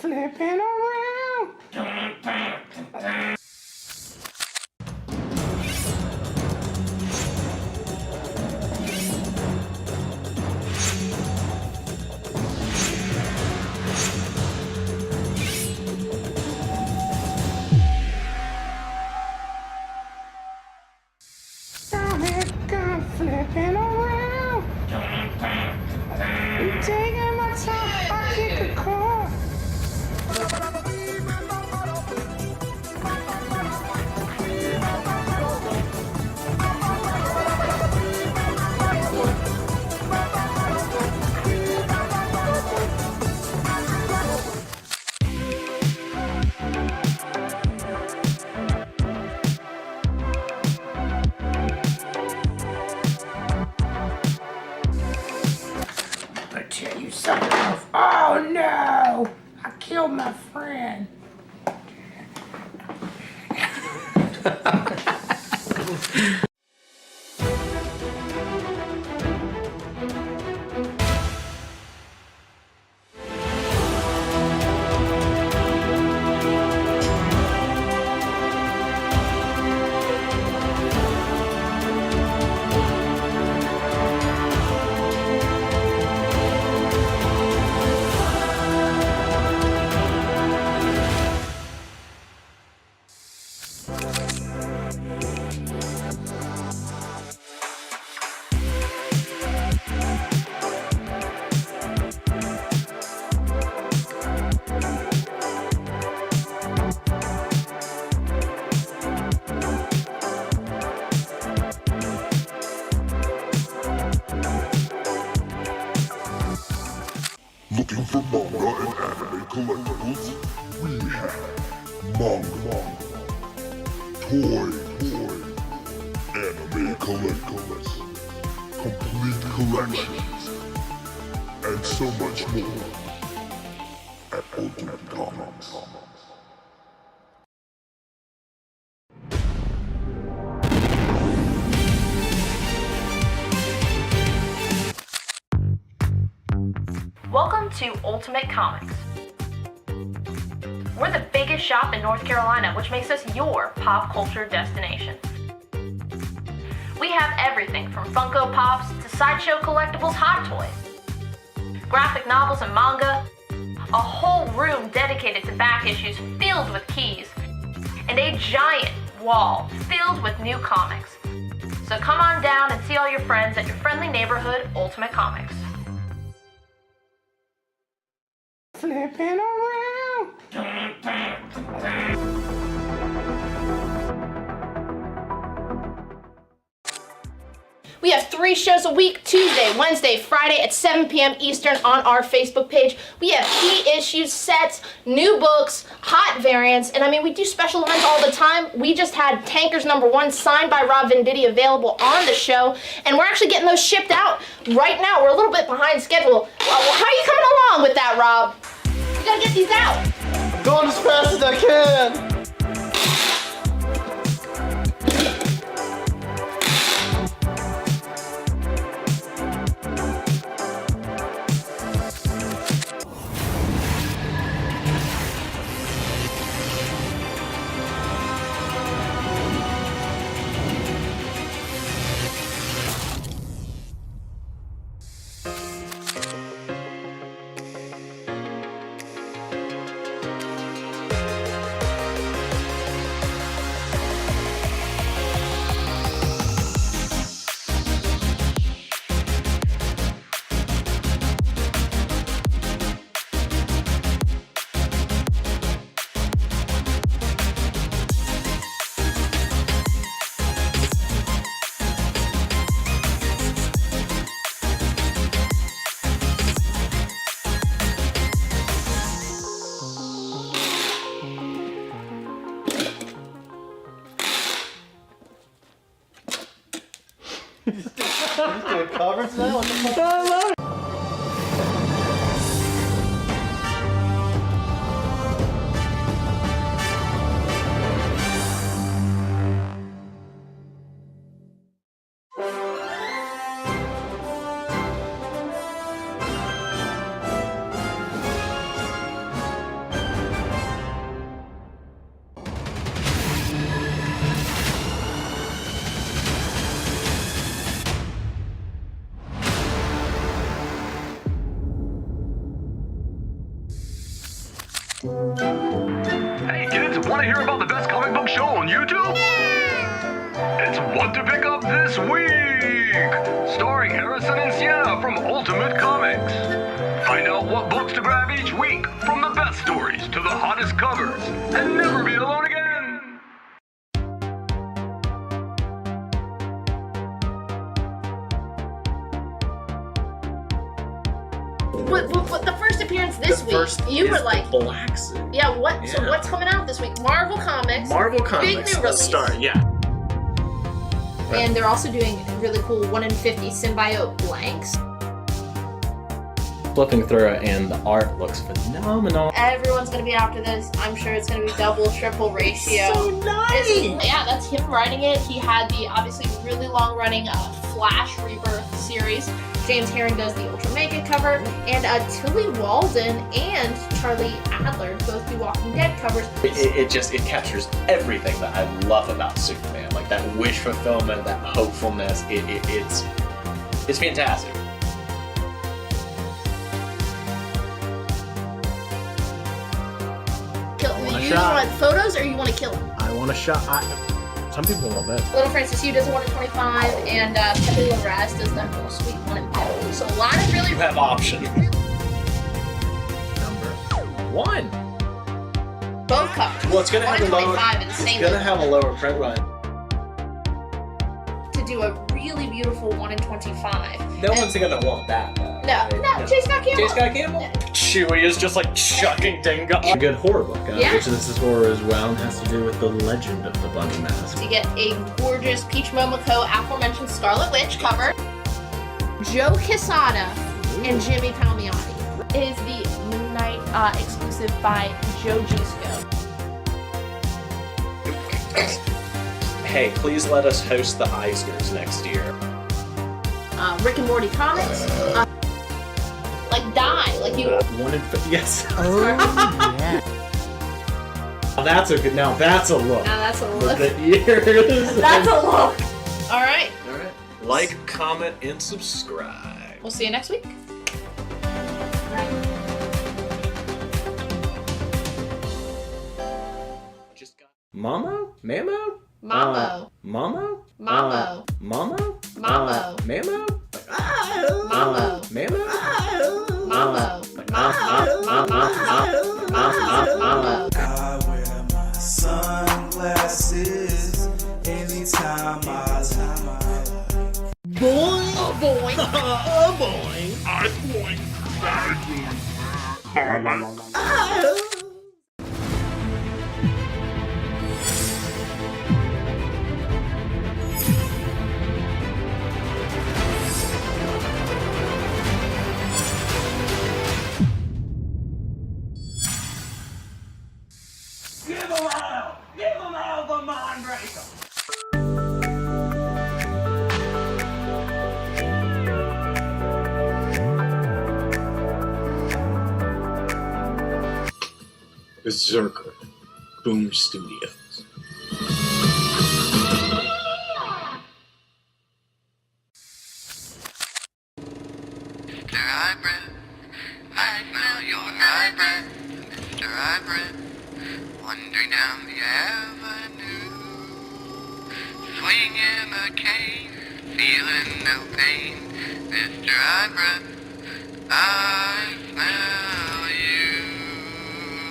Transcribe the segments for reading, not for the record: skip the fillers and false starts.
Flipping around. Flipping around. I'm taking my time, I kick a car. Tell you something else. Oh no! I killed my friend. Looking for manga and anime collectibles? We have manga, toy, anime collectibles, complete collections, and so much more at Ultimate Comics. Welcome to Ultimate Comics. We're the biggest shop in North Carolina, which makes us your pop culture destination. We have everything from Funko Pops to sideshow collectibles, hot toys, graphic novels and manga, a whole room dedicated to back issues filled with keys, and a giant wall filled with new comics. So come on down and see all your friends at your friendly neighborhood Ultimate Comics. Flipping around. We have 3 shows a week, Tuesday, Wednesday, Friday at 7 p.m. Eastern on our Facebook page. We have key issues, sets, new books, hot variants, and I mean, we do special events all the time. We just had Tankers #1 signed by Rob Venditti available on the show, and we're actually getting those shipped out right now. We're a little bit behind schedule. Well, how are you coming along with that, Rob? We gotta get these out. I'm going as fast as I can. Just doing covers now? What the fuck? I love it. Hey kids, want to hear about the best comic book show on YouTube? It's What to Pick Up This Week! Starring Harrison and Sienna from Ultimate Comics. Find out what books to grab each week, from the best stories to the hottest covers, and never be alone again! What the first appearance this week? You were like, black suit. yeah. What? So Yeah. what's coming out this week? Marvel Comics. Marvel Big Comics. new Let's release. start. Yeah. And they're also doing really cool 1 in 50 symbiote blanks. Flipping through it, and the art looks phenomenal. Everyone's gonna be after this. I'm sure it's gonna be double, triple ratio. So nice. Yeah, that's him writing it. He had the obviously really long-running Flash Rebirth series. James Herring does the Ultra Mega cover, and Tilly Walden and Charlie Adler both do Walking Dead covers. It captures everything that I love about Superman, like that wish fulfillment, that hopefulness. It's fantastic. You shot. want photos or you want to kill him? I want a shot. Some people want that. Little Francis Yu does a 1 in 25, and Pepe Larraz does that little sweet 1 in 50. So a lot of really You have options. Number 1. both covers. Well, it's gonna 1 have in a lower. 25 It's insanely gonna have a lower print run. to do a really beautiful 1 in 25. No one's gonna want that. Though, No, right? no, Chase Scott Campbell. Chase Scott Campbell. Chewie is just like chucking Dingo. A good horror book, Yeah. which this is horror as well, and has to do with the legend of the bunny mask. To get a gorgeous Peach Momoko aforementioned Scarlet Witch cover. Joe Quesada and Jimmy Palmiotti. It is the Moon Knight exclusive by Joe Gisco. Hey, please let us host the Eisners next year. Rick and Morty comics. Like Die, like you. 1 in 50. Yes. Oh, yeah. Now that's a good. Now that's a look. Now that's a With look. the ears. That's a look. All right. Alright. Like, comment, and subscribe. We'll see you next week. Just got. Mamo? Mamo? Mambo. Mamo? Mambo. Mamo? Mambo. Mamo? Mambo. Mamo? Mambo. Mambo. I wear my sunglasses anytime I Boy. Oh boy. Berserker, Boomer Studios. Mr. Hybrid, I smell your hybrid. Mr. Hybrid, wandering down the avenue. Swinging a cane, feeling no pain. Mr. Hybrid, I smell you.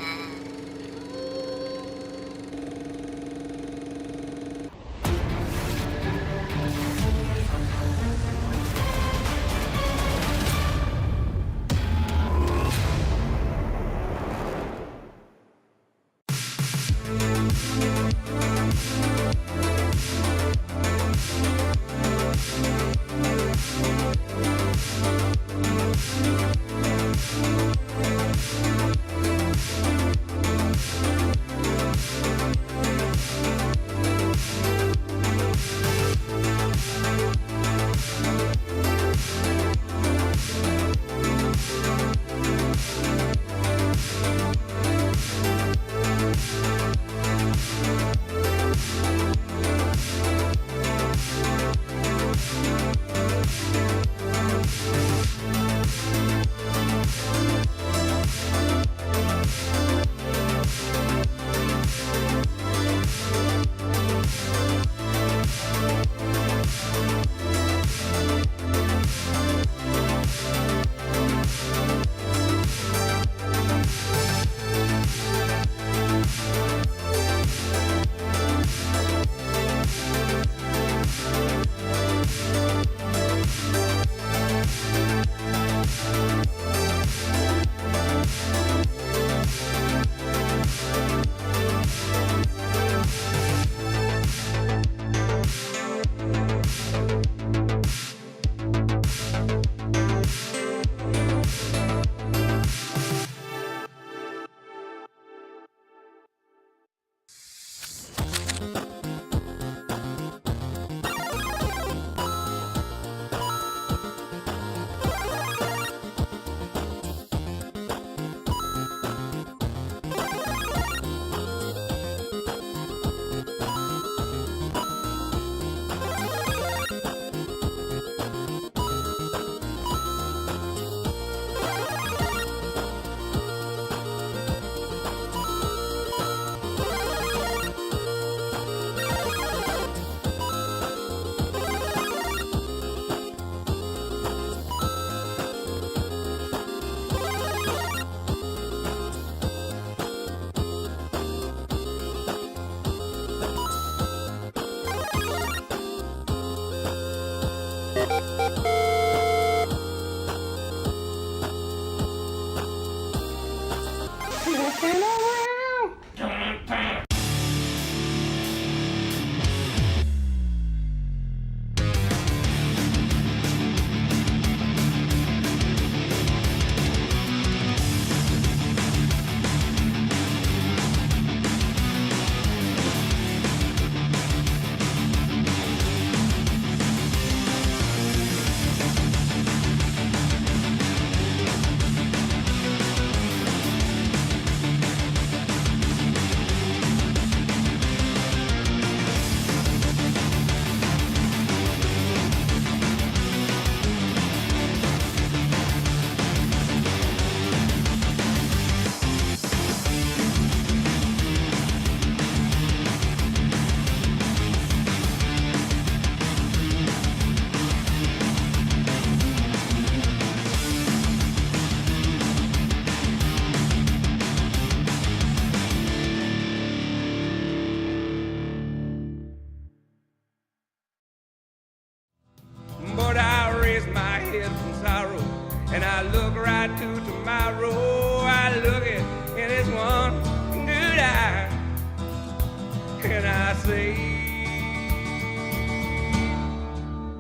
I say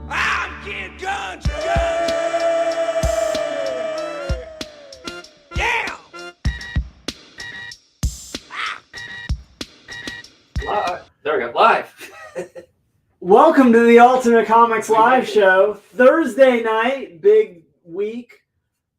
I'm Kid Country. Yeah. There we go. Live. Welcome to the Ultimate Comics Live Show. Thursday night, big week.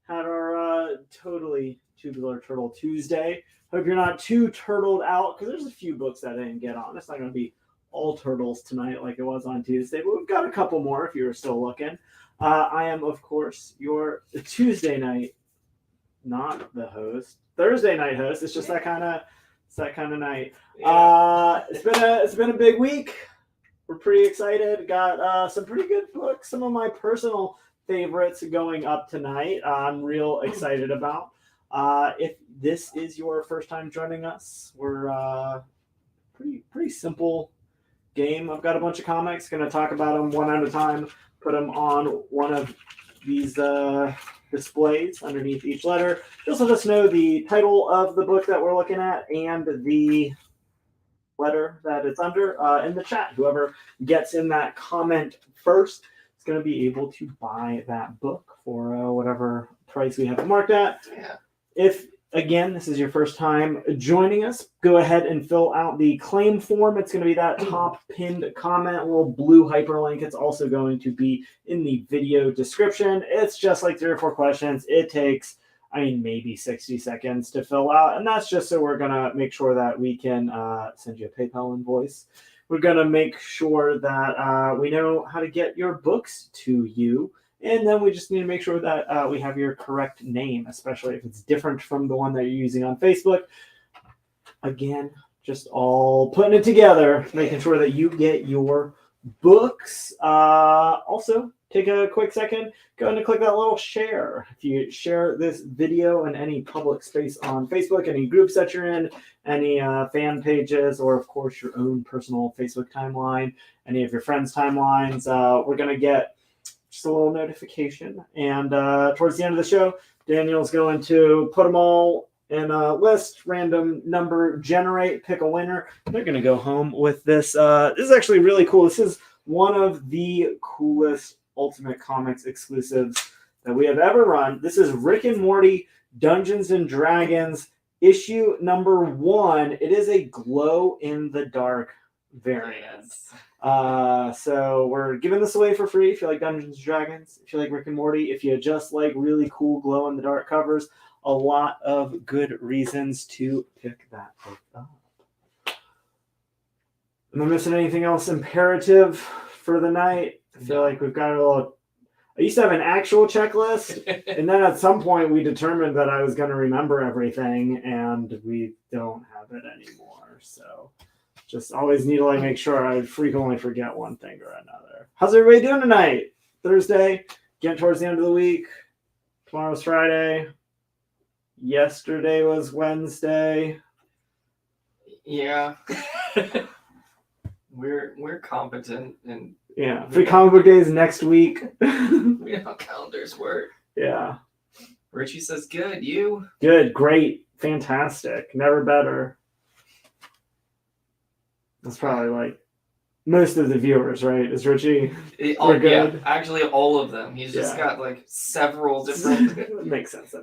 Had our totally Tubular Turtle Tuesday. Hope you're not too turtled out because there's a few books that I didn't get on. It's not going to be all turtles tonight like it was on Tuesday, but we've got a couple more if you were still looking. I am, of course, your Tuesday night, not the host, Thursday night host. It's just that kind of night. It's been a big week. We're pretty excited. Got some pretty good books. Some of my personal favorites going up tonight. I'm real excited about. If this is your first time joining us, we're pretty simple game. I've got a bunch of comics. Going to talk about them one at a time. Put them on one of these displays underneath each letter. Just let us know the title of the book that we're looking at and the letter that it's under in the chat. Whoever gets in that comment first is going to be able to buy that book for whatever price we have it marked at. Yeah. If, again, this is your first time joining us, go ahead and fill out the claim form. It's going to be that top pinned comment, a little blue hyperlink. It's also going to be in the video description. It's just like 3 or 4 questions. It takes, maybe 60 seconds to fill out. And that's just so we're going to make sure that we can send you a PayPal invoice. We're going to make sure that we know how to get your books to you. And then we just need to make sure that we have your correct name, especially if it's different from the one that you're using on Facebook. Again, just all putting it together, making sure that you get your books. Also, take a quick second, go ahead and click that little share. If you share this video in any public space on Facebook, any groups that you're in, any fan pages, or of course your own personal Facebook timeline, any of your friends' timelines, we're going to get just a little notification. And towards the end of the show, Daniel's going to put them all in a list, random number, generate, pick a winner. They're going to go home with this. This is actually really cool. This is one of the coolest Ultimate Comics exclusives that we have ever run. This is Rick and Morty Dungeons and Dragons issue number 1. It is a glow in the dark variant. So we're giving this away for free if you like Dungeons and Dragons, if you like Rick and Morty, if you just like really cool glow in the dark covers. A lot of good reasons to pick that book up. Am I missing anything else imperative for the night? I feel like we've got a little. I used to have an actual checklist, and then at some point we determined that I was going to remember everything, and we don't have it anymore. So just always need to make sure I frequently forget one thing or another. How's everybody doing tonight? Thursday, getting towards the end of the week. Tomorrow's Friday. Yesterday was Wednesday. Yeah. We're competent and free comic book days next week. we know how calendars work. Yeah. Richie says good. You? Good, great, fantastic, never better. That's probably most of the viewers, right? Is Richie? We're good. Yeah, actually all of them. He's just got several different. That makes sense.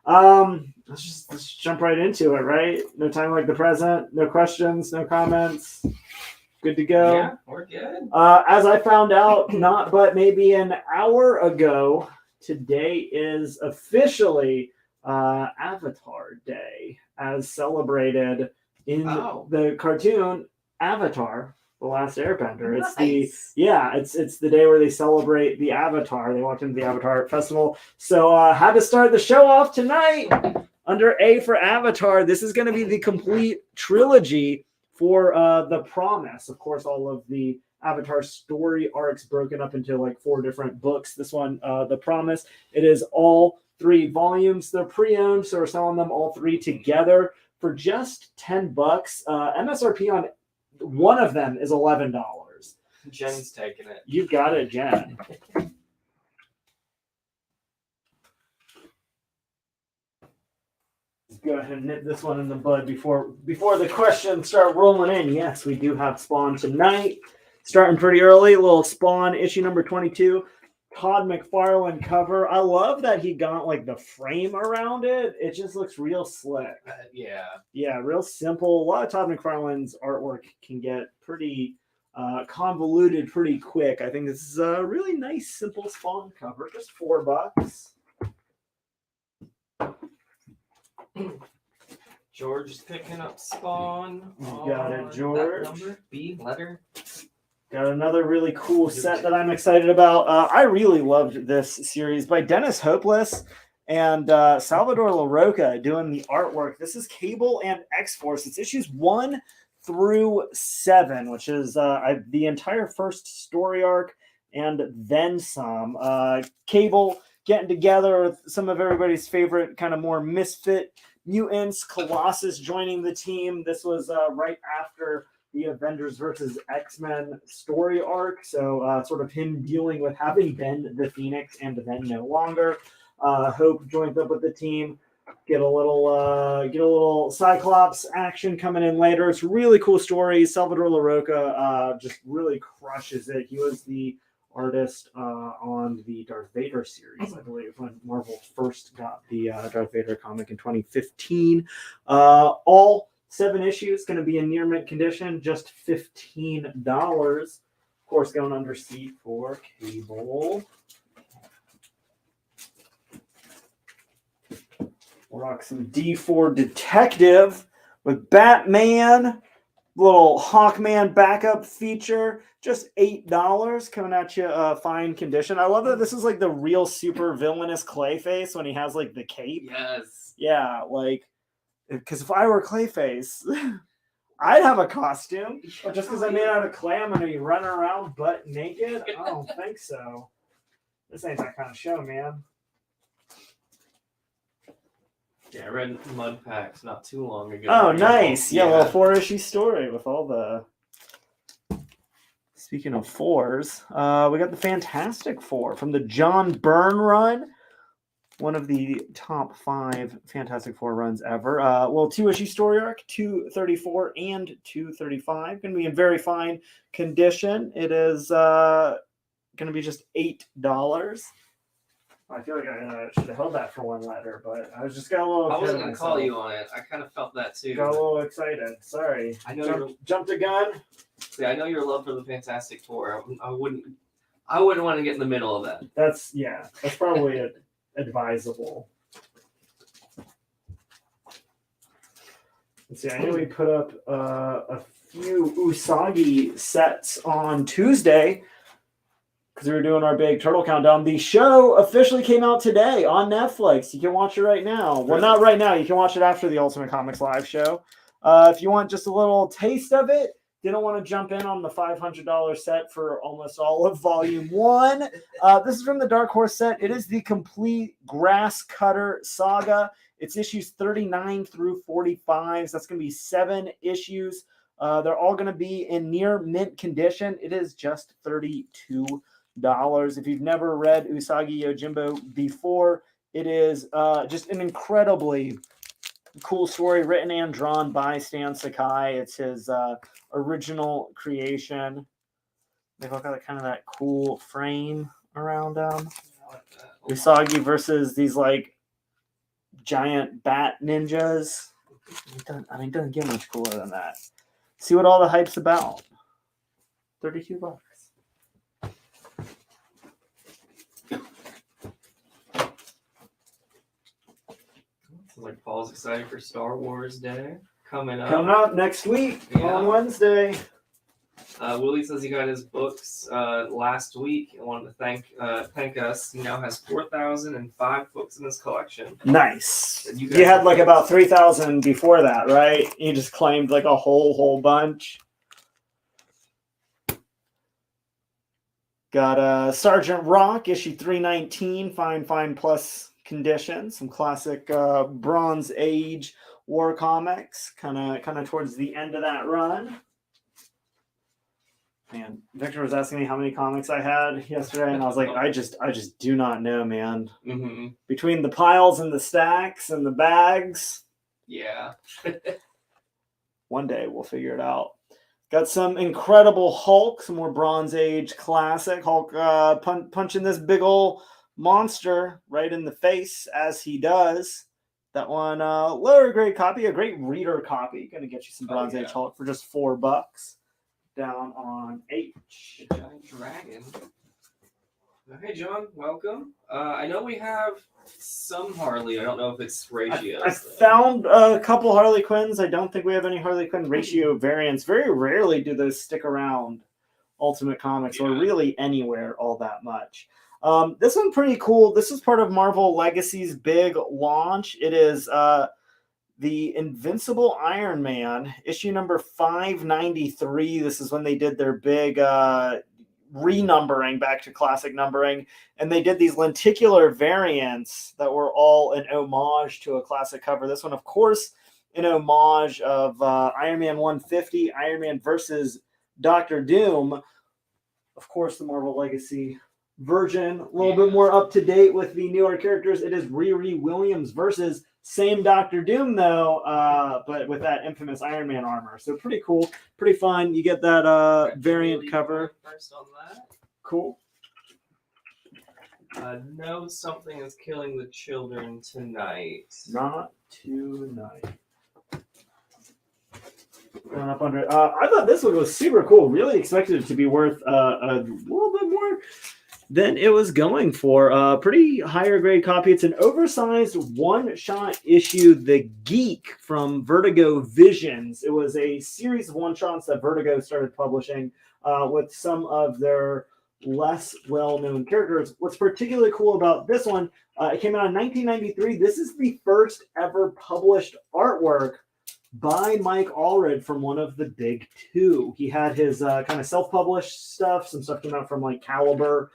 Let's jump right into it, right? No time like the present. No questions, no comments. Good to go. Yeah, we're good. As I found out, not but maybe an hour ago, today is officially Avatar Day, as celebrated in the cartoon Avatar: The Last Airbender. Nice. It's the day where they celebrate the Avatar. They walked into the Avatar Festival. So had to start the show off tonight under A for Avatar. This is going to be the complete trilogy for The Promise. Of course, all of the Avatar story arcs broken up into 4 different books. This one, The Promise, it is all 3 volumes. They're pre-owned, so we're selling them all 3 together for just $10. MSRP on one of them is $11. Jen's taking it. You got it, Jen. go ahead and nip this one in the bud before the questions start rolling in. Yes, we do have Spawn tonight. Starting pretty early. A little Spawn issue number 22. Todd McFarlane cover. I love that he got like the frame around it. It just looks real slick. Yeah, real simple. A lot of Todd McFarlane's artwork can get pretty convoluted pretty quick. I think this is a really nice, simple Spawn cover. Just $4. George is picking up Spawn. You got it, George. That number, B letter. Got another really cool set that I'm excited about. I really loved this series by Dennis Hopeless and Salvador LaRocca doing the artwork. This is Cable and X-Force. It's issues 1 through 7, which is the entire first story arc and then some. Cable getting together with some of everybody's favorite kind of more misfit mutants. Colossus joining the team. This was right after the Avengers versus X-Men story arc. So sort of him dealing with having been the Phoenix and then no longer. Hope joins up with the team. Get a little Cyclops action coming in later. It's really cool story. Salvador LaRocca just really crushes it. He was the artist on the Darth Vader series, I believe, when Marvel first got the Darth Vader comic in 2015. All 7 issues going to be in near mint condition, just $15. Of course, going under C4 Cable. We'll rock some D4 Detective with Batman, little Hawkman backup feature, just $8 coming at you, fine condition. I love that this is like the real super villainous Clayface when he has like the cape. Yes. Yeah, like, because if I were Clayface, I'd have a costume. But just because I'm made out of clay, I'm going to be running around butt naked? I don't think so. This ain't that kind of show, man. Yeah, I read Mud Packs not too long ago. Oh, nice. Yeah, well, 4-issue story with all the... Speaking of 4s, we got the Fantastic Four from the John Byrne run. One of the top 5 Fantastic Four runs ever. Well, 2-issue story arc, 234 and 235. Going to be in very fine condition. It is going to be just $8. I feel like I should have held that for one letter, but I was just got a little. I wasn't going to call you on it. I kind of felt that too. Got a little excited. Sorry. I know jumped a gun. See, I know your love for the Fantastic Four. I wouldn't want to get in the middle of that. That's probably advisable. Let's see. I know we put up a few Usagi sets on Tuesday because we were doing our big Turtle Countdown. The show officially came out today on Netflix. You can watch it right now. Well, not right now. You can watch it after the Ultimate Comics live show. If you want just a little taste of it, didn't want to jump in on the $500 set for almost all of Volume 1. This is from the Dark Horse set. It is the complete Grass Cutter Saga. It's issues 39 through 45. So that's going to be 7 issues. They're all going to be in near mint condition. It is just $32. If you've never read Usagi Yojimbo before, it is just an incredibly cool story written and drawn by Stan Sakai. It's his original creation. They've all got kind of that cool frame around them. Usagi versus these like giant bat ninjas. It doesn't get much cooler than that. See what all the hype's about. $32. Like Paul's excited for Star Wars Day coming up. Coming up next week on Wednesday. Willie says he got his books last week and wanted to thank us. He now has 4,005 books in his collection. Nice. You had like about 3,000 before that, right? You just claimed like a whole bunch. Got Sergeant Rock, issue 319, fine plus condition. Some classic Bronze Age war comics, kind of towards the end of that run. Man, Victor was asking me how many comics I had yesterday, and I was like, I just do not know, man. Mm-hmm. Between the piles and the stacks and the bags, Yeah. One day we'll figure it out. Got some incredible Hulk, some more Bronze Age classic. Hulk punching this big ol' monster right in the face as he does. That one, lower grade copy, a great reader copy. Gonna get you some Bronze Age Hulk for just $4. Down on H. The giant dragon. Hey, John, welcome. I know we have some Harley. I don't know if it's ratios. I found a couple Harley Quinns. I don't think we have any Harley Quinn ratio variants. Very rarely do those stick around Ultimate Comics or really anywhere all that much. This one pretty cool. This is part of Marvel Legacy's big launch. It is the Invincible Iron Man, issue number 593. This is when they did their big renumbering back to classic numbering, and they did these lenticular variants that were all an homage to a classic cover. This one, of course, an homage of Iron Man 150, Iron Man versus Doctor Doom. Of course, the Marvel Legacy version, a little bit more up to date with the newer characters. It is Riri Williams versus same Doctor Doom, though, but with that infamous Iron Man armor. So pretty cool, pretty fun. You get that variant cover. First on that. Cool. No, something is killing the children tonight. Not tonight. Going up under. I thought this one was super cool. Really expected it to be worth a little bit more than it was going for. Pretty higher grade copy. It's an oversized one-shot issue, The Geek from Vertigo Visions. It was a series of one-shots that Vertigo started publishing with some of their less well-known characters. What's particularly cool about this one, it came out in 1993. This is the first ever published artwork by Mike Allred from one of the big two. He had his kind of self-published stuff. Some stuff came out from like Caliber.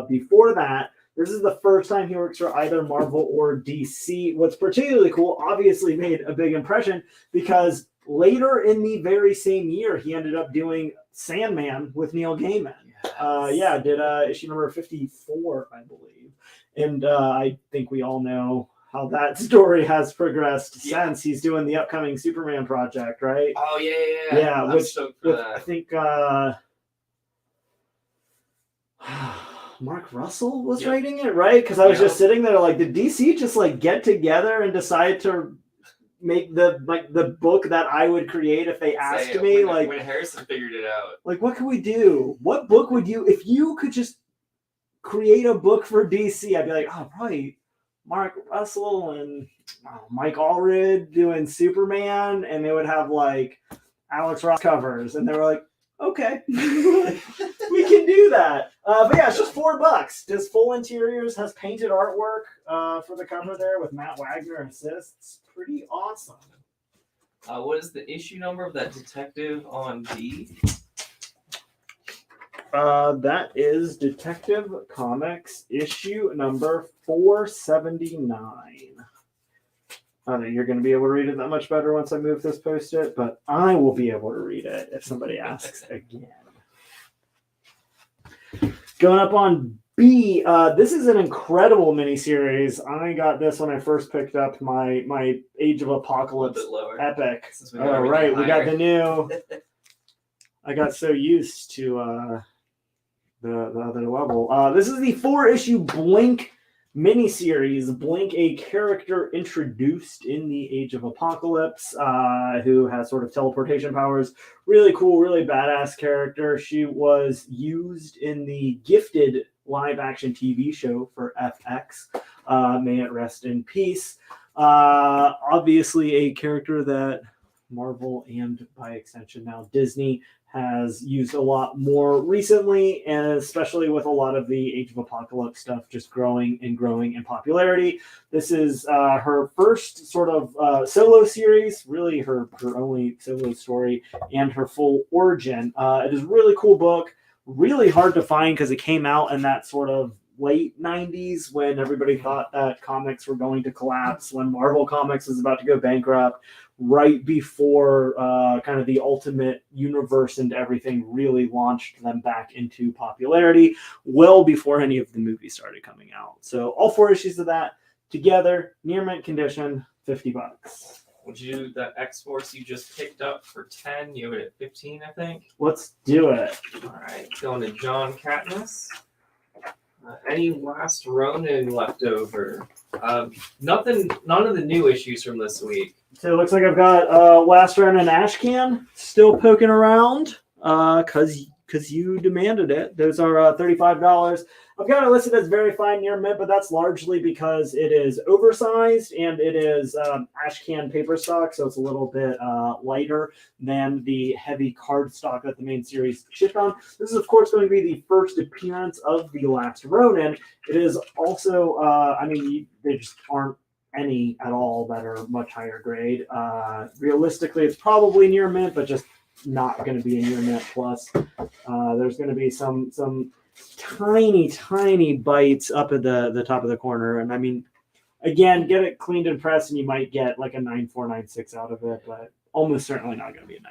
Before that, this is the first time he works for either Marvel or DC. What's particularly cool, obviously made a big impression because later in the very same year, he ended up doing Sandman with Neil Gaiman. Yes. Did issue number 54, I believe. And I think we all know how that story has progressed since. He's doing the upcoming Superman project, right? Oh, yeah. Yeah, which I think Mark Russell was writing it, right? Because I was just sitting there like, did DC just like get together and decide to make the book that I would create if they asked me? When Harrison figured it out. Like, what could we do? What book would you, if you could just create a book for DC, I'd be like, oh, probably Mark Russell and Mike Allred doing Superman, and they would have like Alex Ross covers, and they were like, okay, we can do that. But yeah, it's just $4. Does full interiors, has painted artwork for the cover there with Matt Wagner assists. Pretty awesome. What is the issue number of that detective on D? That is Detective Comics issue number 479. I don't know, you're going to be able to read it that much better once I move this post-it, but I will be able to read it if somebody asks again. Going up on B, this is an incredible miniseries. I got this when I first picked up my Age of Apocalypse epic. Right, we got the new. I got so used to the other level. This is the 4-issue Blink miniseries. Blink, a character introduced in the Age of Apocalypse, who has sort of teleportation powers. Really cool, really badass character. She was used in the Gifted live-action TV show for FX. May it rest in peace. Obviously, a character that Marvel and by extension now Disney has used a lot more recently, and especially with a lot of the Age of Apocalypse stuff just growing in popularity. This is her first sort of solo series, really her only solo story, and her full origin. It is a really cool book, really hard to find because it came out in that sort of late 90s when everybody thought that comics were going to collapse, when Marvel Comics was about to go bankrupt, right before kind of the Ultimate Universe and everything really launched them back into popularity, well before any of the movies started coming out. So all 4 issues of that together, near mint condition, $50. Would you do the X-Force you just picked up for 10? You have it at 15, I think. Let's do it. All right, going to John Katniss. Any last Ronin left over? Nothing. None of the new issues from this week. So it looks like I've got Last Ronin Ashcan still poking around because you demanded it. Those are $35. I've got it listed as very fine near mint, but that's largely because it is oversized and it is Ashcan paper stock, so it's a little bit lighter than the heavy card stock that the main series shipped on. This is, of course, going to be the first appearance of the Last Ronin. It is also, there just aren't any at all that are much higher grade. Realistically, it's probably near mint, but just not going to be a near mint plus. There's going to be some tiny bites up at the top of the corner, and I mean, again, get it cleaned and pressed, and you might get like a 9.496 out of it, but almost certainly not going to be a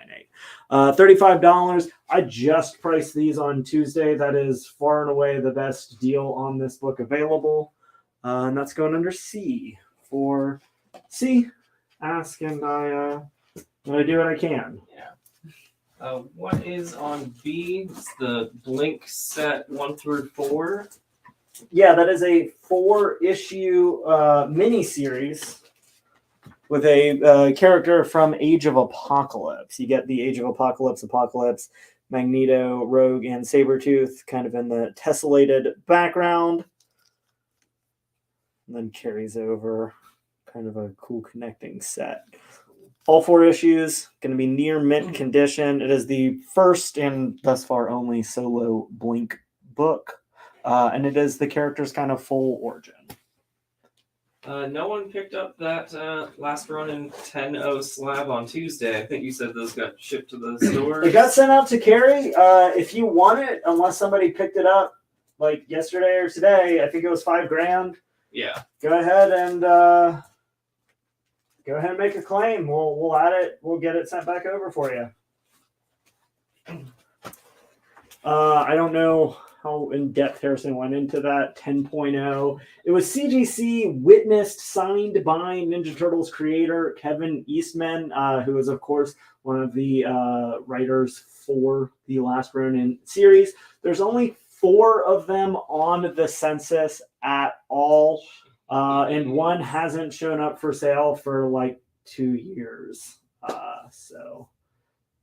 9.8. $35. I just priced these on Tuesday. That is far and away the best deal on this book available, and that's going under C for C. Ask, and I do what I can. Yeah. What is on B? It's the Blink set 1 through 4. Yeah, that is a 4-issue mini-series with a character from Age of Apocalypse. You get the Age of Apocalypse, Magneto, Rogue, and Sabretooth kind of in the tessellated background. And then carries over kind of a cool connecting set. All 4 issues, going to be near mint condition. It is the first and thus far only solo Blink book. And it is the character's kind of full origin. No one picked up that Last Ronin 10.0 slab on Tuesday. I think you said those got shipped to the stores. It got sent out to carry. If you want it, unless somebody picked it up like yesterday or today, I think it was $5,000. Yeah. Go ahead and make a claim. We'll add it. We'll get it sent back over for you. I don't know how in depth Harrison went into that 10.0. It was CGC witnessed, signed by Ninja Turtles creator Kevin Eastman, who is of course one of the writers for the Last Ronin series. There's only 4 of them on the census at all. And one hasn't shown up for sale for like 2 years. So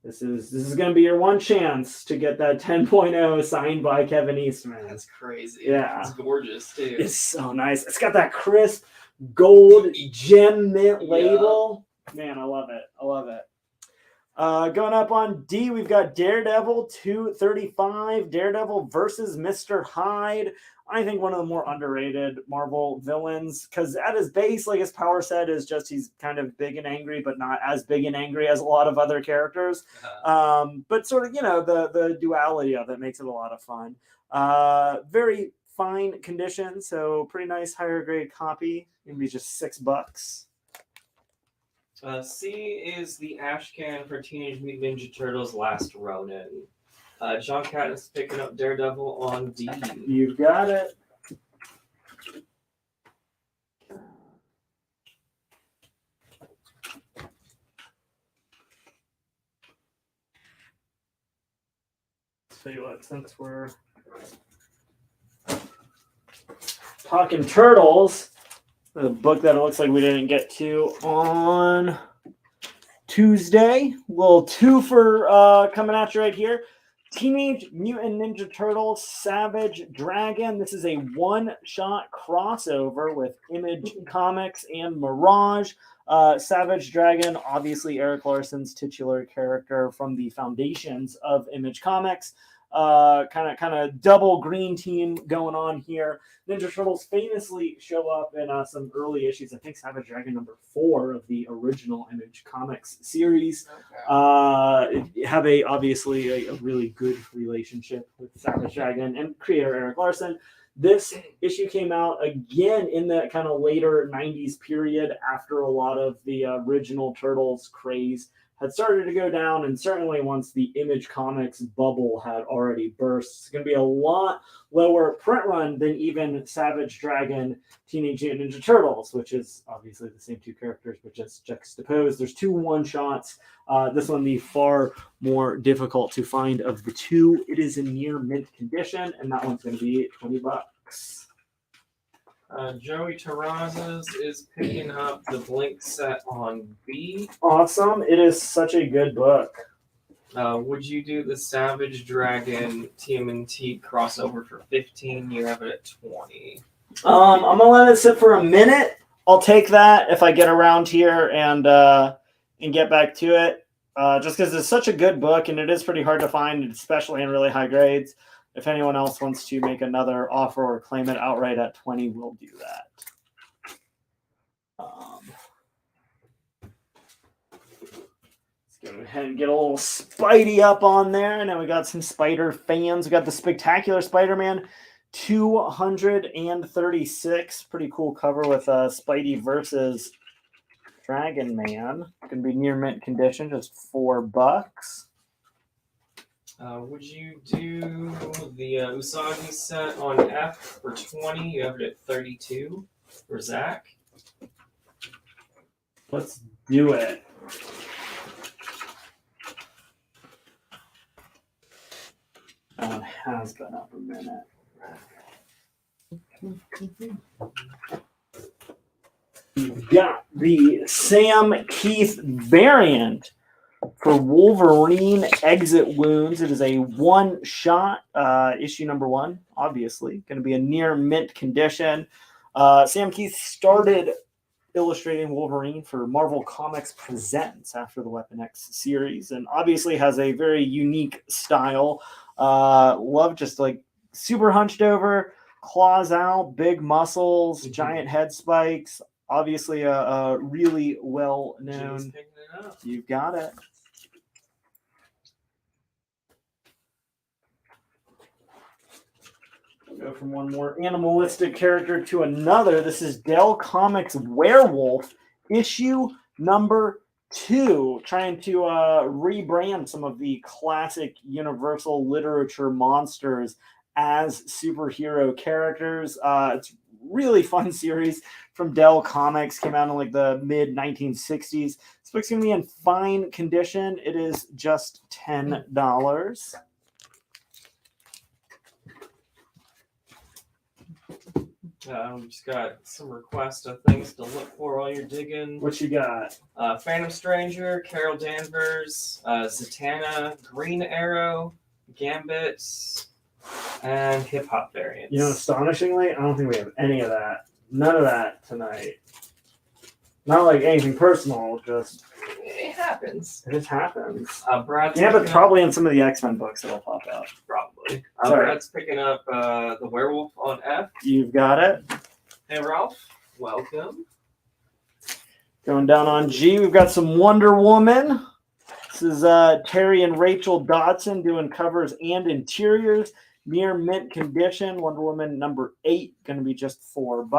this is going to be your one chance to get that 10.0 signed by Kevin Eastman. That's crazy. Yeah. It's gorgeous, too. It's so nice. It's got that crisp gold gem mint label. Yeah. Man, I love it. Going up on D, we've got Daredevil 235. Daredevil versus Mr. Hyde. I think one of the more underrated Marvel villains, because at his base, like his power set is just he's kind of big and angry, but not as big and angry as a lot of other characters. But sort of, the duality of it makes it a lot of fun. Very fine condition, so pretty nice higher grade copy. Maybe just $6. C is the Ashcan for Teenage Mutant Ninja Turtles Last Ronin. John Katniss picking up Daredevil on D. You've got it. Tell you what, since we're talking turtles, the book that it looks like we didn't get to on Tuesday, little twofer coming at you right here. Teenage Mutant Ninja Turtles Savage Dragon. This is a one-shot crossover with Image Comics and Mirage. Savage Dragon, obviously Eric Larson's titular character from the foundations of Image Comics. Kind of double green team going on here. Ninja Turtles famously show up in some early issues. I think Savage Dragon number 4 of the original Image Comics series. Have obviously a really good relationship with Savage Dragon and creator Eric Larson. This issue came out again in that kind of later 90s period after a lot of the original Turtles craze had started to go down, and certainly once the Image Comics bubble had already burst. It's going to be a lot lower print run than even Savage Dragon Teenage Mutant Ninja Turtles, which is obviously the same two characters, but just juxtaposed. There's 2 one-shots. This one, the far more difficult to find of the two. It is in near mint condition, and that one's going to be $20. Joey Terrazas is picking up the Blink set on B. Awesome. It is such a good book. Would you do the Savage Dragon TMNT crossover for 15? You have it at 20. I'm going to let it sit for a minute. I'll take that if I get around here and get back to it. Just because it's such a good book, and it is pretty hard to find, especially in really high grades. If anyone else wants to make another offer or claim it outright at 20, we'll do that. Let's go ahead and get a little Spidey up on there. And then we got some Spider fans. We got the Spectacular Spider-Man 236. Pretty cool cover with Spidey versus Dragon Man. Going to be near mint condition, just $4. Would you do the Usagi set on F for 20? You have it at 32 for Zach. Let's do it. That one has been up a minute. You've got the Sam Keith variant for Wolverine Exit Wounds. It is a one-shot, issue number 1, obviously. Going to be a near mint condition. Sam Keith started illustrating Wolverine for Marvel Comics Presents after the Weapon X series, and obviously has a very unique style. Love just like super hunched over, claws out, big muscles, giant head spikes. Obviously a really well-known. You've got it. Go from one more animalistic character to another. This is Dell Comics Werewolf, issue number 2, trying to rebrand some of the classic Universal literature monsters as superhero characters. It's really fun series from Dell Comics. Came out in like the mid 1960s. This book's gonna be in fine condition. It is just $10. We just got some requests of things to look for while you're digging. What you got? Phantom Stranger, Carol Danvers, Zatanna, Green Arrow, Gambit, and Hip Hop variants. You know, astonishingly, I don't think we have any of that. None of that tonight. Not like anything personal, just it happens. It just happens. Brad's yeah, but probably in some of the X-Men books it'll pop out. Probably. Sorry. Brad's picking up the Werewolf on F. You've got it. Hey, Ralph. Welcome. Going down on G, we've got some Wonder Woman. This is Terry and Rachel Dodson doing covers and interiors. Near mint condition. Wonder Woman number 8, going to be just $4.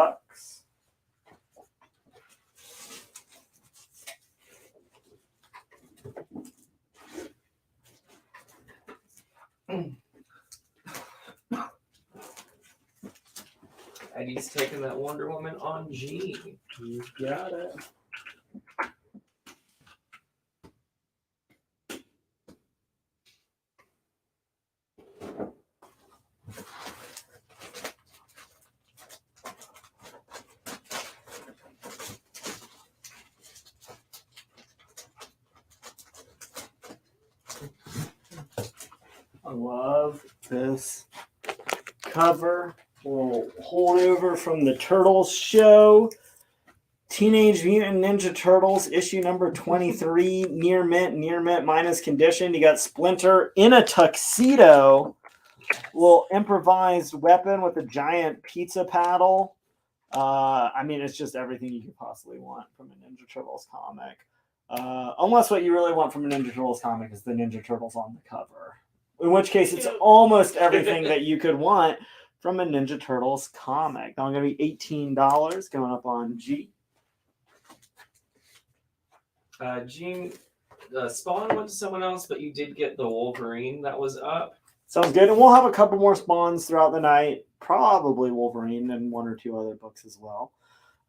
Eddie's taking that Wonder Woman on G. You got it. I love this cover. We'll hold over from the Turtles show. Teenage Mutant Ninja Turtles, issue number 23, near mint minus condition. You got Splinter in a tuxedo, little improvised weapon with a giant pizza paddle. I mean, it's just everything you could possibly want from a Ninja Turtles comic. Unless what you really want from a Ninja Turtles comic is the Ninja Turtles on the cover. In which case, it's almost everything that you could want from a Ninja Turtles comic. Now I'm going to be $18 going up on G. Gene Spawn went to someone else, but you did get the Wolverine that was up. Sounds good. And we'll have a couple more spawns throughout the night. Probably Wolverine and one or two other books as well.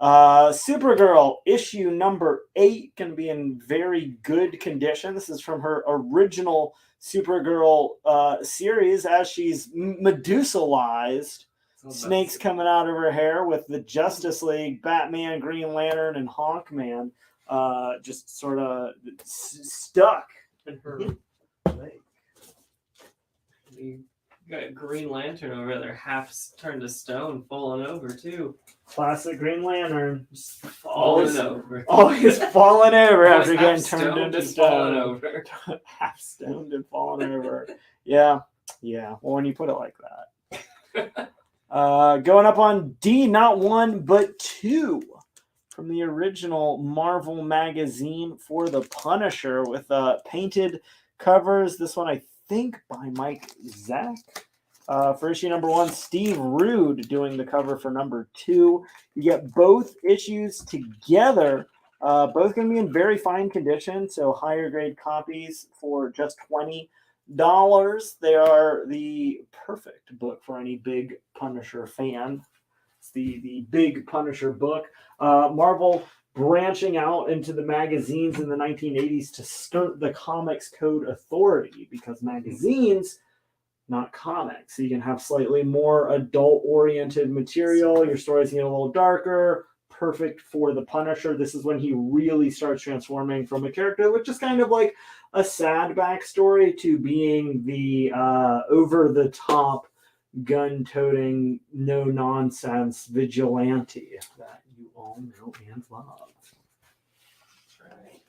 Supergirl, issue number 8, can be in very good condition. This is from her original Supergirl series, as she's Medusalized. Snakes coming out of her hair with the Justice League, Batman, Green Lantern, and Hawkman just sort of stuck in her leg. You got Green Lantern over there, half turned to stone, falling over too. Classic Green Lantern. Just falling over. Always falling over Always after getting half turned stoned into and stone. falling over. Half stoned and falling over. Yeah. Well, when you put it like that. Going up on D, not 1, but 2. From the original Marvel magazine for the Punisher with painted covers. This one, I think, by Mike Zack. For issue number 1, Steve Rude doing the cover for number 2. You get both issues together. Both going to be in very fine condition, so higher grade copies for just $20. They are the perfect book for any big Punisher fan. It's the big Punisher book. Marvel branching out into the magazines in the 1980s to skirt the Comics Code Authority, because magazines, not comics. So you can have slightly more adult-oriented material. Your stories get a little darker. Perfect for the Punisher. This is when he really starts transforming from a character with just kind of like a sad backstory to being the over-the-top, gun-toting, no-nonsense vigilante that you all know and love. Right.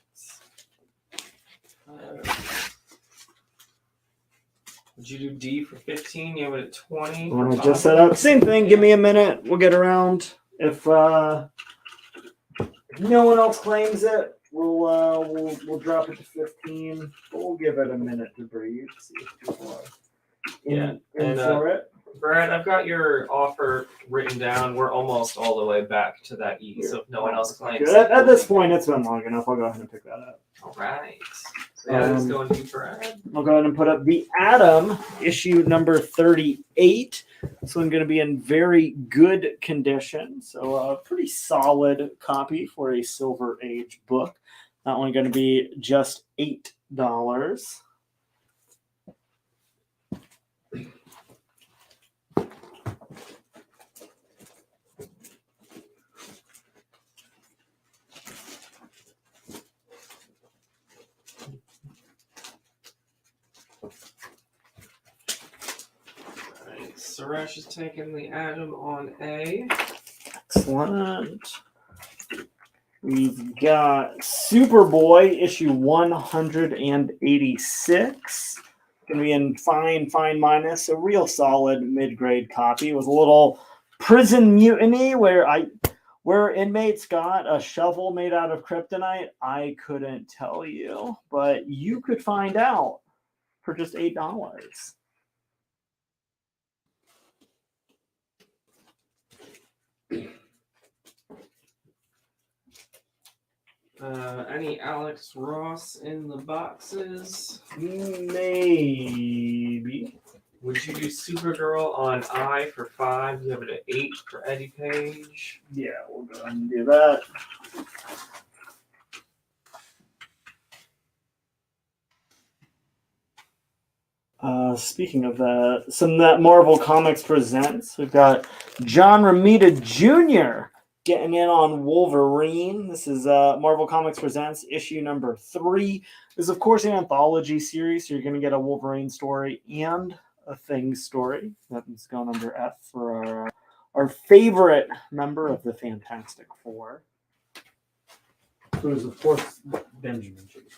Would you do D for 15? You have it at 20. Want to just set up? Same thing. Give me a minute. We'll get around. If no one else claims it, we'll drop it to 15. But we'll give it a minute to breathe. See if people are in for it. Brad, I've got your offer written down. We're almost all the way back to that E, so if no one else claims it. At this point, it's been long enough. I'll go ahead and pick that up. All right. So yeah, let's go into Brad. I'll go ahead and put up the Atom, issue number 38. This one's going to be in very good condition. So a pretty solid copy for a Silver Age book. That one going to be just $8. Suresh is taking the Atom on A. Excellent. We've got Superboy, issue 186. Going to be in fine minus. A real solid mid-grade copy with a little prison mutiny where inmates got a shovel made out of kryptonite. I couldn't tell you, but you could find out for just $8. Any Alex Ross in the boxes? Maybe. Would you do Supergirl on I for 5? You have it at 8 for Eddie Page. Yeah, we'll go ahead and do that. Speaking of that, some that Marvel Comics presents, we've got John Romita Jr. getting in on Wolverine. This is Marvel Comics Presents issue number 3. This is, of course, an anthology series, so you're going to get a Wolverine story and a Things story. That's going under F for our favorite member of the Fantastic Four. Who is, of course, Benjamin Jacob,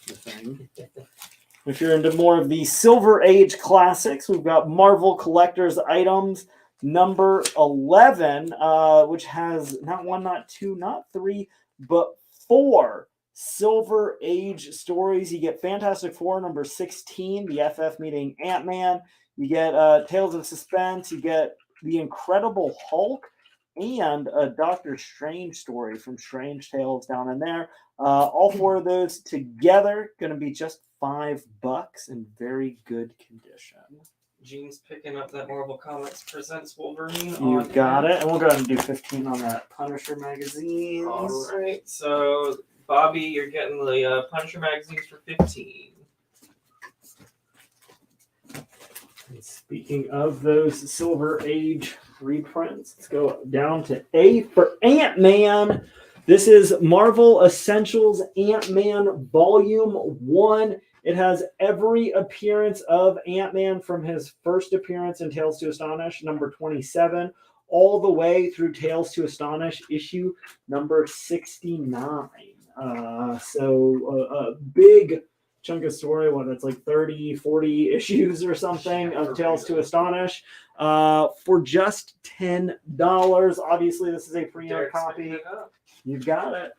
the Thing. If you're into more of the Silver Age classics, we've got Marvel Collector's Items number 11, which has not 1, not 2, not 3, but 4 Silver Age stories. You get Fantastic Four number 16, the FF meeting Ant-Man. You get Tales of Suspense. You get The Incredible Hulk. and a Doctor Strange story from Strange Tales down in there. All 4 of those together going to be just $5 in very good condition. Gene's picking up that Marvel Comics Presents Wolverine. You got it. And we'll go ahead and do 15 on that Punisher magazine. All right. So, Bobby, you're getting the Punisher magazines for 15. And speaking of those Silver Age reprints, let's go down to A for Ant-Man. This is Marvel Essentials Ant-Man Volume 1. It has every appearance of Ant-Man from his first appearance in Tales to Astonish, number 27, all the way through Tales to Astonish, issue number 69. So a big chunk of story, what it's like 30, 40 issues or something of Tales to Astonish for just $10. Obviously, this is a pre-owned copy. You've got it.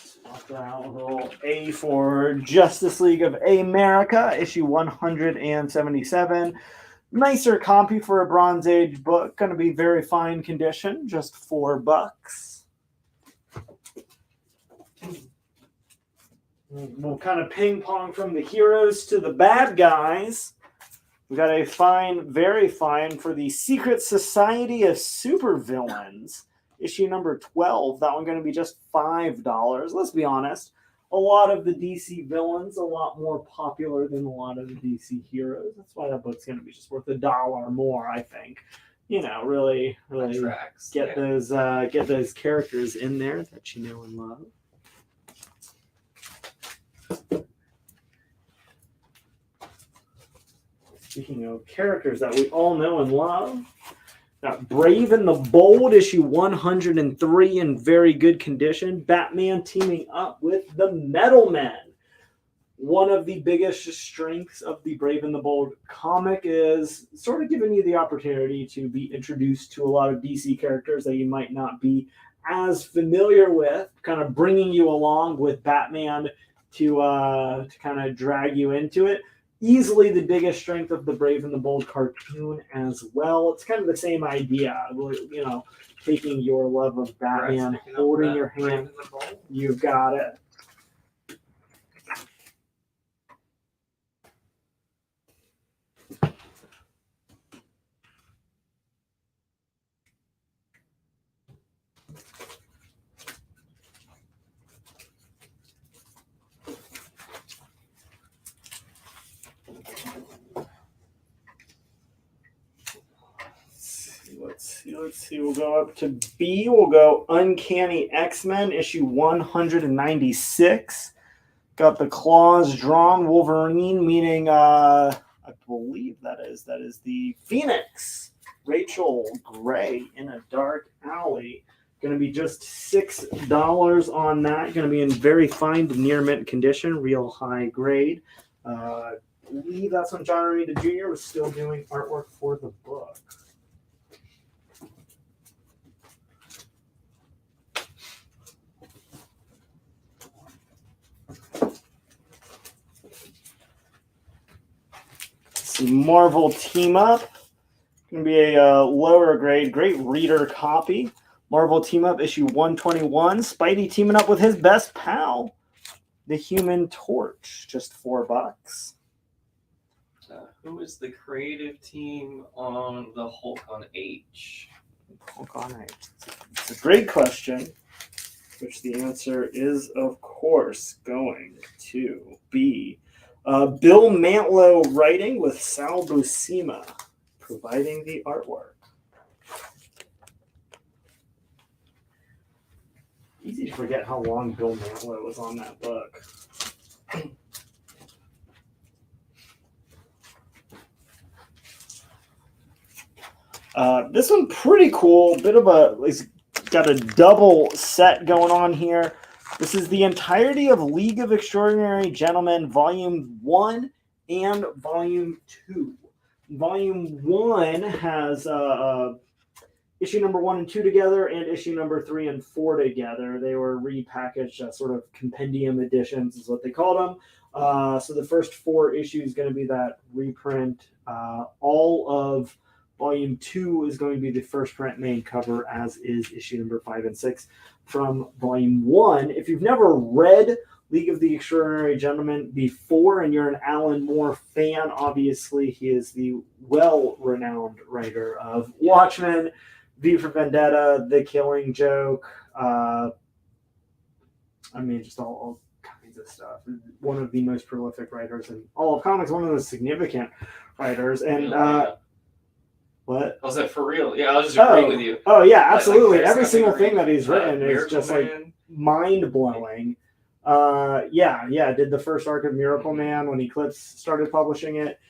Swap that out with a little A for Justice League of America, issue 177. Nicer copy for a Bronze Age book. Going to be very fine condition, just $4. We'll kind of ping pong from the heroes to the bad guys. We got a fine, very fine for the Secret Society of Supervillains, issue number 12. That one going to be just $5. Let's be honest. A lot of the DC villains a lot more popular than a lot of the DC heroes. That's why that book's going to be just worth $1 more, I think. You know, really get those characters in there that you know and love. Speaking of characters that we all know and love, got Brave and the Bold, issue 103 in very good condition. Batman teaming up with the Metal Men. One of the biggest strengths of the Brave and the Bold comic is sort of giving you the opportunity to be introduced to a lot of DC characters that you might not be as familiar with, kind of bringing you along with Batman to kind of drag you into it. Easily the biggest strength of the Brave and the Bold cartoon as well. It's kind of the same idea, you know, taking your love of Batman, holding your hand. You've got it. Let's see. We'll go up to B. We'll go Uncanny X-Men, issue 196. Got the claws drawn. Wolverine meeting, I believe that is the Phoenix. Rachel Gray in a dark alley. Going to be just $6 on that. Going to be in very fine to near mint condition, real high grade. I believe that's when John Romita Jr. was still doing artwork for the book. Marvel Team Up. Going to be a lower grade, great reader copy. Marvel Team Up, issue 121. Spidey teaming up with his best pal, the Human Torch. Just $4. Who is the creative team on the Hulk on H? Hulk on H. It's a great question, which the answer is, of course, going to be Bill Mantlo writing with Sal Buscema providing the artwork. Easy to forget how long Bill Mantlo was on that book. This one pretty cool. It's got a double set going on here. This is the entirety of League of Extraordinary Gentlemen, Volume 1 and Volume 2. Volume 1 has issue number 1 and 2 together and issue number 3 and 4 together. They were repackaged, sort of compendium editions is what they called them. So the first 4 issues going to be that reprint. All of volume 2 is going to be the first print main cover, as is issue number 5 and 6 from volume 1. If you've never read League of the Extraordinary Gentlemen before and you're an Alan Moore fan, obviously he is the well-renowned writer of Watchmen, V for Vendetta, The Killing Joke, just all kinds of stuff. One of the most prolific writers in all of comics, one of the significant writers. And what? Was that for real? Yeah, I was just agreeing with you. Oh yeah, absolutely. Like Every single thing that he's written is Miracle just Man. like mind-blowing. Did the first arc of Miracle Man when Eclipse started publishing it.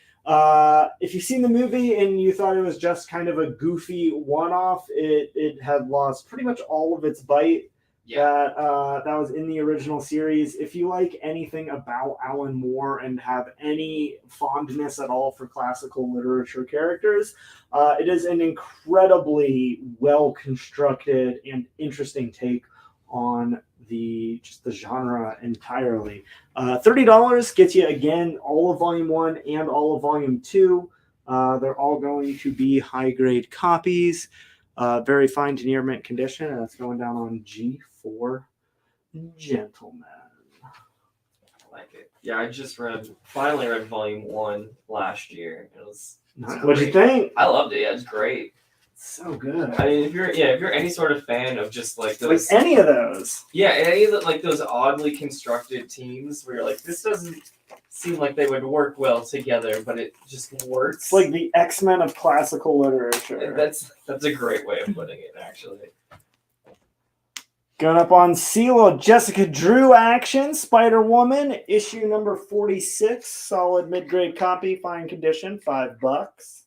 If you've seen the movie and you thought it was just kind of a goofy one-off, it had lost pretty much all of its bite that was in the original series. If you like anything about Alan Moore and have any fondness at all for classical literature characters, it is an incredibly well-constructed and interesting take on the genre entirely. $30 gets you, again, all of volume 1 and all of volume 2. They're all going to be high-grade copies. Very fine to near mint condition, and that's going down on G4 Gentlemen. I like it. Yeah, I just finally read volume 1 last year. It was What'd you think? I loved it. Yeah, it's great. So good. I mean, if you're any sort of fan of just like those, like any of those, any of the, like those oddly constructed teams where you're like, this doesn't seem like they would work well together, but it just works. It's like the X-Men of classical literature. That's a great way of putting it, actually. Going up on Silo, Jessica Drew action, Spider-Woman, issue number 46, solid mid-grade copy, fine condition, $5.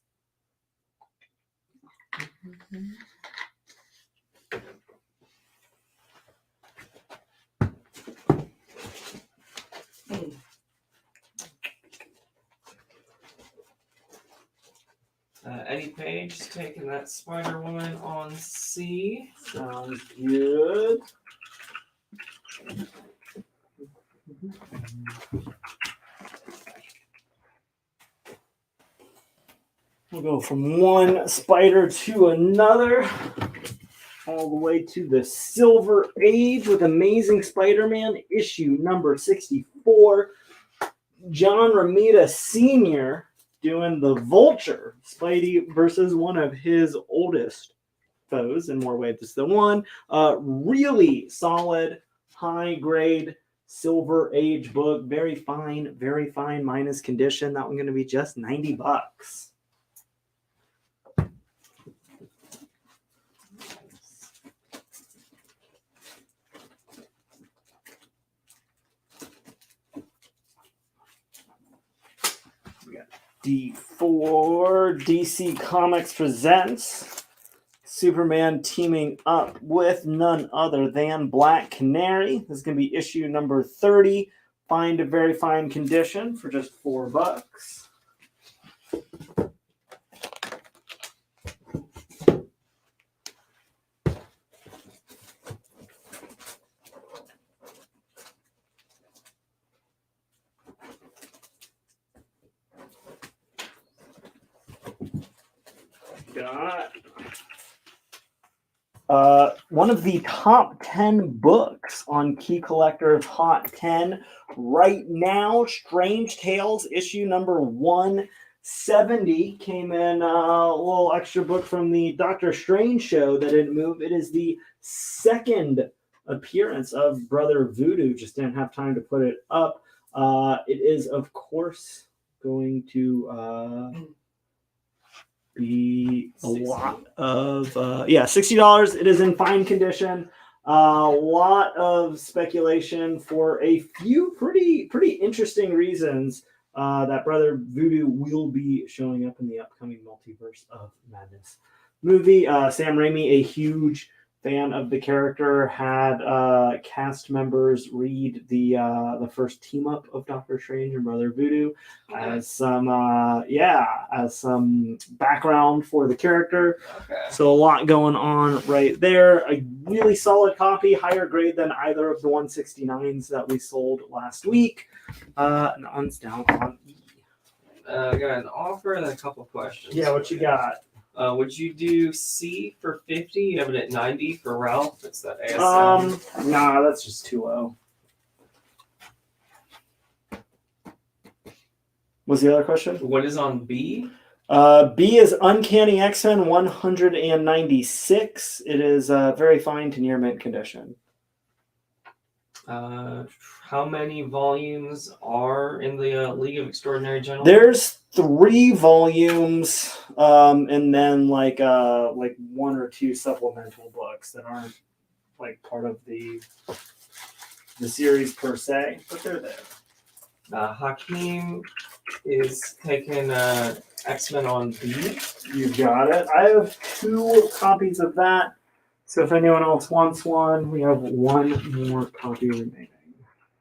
Eddie Page is taking that Spider-Woman on C. Sounds good. We'll go from one spider to another, all the way to the Silver Age with Amazing Spider-Man, issue number 64. John Romita Sr. doing the Vulture, Spidey versus one of his oldest foes in more ways than one. Really solid, high-grade Silver Age book. Very fine minus condition. That one going to be just $90. D4 DC Comics presents Superman teaming up with none other than Black Canary. This is going to be issue number 30. Find a very fine condition for just $4. One of the top 10 books on Key Collector's Hot 10 right now, Strange Tales, issue number 170, came in a little extra book from the Doctor Strange show that didn't move. It is the second appearance of Brother Voodoo. Just didn't have time to put it up. It is, of course, going to be a lot of $60. It is in fine condition. A lot of speculation for a few pretty interesting reasons that Brother Voodoo will be showing up in the upcoming Multiverse of Madness movie. Sam Raimi, a huge fan of the character, had cast members read the first team up of Doctor Strange and Brother Voodoo as some background for the character. Okay. So a lot going on right there. A really solid copy, higher grade than either of the 169s that we sold last week. And on down on E. I got an offer and a couple questions. Yeah, what you got? Would you do C for 50? You have it at 90 for Ralph. It's that ASM. Nah, that's just too low. What's the other question? What is on B? B is Uncanny X-Men 196. It is very fine to near mint condition. How many volumes are in the League of Extraordinary Gentlemen? There's 3 volumes, and then like 1 or 2 supplemental books that aren't like part of the series per se, but they're there. Hakeem is taking X-Men on B. You got it. I have 2 copies of that. So if anyone else wants one, we have 1 more copy remaining.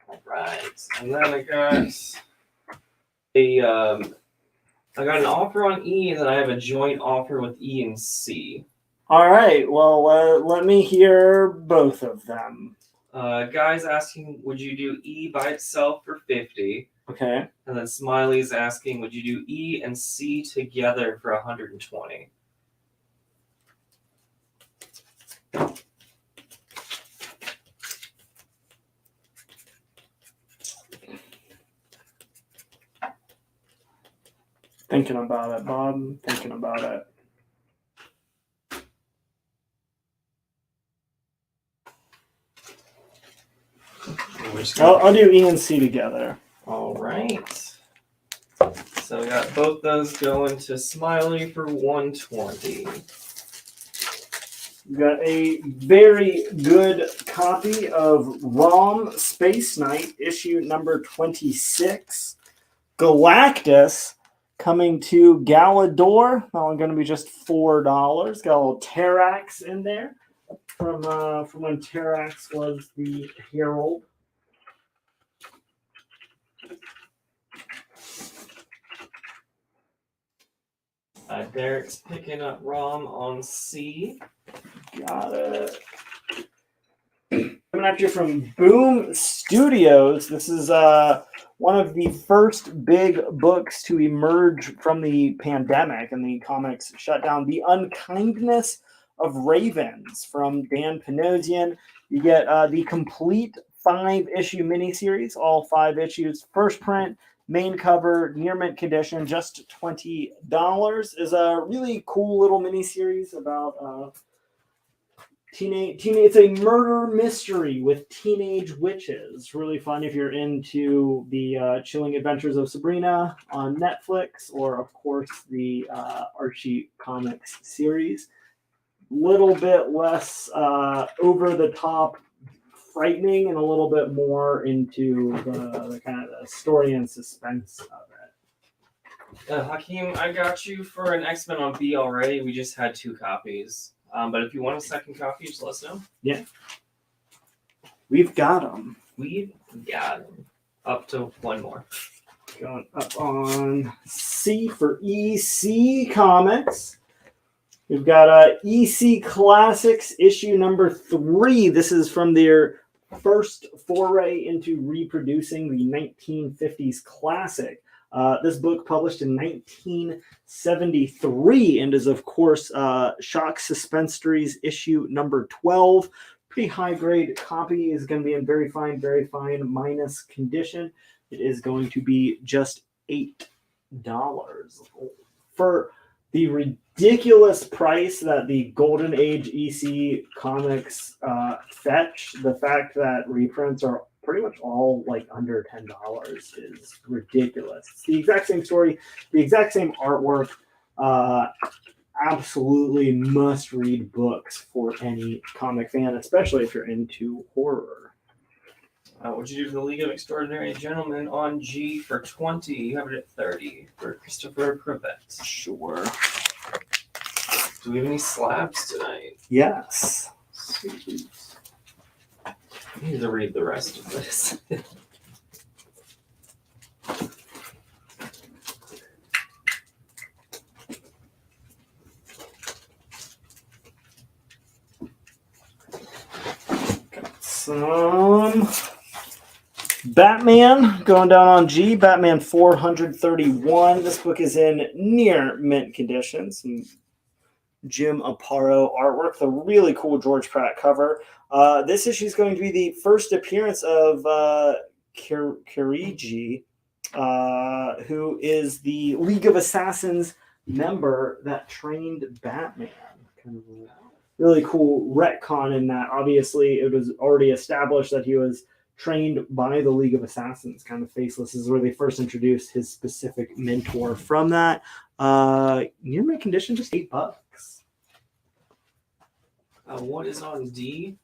All right, and then I got an offer on E, and then I have a joint offer with E and C. All right. Well, let me hear both of them. Guy's asking, would you do E by itself for 50? Okay. And then Smiley's asking, would you do E and C together for 120? Thinking about it, Bob. Thinking about it. I'll do E and C together. All right. So we got both those going to Smiley for 120. We got a very good copy of ROM Space Knight, issue number 26. Galactus coming to Galador. That one going to be just $4. Got a little Terrax in there from when Terrax was the Herald. Derek's picking up ROM on C. Got it. Coming at you from Boom Studios. This is one of the first big books to emerge from the pandemic and the comics shutdown. The Unkindness of Ravens from Dan Panosian. You get the complete 5-issue miniseries, all 5 issues. First print, main cover, near mint condition, just $20. Is a really cool little miniseries about teenage. It's a murder mystery with teenage witches. Really fun if you're into the Chilling Adventures of Sabrina on Netflix, or of course the Archie Comics series. Little bit less over the top frightening and a little bit more into the kind of the story and suspense of it. Hakeem, I got you for an X-Men on B already. We just had 2 copies. But if you want a second copy, just let us know. Yeah. We've got them. We've got them. Up to 1 more. Going up on C for EC Comics. We've got EC Classics issue number 3. This is from their first foray into reproducing the 1950s classic. This book published in 1973 and is, of course, Shock Suspense Stories issue number 12. Pretty high grade copy. Is going to be in very fine minus condition. It is going to be just $8 for the ridiculous price that the Golden Age EC comics fetch. The fact that reprints are pretty much all like under $10 is ridiculous. It's the exact same story, the exact same artwork. Absolutely must read books for any comic fan, especially if you're into horror. What'd you do for the League of Extraordinary Gentlemen on G for 20? You have it at 30 for Christopher Privet. Sure. Do we have any slabs tonight? Yes. Sweet. I need to read the rest of this. Some Batman going down on G. Batman 431. This book is in near mint condition. Some Jim Aparo artwork. The really cool George Pratt cover. This issue is going to be the first appearance of Kirigi, who is the League of Assassins member that trained Batman. Kind of a really cool retcon in that. Obviously, it was already established that he was trained by the League of Assassins, kind of faceless. This is where they first introduced his specific mentor from that. Near mint condition, just $8. What is on D?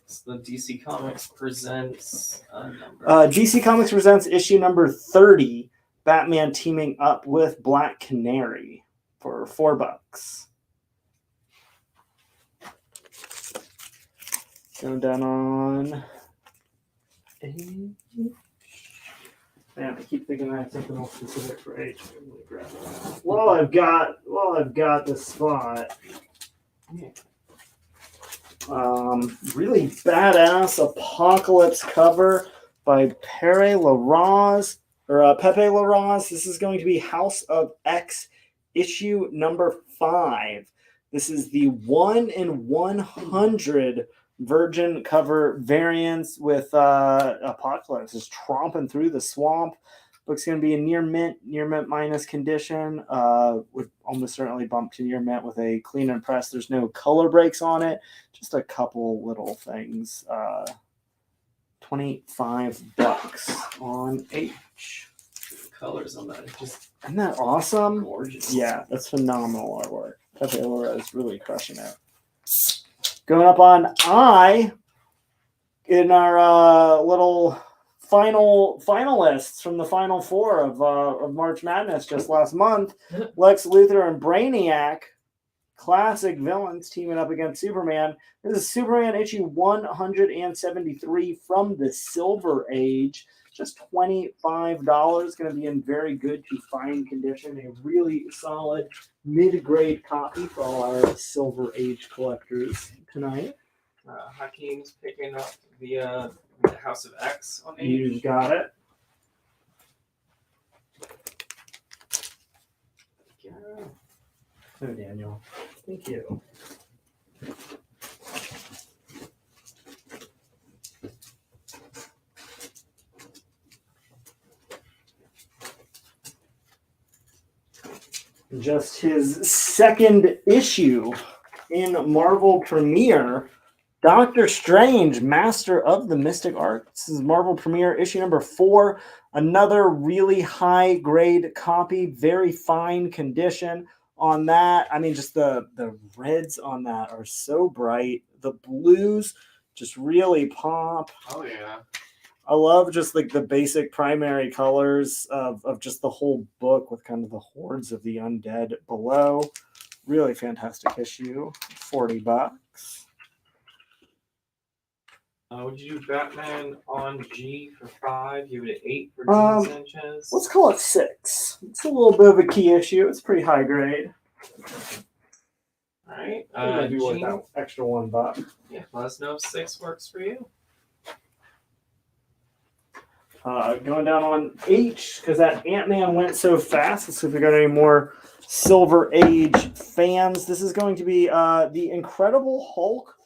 It's the DC Comics Presents number. DC Comics Presents issue number 30, Batman teaming up with Black Canary for $4. Going down on H. Man, I keep thinking I have something else specific for H. Well, I've got the spot. Really badass Apocalypse cover by Pepe Larraz. This is going to be House of X issue number 5. This is the 1 in 100 virgin cover variants with Apocalypse just tromping through the swamp. Book's going to be in near mint minus condition. Would almost certainly bump to near mint with a clean and press. There's no color breaks on it. Just a couple little things. $25 on H. Colors on that. Isn't that awesome? Gorgeous. Yeah, that's phenomenal artwork. Pepe Laura is really crushing it. Going up on I in our little finalists from the final four of March Madness just last month. Lex Luthor and Brainiac, classic villains teaming up against Superman. This is Superman issue 173 from the Silver Age. Just $25. Going to be in very good to fine condition. A really solid mid-grade copy for all our Silver Age collectors tonight. Hakeem's picking up the House of X on Age. You got it. So, Daniel, thank you. Just his second issue in Marvel Premiere, Doctor Strange, Master of the Mystic Arts. This is Marvel Premiere issue number 4. Another really high grade copy, very fine condition on that. I mean, just the reds on that are so bright. The blues just really pop. Oh, yeah. I love just like the basic primary colors of just the whole book with kind of the hordes of the undead below. Really fantastic issue. $40. Would you do Batman on G for 5? Give it an 8 for Dean Sanchez? Let's call it 6. It's a little bit of a key issue. It's pretty high grade. All right. Maybe worth that extra $1. Yeah, let us know if 6 works for you. Going down on H, because that Ant-Man went so fast. Let's see if we got any more Silver Age fans. This is going to be the Incredible Hulk,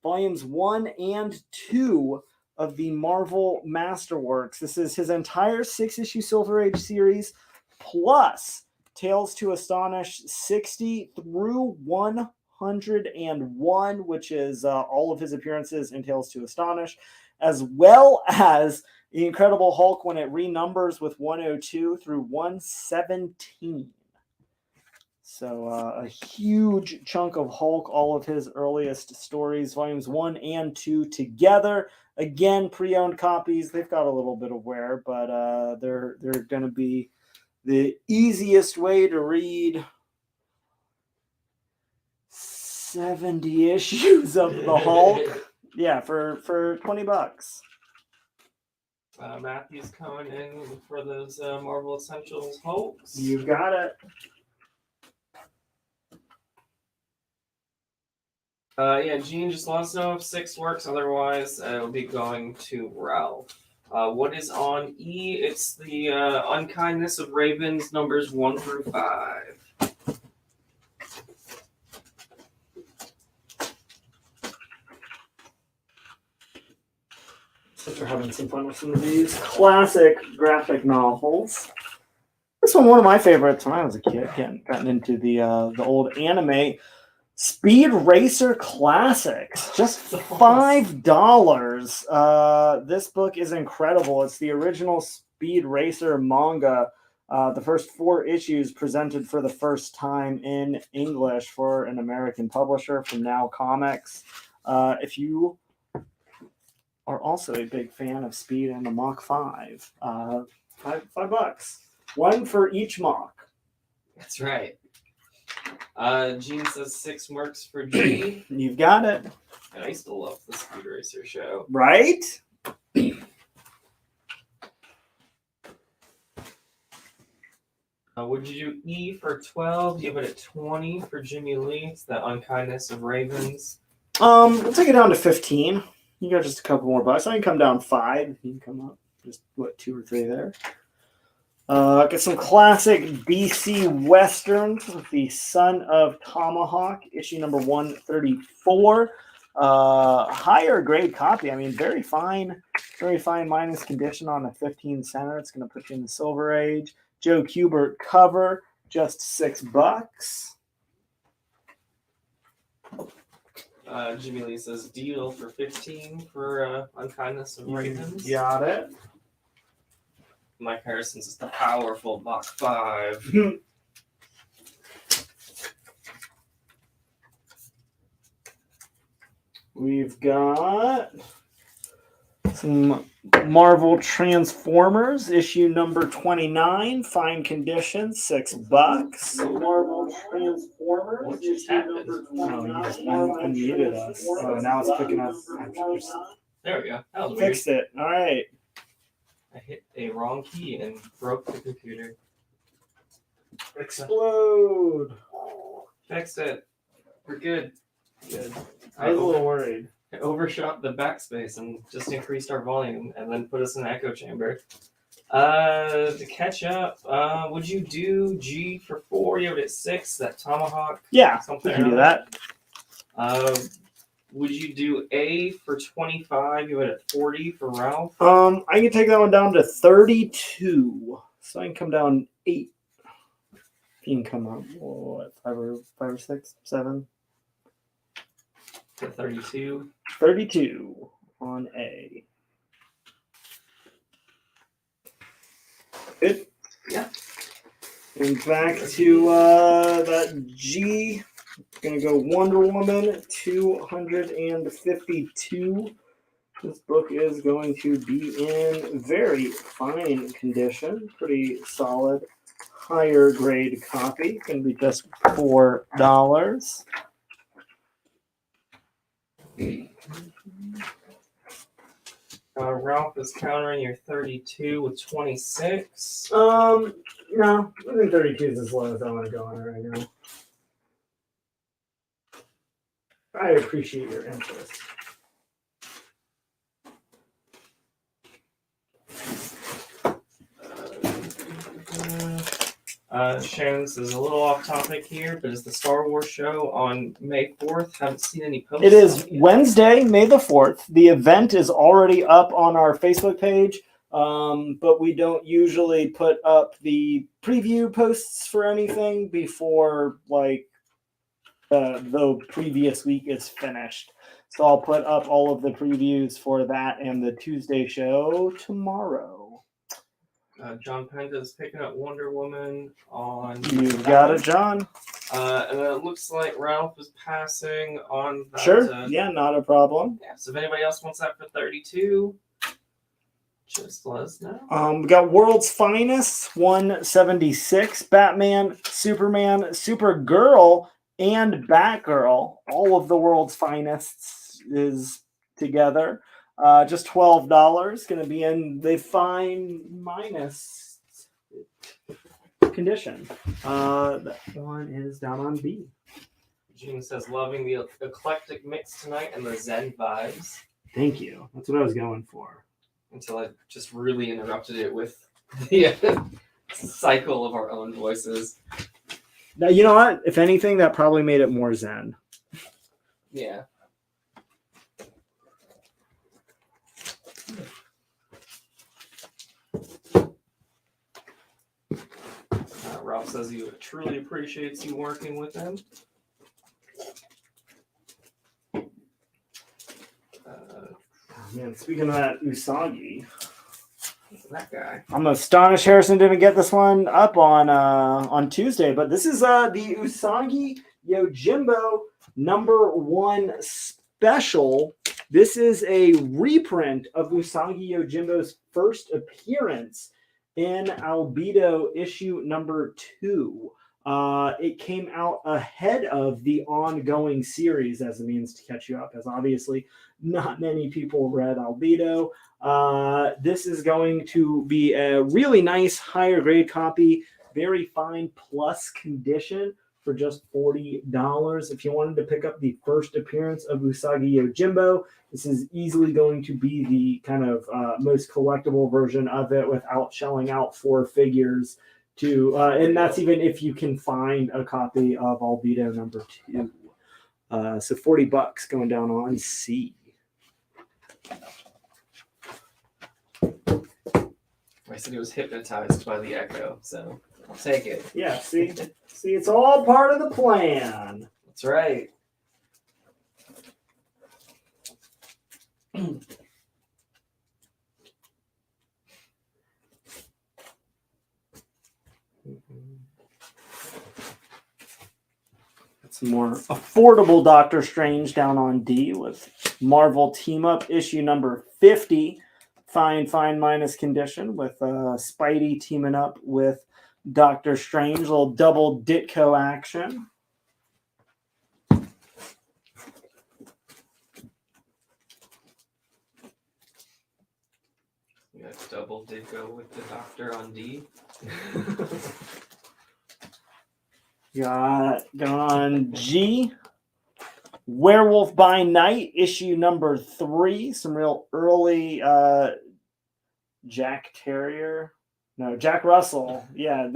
volumes 1 and 2 of the Marvel Masterworks. This is his entire 6-issue Silver Age series, plus Tales to Astonish 60 through 101, which is all of his appearances in Tales to Astonish, as well as the Incredible Hulk when it renumbers with 102 through 117. So a huge chunk of Hulk, all of his earliest stories, volumes 1 and 2 together. Again, pre-owned copies. They've got a little bit of wear, but they're going to be the easiest way to read 70 issues of the Hulk. Yeah, for $20. Matthew's coming in for those Marvel Essentials Hulks. You got it. Yeah, Gene, just let us know if 6 works. Otherwise, it'll be going to Ralph. What is on E? It's the Unkindness of Ravens, numbers 1 through 5. Since we're having some fun with some of these classic graphic novels. This one of my favorites when I was a kid, gotten into the old anime. Speed Racer Classics, just $5. This book is incredible. It's the original Speed Racer manga. The first 4 issues presented for the first time in English for an American publisher from Now Comics. If you are also a big fan of Speed and the Mach 5, $5. One for each Mach. That's right. Gene says 6 works for G. You've got it. And I used to love the Speed Racer show. Right? Would you do E for 12? Give it a 20 for Jimmy Lee. It's the Unkindness of Ravens. We'll take it down to 15. You got just a couple more bucks. I can come down 5. You can come up just 2 or 3 there. Get some classic DC westerns with the Son of Tomahawk, issue number 134. Higher grade copy. I mean, very fine minus condition on a 15 center. It's going to put you in the Silver Age. Joe Kubert cover, just $6. Jimmy Lee says deal for 15 for Unkindness of Ravens. Got it. Mike Harrison says the powerful Mach 5. We've got some Marvel Transformers, issue number 29, fine condition, $6. Marvel Transformers, What just issue happened? number 29. Oh, you just unmuted us. Oh, now it's picking up. There we go. That was weird. Fixed it. All right. I hit a wrong key and broke the computer. Explode. Fixed it. We're good. Good. I was a little worried. I overshot the backspace and just increased our volume and then put us in an echo chamber. To catch up, would you do G for 4? You have it at 6, that Tomahawk? Yeah, something we can do or that. Would you do A for 25? You had it at 40 for Ralph? I can take that one down to 32. So I can come down 8. You can come up, what, 5 or 6, 7? To 32. 32 on A. Good. Yeah. And back to that G. Gonna go Wonder Woman 252. This book is going to be in very fine condition, pretty solid, higher grade copy. Gonna be just $4. Ralph is countering your 32 with 26. No, I think 32 is as low as I want to go on it right now. I appreciate your interest. Sharon says a little off topic here, but is the Star Wars show on May 4th? Haven't seen any posts. It is yet. Wednesday, May the 4th. The event is already up on our Facebook page, but we don't usually put up the preview posts for anything before the previous week is finished. So I'll put up all of the previews for that and the Tuesday show tomorrow. John Penda is picking up Wonder Woman on. You've got it, John. And then it looks like Ralph is passing on that. Sure. Yeah, not a problem. Yeah, so if anybody else wants that for 32, just let us know. We got World's Finest 176, Batman, Superman, Supergirl, and Batgirl, all of the world's finest, is together. Just $12. Going to be in the fine minus condition. That one is down on B. Gene says, loving the eclectic mix tonight and the Zen vibes. Thank you. That's what I was going for. Until I just really interrupted it with the cycle of our own voices. Now, you know what? If anything, that probably made it more zen. Yeah. Ralph says he truly appreciates you working with him. Man, speaking of that Usagi, that guy. I'm astonished Harrison didn't get this one up on Tuesday, but this is the Usagi Yojimbo #1 special. This is a reprint of Usagi Yojimbo's first appearance in Albedo issue #2. It came out ahead of the ongoing series as a means to catch you up, as obviously not many people read Albedo. This is going to be a really nice higher grade copy, very fine plus condition for just $40. If you wanted to pick up the first appearance of Usagi Yojimbo, this is easily going to be the kind of most collectible version of it without shelling out 4 figures. And that's even if you can find a copy of Albedo #2. So $40 going down on C. I said he was hypnotized by the echo, so I'll take it. Yeah, see, it's all part of the plan. That's right. Some more affordable Doctor Strange down on D with Marvel Team Up issue #50. Fine minus condition with Spidey teaming up with Doctor Strange. Little double Ditko action. You got double Ditko with the Doctor on D. Got going on G. Werewolf by Night, issue #3. Some real early Jack Russell. Yeah,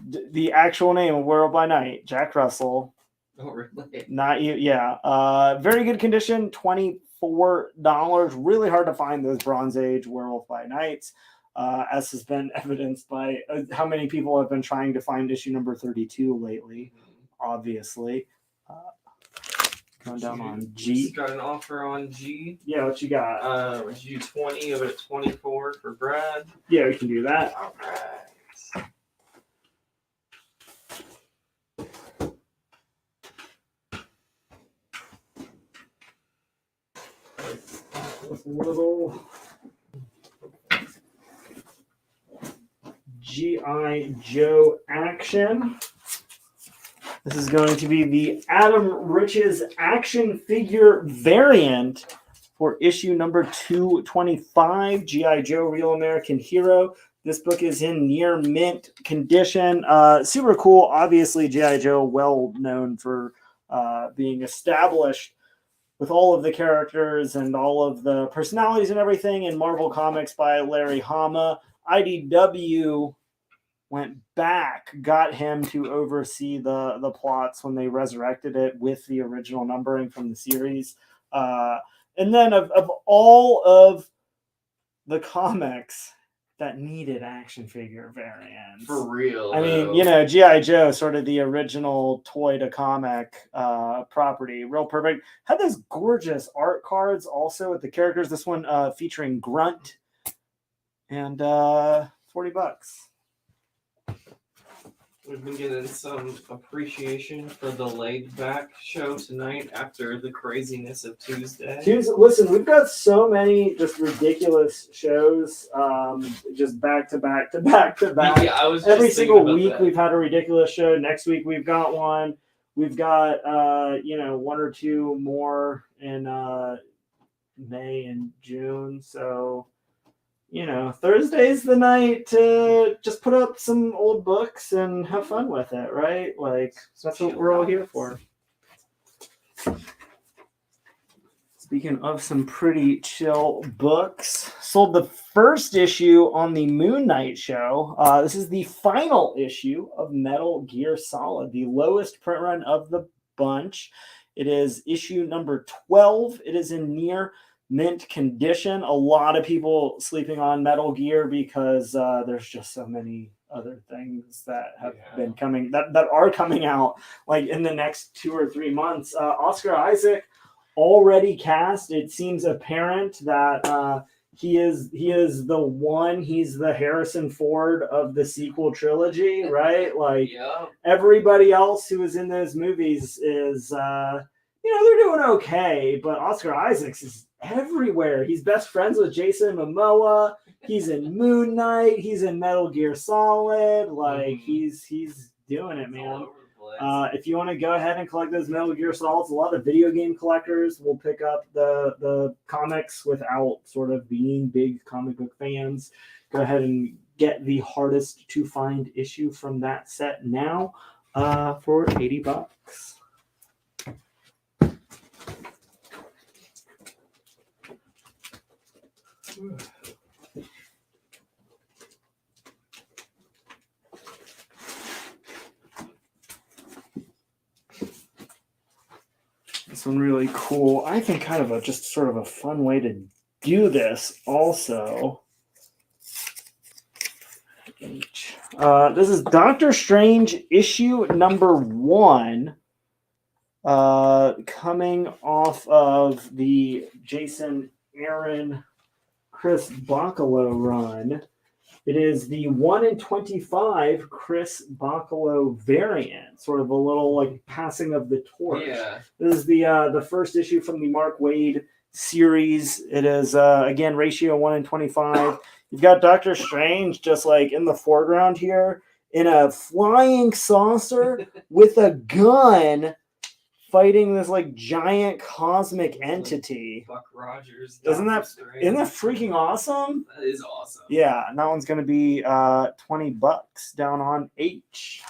the actual name of Werewolf by Night, Jack Russell. Oh, really? Not you. Yeah. Very good condition, $24. Really hard to find those Bronze Age Werewolf by Nights. As has been evidenced by how many people have been trying to find issue #32 lately, obviously. Going down on G. Got an offer on G. Yeah, what you got? Would you do 20 of it at 24 for Brad? Yeah, we can do that. All right. With a little G.I. Joe action. This is going to be the Adam Riches action figure variant for issue #225, G.I. Joe Real American Hero. This book is in near mint condition. Super cool. Obviously, G.I. Joe, well known for being established with all of the characters and all of the personalities and everything in Marvel Comics by Larry Hama. IDW went back, got him to oversee the plots when they resurrected it with the original numbering from the series. And then of all of the comics that needed action figure variants. For real. I mean, G.I. Joe, sort of the original toy to comic property. Real perfect. Had those gorgeous art cards also with the characters. This one featuring Grunt. And $40. We've been getting some appreciation for the laid back show tonight after the craziness of Tuesday. Listen, we've got so many just ridiculous shows, just back to back to back to back. Yeah, I was just every single about week that. we've had a ridiculous show. Next week we've got one. We've got one or two more in May and June. So Thursday's the night to just put up some old books and have fun with it, right? Like that's what we're all here for. Speaking of some pretty chill books, sold the first issue on the Moon Knight show. This is the final issue of Metal Gear Solid, the lowest print run of the bunch. It is issue number 12. It is in near mint condition. A lot of people sleeping on Metal Gear because there's just so many other things that have been coming that are coming out like in the next 2 or 3 months. Oscar Isaac already cast. It seems apparent that he is the one. He's the Harrison Ford of the sequel trilogy, right? Like everybody else who was in those movies is they're doing okay, but Oscar Isaacs is everywhere. He's best friends with Jason Momoa. He's in Moon Knight. He's in Metal Gear Solid. Like he's doing it, man. If you want to go ahead and collect those Metal Gear Solids, a lot of video game collectors will pick up the comics without sort of being big comic book fans. Go ahead and get the hardest to find issue from that set now for $80. This one really cool. I think kind of just sort of a fun way to do this also. This is Doctor Strange issue number 1, coming off of the Jason Aaron Chris Bacalo run. It is the 1 in 25 Chris Bacalo variant, sort of a little like passing of the torch. Yeah. This is the first issue from the Mark Waid series. It is again ratio 1 in 25. You've got Doctor Strange just like in the foreground here in a flying saucer with a gun, fighting this like giant cosmic entity. Buck Rogers. Isn't that freaking awesome? That is awesome. Yeah, and that one's gonna be $20 down on H.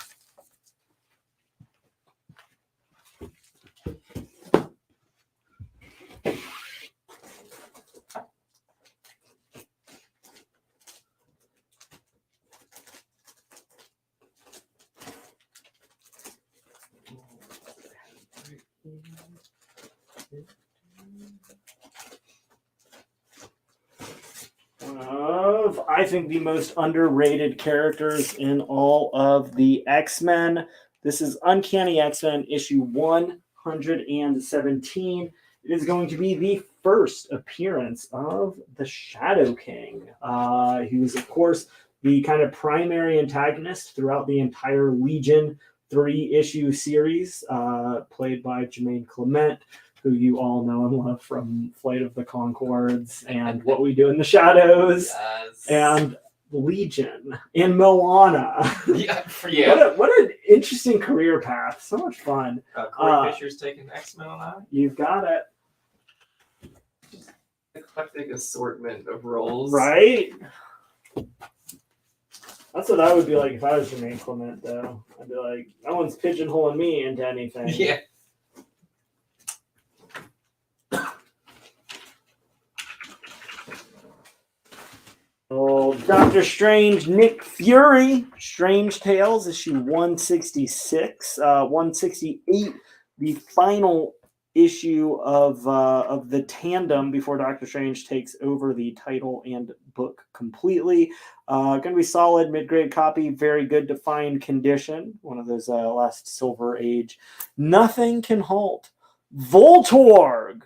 Of, I think, the most underrated characters in all of the X-Men. This is Uncanny X-Men issue 117. It is going to be the first appearance of the Shadow King. He was, of course, the kind of primary antagonist throughout the entire Legion 3-issue series, played by Jermaine Clement, who you all know and love from Flight of the Conchords and What We Do in the Shadows, and Legion and Moana. What an interesting career path. So much fun. Corey Fisher's taking X-Men on that. You've got it. Eclectic assortment of roles. Right? That's what I would be like if I was Jermaine Clement, though. I'd be like, no one's pigeonholing me into anything. Yeah. Oh, Doctor Strange, Nick Fury, Strange Tales, issue 166, 168, the final issue of the tandem before Doctor Strange takes over the title and book completely. Going to be solid, mid-grade copy, very good to fine condition. One of those last Silver Age. Nothing can halt Voltorg.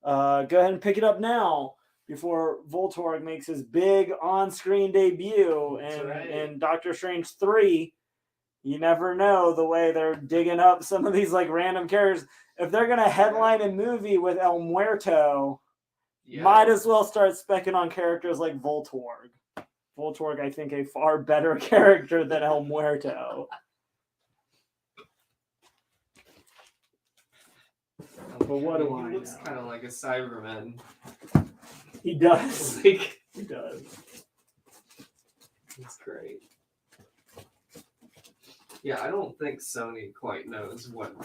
Go ahead and pick it up now before Voltorg makes his big on-screen debut in Doctor Strange 3. You never know the way they're digging up some of these like random characters. If they're going to headline a movie with El Muerto, might as well start specking on characters like Voltorg. Voltorg, I think, a far better character than El Muerto. but what do I He looks know? kind of like a Cyberman. He does. Like, He does. it's great. Yeah, I don't think Sony quite knows what.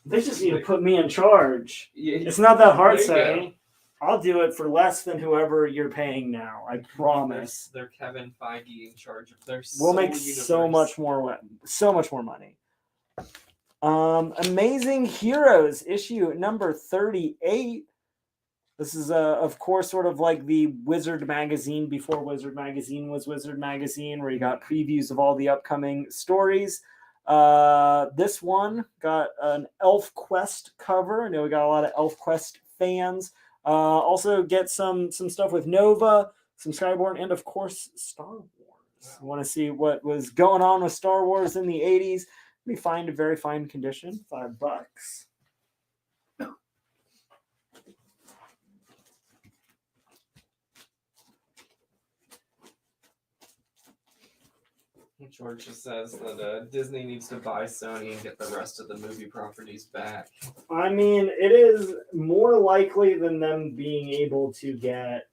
They just need to put me in charge. Yeah, It's not that hard, there you go. Sony. I'll do it for less than whoever you're paying now. I promise. They're Kevin Feige in charge of their We'll Soul make so much more money. Amazing Heroes issue number 38. This is of course sort of like the Wizard magazine before Wizard magazine was Wizard magazine, where you got previews of all the upcoming stories. This one got an Elf Quest cover. I know we got a lot of Elf Quest fans. Also get some stuff with Nova, some Skyborn, and of course Star Wars. Want to see what was going on with Star Wars in the 80s? We find a very fine condition, $5. George just says that Disney needs to buy Sony and get the rest of the movie properties back. I mean, it is more likely than them being able to get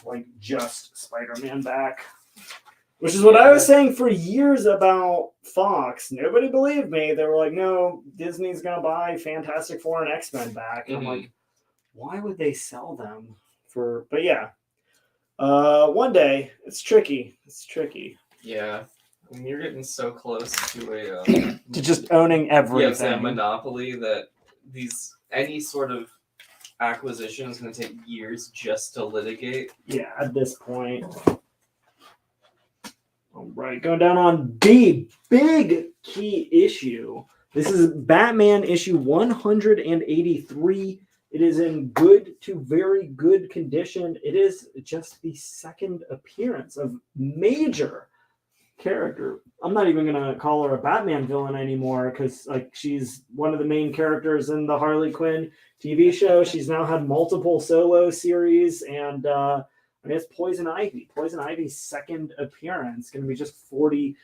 like just Spider-Man back. Which is what I was saying for years about Fox. Nobody believed me. They were like, no, Disney's going to buy Fantastic Four and X-Men back. And I'm like, why would they sell them for... But yeah. One day. It's tricky. It's tricky. Yeah. I mean, you're getting so close to a... to just owning everything. Yeah, a monopoly that any sort of acquisition is going to take years just to litigate. Yeah, at this point. All right, going down on B, big key issue. This is Batman issue 183. It is in good to very good condition. It is just the second appearance of major character. I'm not even going to call her a Batman villain anymore because like she's one of the main characters in the Harley Quinn TV show. She's now had multiple solo series, and I mean, it's Poison Ivy. Poison Ivy's second appearance, going to be just $40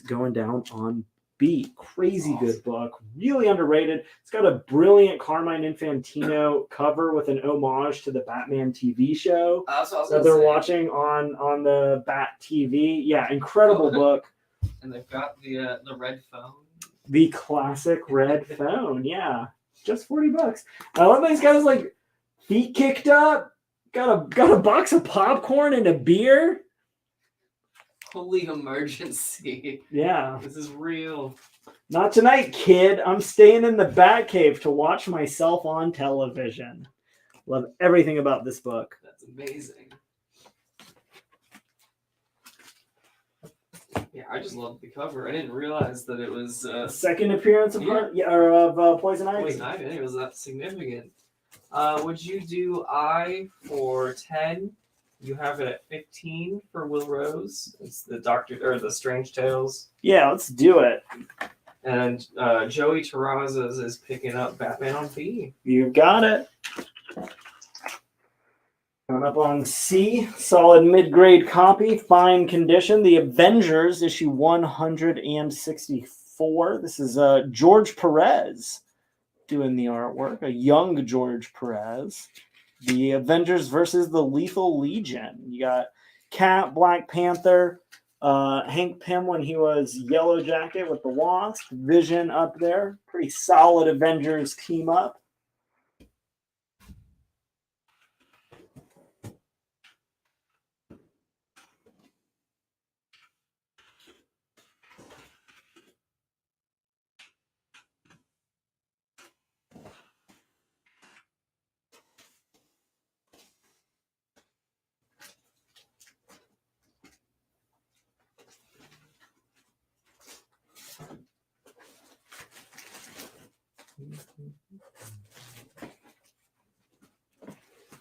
going down on B. Crazy good book. Really underrated. It's got a brilliant Carmine Infantino cover with an homage to the Batman TV show that they're watching on the Bat TV. Yeah, incredible book. And they've got the red phone. The classic red phone. Yeah, just $40. I love these guys like feet kicked up. Got a box of popcorn and a beer. Holy emergency. Yeah. This is real. Not tonight, kid. I'm staying in the Batcave to watch myself on television. Love everything about this book. That's amazing. Yeah, I just loved the cover. I didn't realize that it was second appearance of Poison Ivy. Poison Ivy. I didn't think it was that significant. Would you do I for 10? You have it at 15 for Will Rose. It's the Strange Tales. Yeah, let's do it. And Joey Terrazas is picking up Batman on B. You got it. Coming up on C, solid mid-grade copy, fine condition. The Avengers, issue 164. This is George Perez doing the artwork, a young George Perez. The Avengers versus the Lethal Legion. You got Cat, Black Panther, Hank Pym when he was Yellow Jacket with the Wasp, Vision up there. Pretty solid Avengers team up.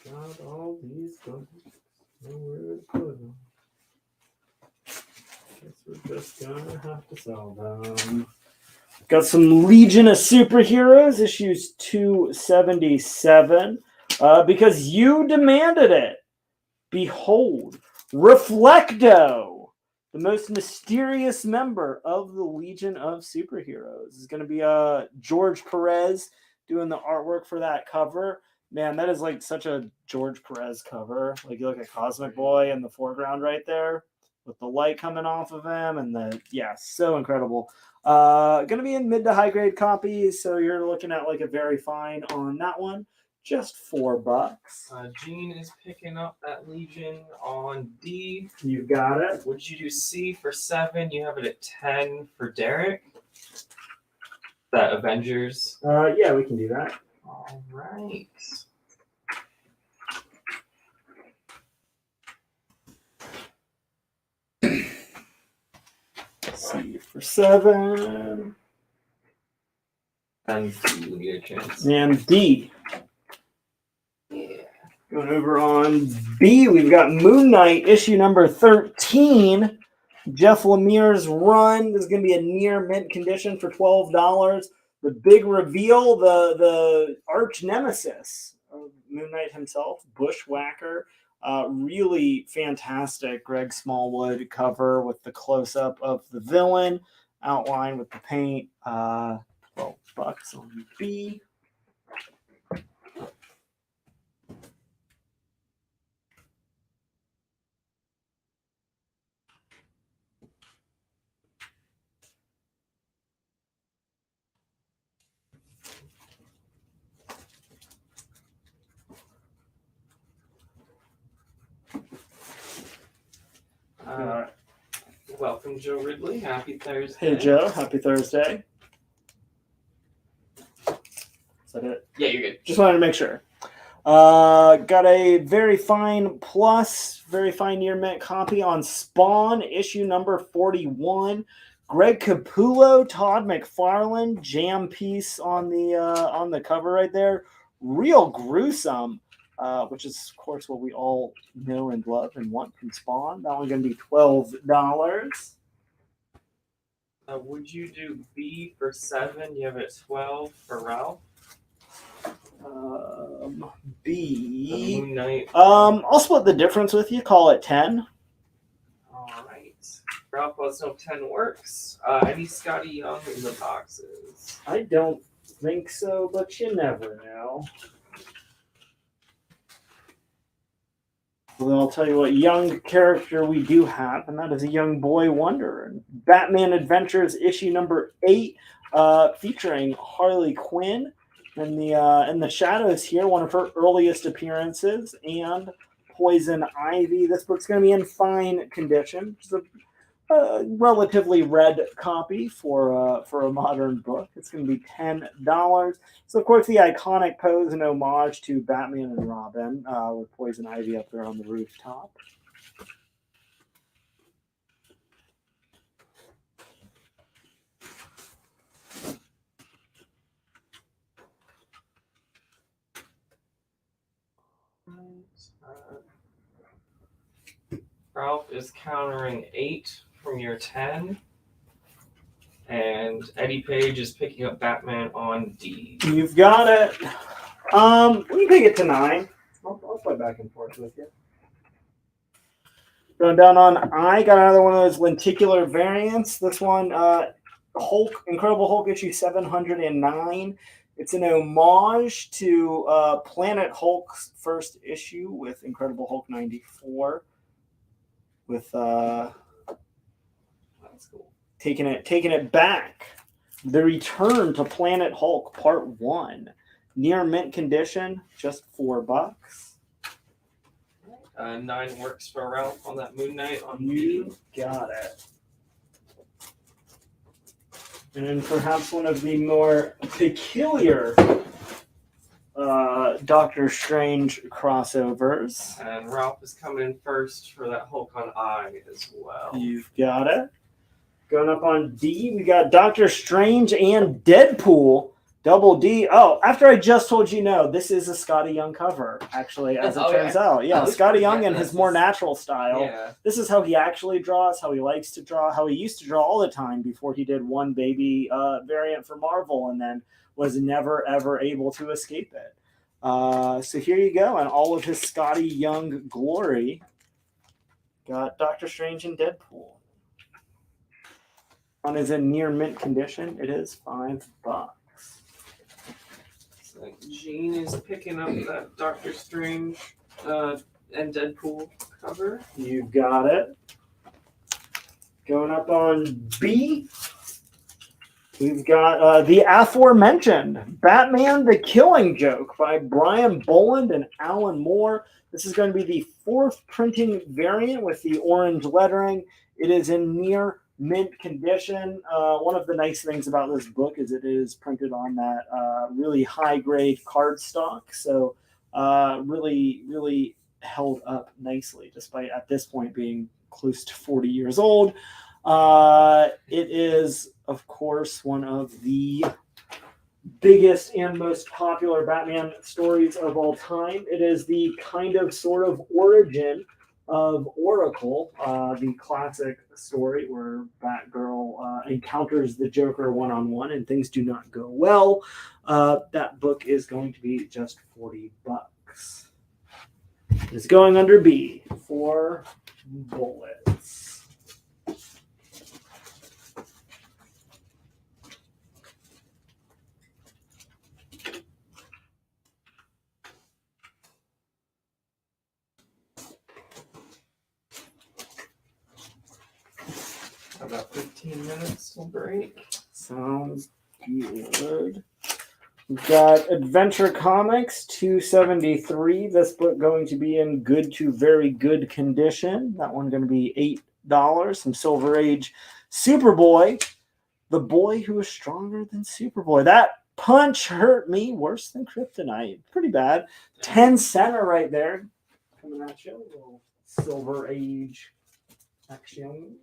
Got all these guns, nowhere to put them. Guess we're just gonna have to sell them. Got some Legion of Superheroes, issues 277. Because you demanded it. Behold, Reflecto, the most mysterious member of the Legion of Superheroes, is going to be George Perez doing the artwork for that cover. Man, that is like such a George Perez cover. Like you look at Cosmic Boy in the foreground right there with the light coming off of him, and so incredible. Gonna be in mid to high grade copies, so you're looking at like a very fine on that one. Just $4. Gene is picking up that Legion on D. You've got it. Would you do C for 7? You have it at 10 for Derek. That Avengers. Yeah, we can do that. All right. C for 7. And D will get a chance. And D. Going over on B, we've got Moon Knight, issue number 13. Jeff Lemire's run. This is going to be a near mint condition for $12. The big reveal, the arch nemesis of Moon Knight himself, Bushwhacker. Really fantastic Greg Smallwood cover with the close-up of the villain, outlined with the paint. $12 on B. Welcome, Joe Ridley. Happy Thursday. Hey, Joe. Happy Thursday. Is that it? Yeah, you're good. Just wanted to make sure. Got a very fine plus, very fine near mint copy on Spawn, issue number 41. Greg Capullo, Todd McFarlane, jam piece on the cover right there. Real gruesome. Which is, of course, what we all know and love and want from Spawn. That one's going to be $12. Would you do B for 7? You have it at 12 for Ralph. B. The Moon Knight. I'll split the difference with you. Call it 10. All right. Ralph wants to know if 10 works. Any Scotty Young in the boxes? I don't think so, but you never know. Well, I'll tell you what young character we do have, and that is a young boy wonder. Batman Adventures issue number 8, featuring Harley Quinn in the shadows here, one of her earliest appearances, and Poison Ivy. This book's going to be in fine condition. It's a relatively red copy for a modern book. It's going to be $10. So, of course, the iconic pose and homage to Batman and Robin with Poison Ivy up there on the rooftop. Ralph is countering 8 from your 10. And Eddie Page is picking up Batman on D. You've got it. We can take it to 9. I'll play back and forth with you. Going down on I, got another one of those lenticular variants. This one, Hulk, Incredible Hulk issue 709. It's an homage to Planet Hulk's first issue with Incredible Hulk 94. With That's cool. taking it back. The Return to Planet Hulk Part 1. Near mint condition, just $4. 9 works for Ralph on that Moon Knight on You got it. And then perhaps one of the more peculiar Doctor Strange crossovers. And Ralph is coming in first for that Hulk on I as well. You've got it. Going up on D, we got Doctor Strange and Deadpool. Double D. Oh, after I just told you no, this is a Scotty Young cover, actually, as it turns out. Yeah, Scotty Young and his more natural style. Yeah. This is how he actually draws, how he likes to draw, how he used to draw all the time before he did one baby variant for Marvel and then was never, ever able to escape it. So here you go, and all of his Scotty Young glory. Got Doctor Strange and Deadpool. One is in near mint condition. It is $5. Gene is picking up that Doctor Strange and Deadpool cover. You got it. Going up on B, we've got the aforementioned Batman the Killing Joke by Brian Boland and Alan Moore. This is going to be the 4th printing variant with the orange lettering. It is in near mint condition. One of the nice things about this book is it is printed on that really high-grade cardstock. So really, really held up nicely, despite at this point being close to 40 years old. It is, of course, one of the biggest and most popular Batman stories of all time. It is the kind of sort of origin of Oracle, the classic story where Batgirl encounters the Joker one-on-one and things do not go well. That book is going to be just $40. It's going under B for bullets. About 15 minutes till break. Sounds good. We've got Adventure Comics 273. This book going to be in good to very good condition. That one going to be $8. Some Silver Age Superboy. The boy who is stronger than Superboy. That punch hurt me worse than kryptonite. Pretty bad. 10 center right there. Coming at you. A little Silver Age action.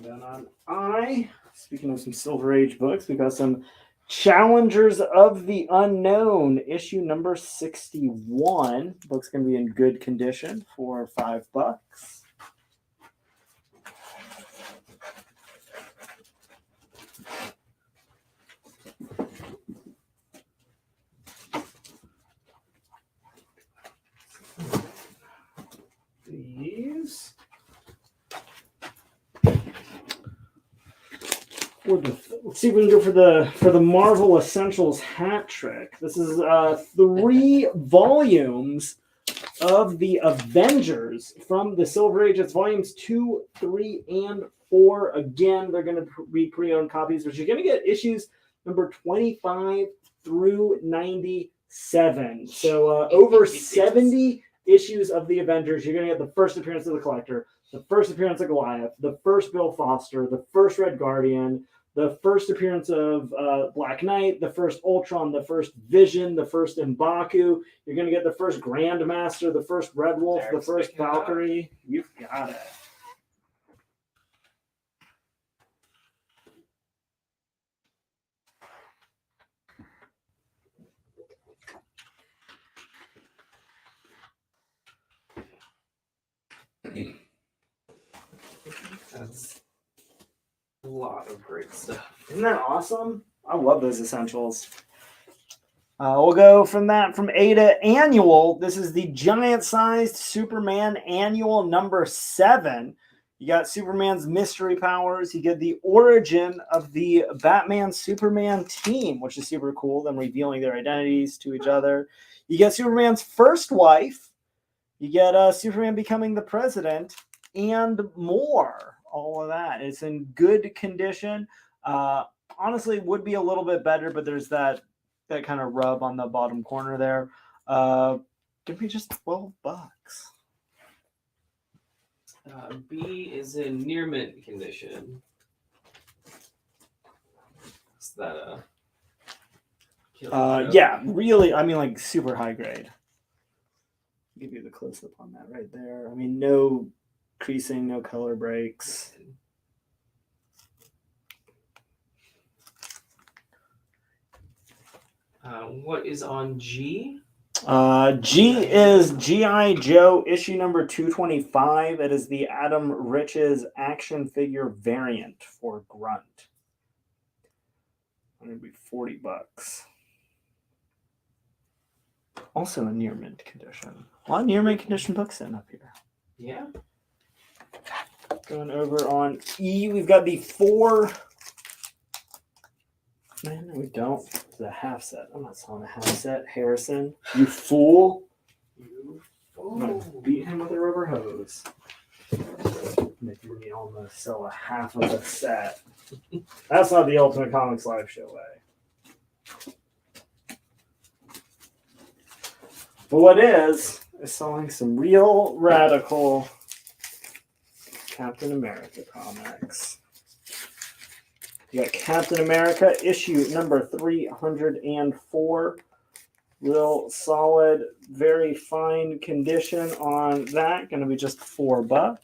Then on I, speaking of some Silver Age books, we've got some Challengers of the Unknown, issue number 61. Book's going to be in good condition for $5. These. Let's see if we can go for the Marvel Essentials hat trick. This is 3 volumes of the Avengers from the Silver Age. It's volumes 2, 3, and 4. Again, they're going to be pre-owned copies, but you're going to get issues number 25 through 97. So over 70 issues of the Avengers. You're going to get the first appearance of the Collector, the first appearance of Goliath, the first Bill Foster, the first Red Guardian, the first appearance of Black Knight, the first Ultron, the first Vision, the first M'Baku. You're going to get the first Grandmaster, the first Red Wolf, the first Valkyrie. You've got it. That's a lot of great stuff. Isn't that awesome? I love those Essentials. We'll go from A to Annual. This is the giant-sized Superman Annual number 7. You got Superman's mystery powers. You get the origin of the Batman-Superman team, which is super cool, them revealing their identities to each other. You get Superman's first wife. You get Superman becoming the president, and more. All of that. It's in good condition. Honestly, would be a little bit better, but there's that kind of rub on the bottom corner there. Give me just $12. B is in near mint condition. Is that yeah, really, I mean, like super high grade. Give you the close up on that right there. I mean, no creasing, no color breaks. What is on G? G is G.I. Joe issue number 225. It is the Adam Riches action figure variant for Grunt. It's going to be $40. Also in near mint condition. A lot of near mint condition books sitting up here. Yeah. Going over on E, we've got the 4 Man, we don't. It's a half set. I'm not selling a half set. Harrison, you fool. I'm gonna beat him with a rubber hose. Make me almost sell a half of a set. That's not the Ultimate Comics Live Show way. But what is selling some real radical Captain America comics. You got Captain America issue number 304. Real solid, very fine condition on that. Going to be just $4.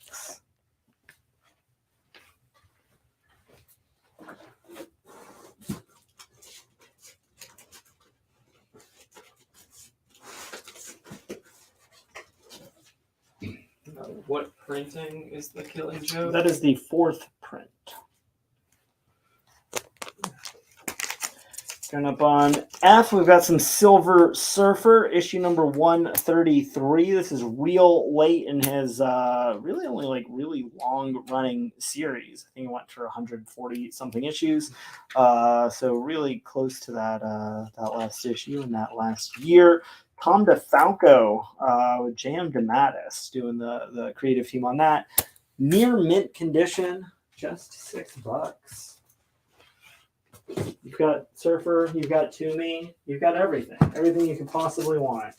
What printing is the Killing Joke? That is the 4th print. Going up on F, we've got some Silver Surfer, issue number 133. This is real late in his really only like really long running series. I think it went for 140 something issues. So really close to that last issue in that last year. Tom DeFalco with J.M. DeMattis doing the creative team on that. Near mint condition, just $6. You've got Surfer, you've got Toomey, you've got everything. Everything you could possibly want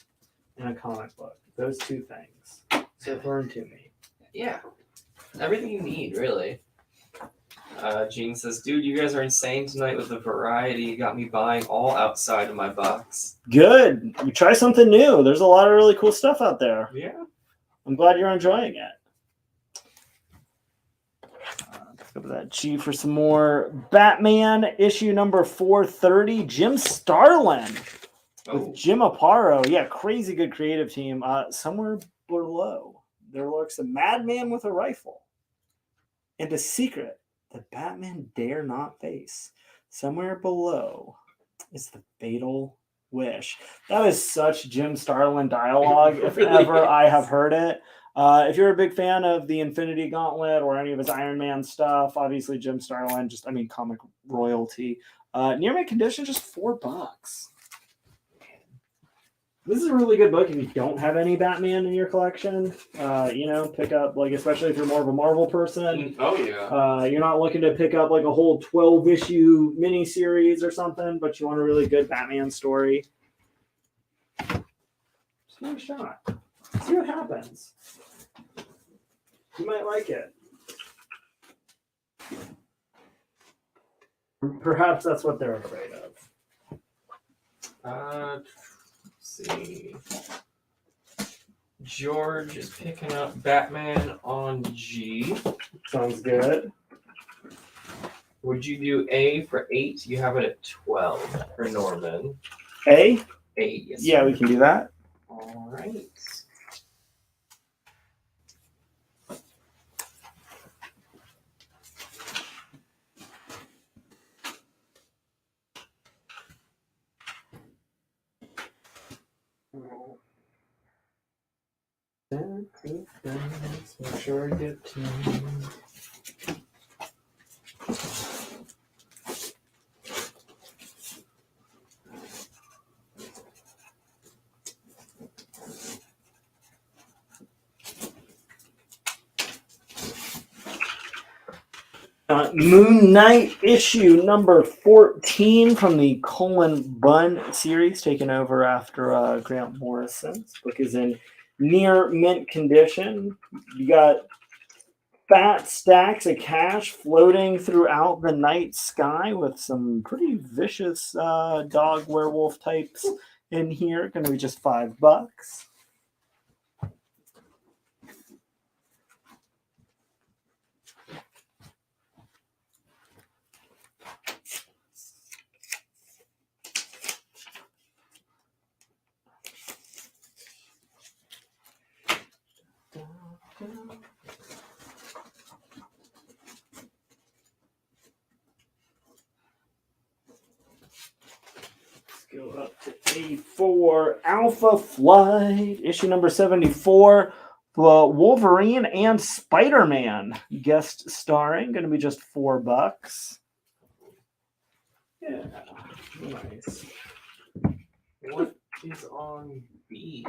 in a comic book. Those two things. Surfer and Toomey. Yeah. Everything you need, really. Gene says, dude, you guys are insane tonight with the variety. You got me buying all outside of my box. Good. You try something new. There's a lot of really cool stuff out there. Yeah. I'm glad you're enjoying it. Go to that G for some more Batman issue number 430. Jim Starlin with Jim Aparo. Yeah, crazy good creative team. Somewhere below there lurks a madman with a rifle and a secret that Batman dare not face. Somewhere below is the fatal wish. That is such Jim Starlin dialogue, if Really ever is. I have heard it. If you're a big fan of the Infinity Gauntlet or any of his Iron Man stuff, obviously Jim Starlin, comic royalty. Near mint condition, just $4. This is a really good book if you don't have any Batman in your collection. Pick up, especially if you're more of a Marvel person. Oh, yeah. You're not looking to pick up a whole 12-issue miniseries or something, but you want a really good Batman story. Just give it a shot. See what happens. You might like it. Perhaps that's what they're afraid of. Let's see. George is picking up Batman on G. Sounds good. Would you do A for 8? You have it at 12 for Norman. A? A, yes. Yeah, sir. we can do that. All right. Make sure I get to. Moon Knight issue number 14 from the Colin Bunn series, taken over after Grant Morrison. This book is in near mint condition. You got fat stacks of cash floating throughout the night sky with some pretty vicious dog werewolf types in here. Going to be just $5. Go up to A4 Alpha Flight, issue number 74. Wolverine and Spider-Man guest starring. Going to be just $4. Yeah. Nice. What is on B?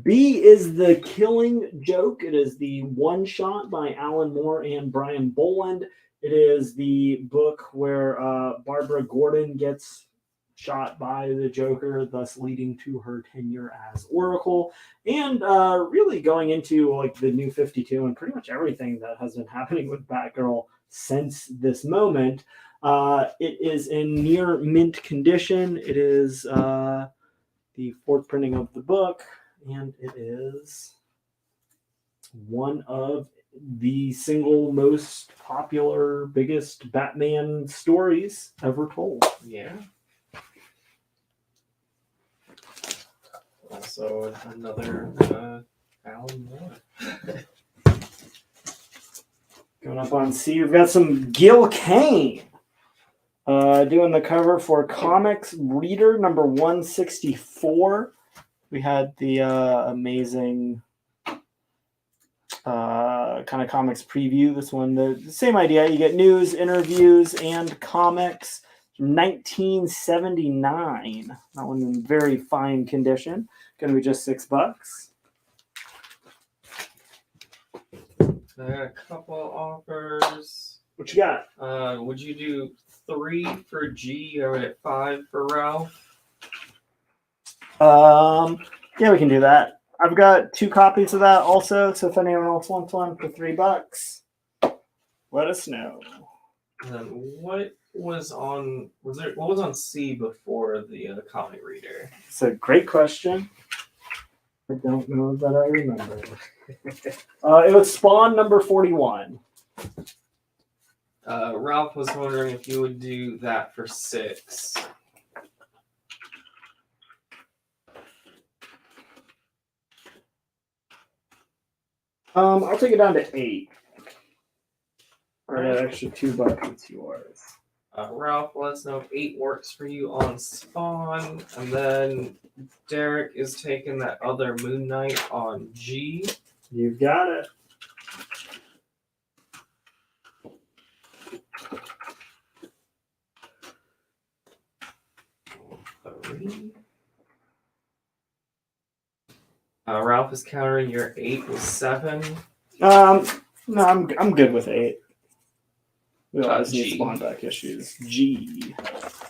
B is The Killing Joke. It is the one shot by Alan Moore and Brian Boland. It is the book where Barbara Gordon gets shot by the Joker, thus leading to her tenure as Oracle, and really going into like the New 52 and pretty much everything that has been happening with Batgirl since this moment. It is in near mint condition. It is the fourth printing of the book, and it is one of the single most popular, biggest Batman stories ever told. Yeah. Also, another Alan Moore. Going up on C, we've got some Gil Kane doing the cover for Comics Reader number 164. We had the amazing kind of comics preview. This one, the same idea. You get news, interviews, and comics. 1979. That one in very fine condition. Going to be just $6. I got a couple offers. What you got? Would you do 3 for G or at 5 for Ralph? Yeah, we can do that. I've got 2 copies of that also, so if anyone else wants one for $3, let us know. And then what was on C before the comic reader? It's a great question. I don't know that I remember. It was Spawn number 41. Ralph was wondering if you would do that for 6. I'll take it down to 8. For that extra $2, it's yours. Ralph lets us know if 8 works for you on Spawn, and then Derek is taking that other Moon Knight on G. You've got it. Ralph is countering your 8 with 7. No, I'm good with 8. We always need G. Spawn back issues. G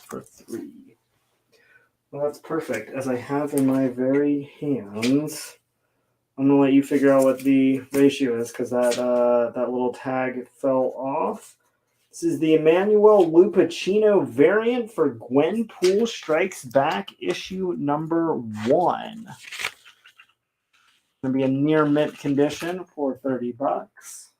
for 3. Well, that's perfect. As I have in my very hands, I'm gonna let you figure out what the ratio is because that little tag fell off. This is the Emmanuel Lupacino variant for Gwenpool Strikes Back issue number 1. Gonna be a near mint condition for $30.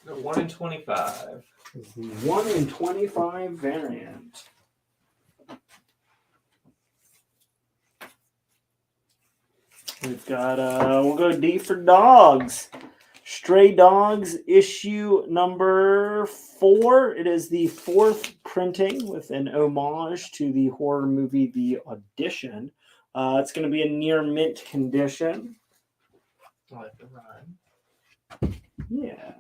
The 1 in 25. This is the 1 in 25 variant. We've got we'll go D for dogs. Stray Dogs issue number 4. It is the 4th printing with an homage to the horror movie The Audition. It's going to be a near mint condition. I like the rhyme. Yeah.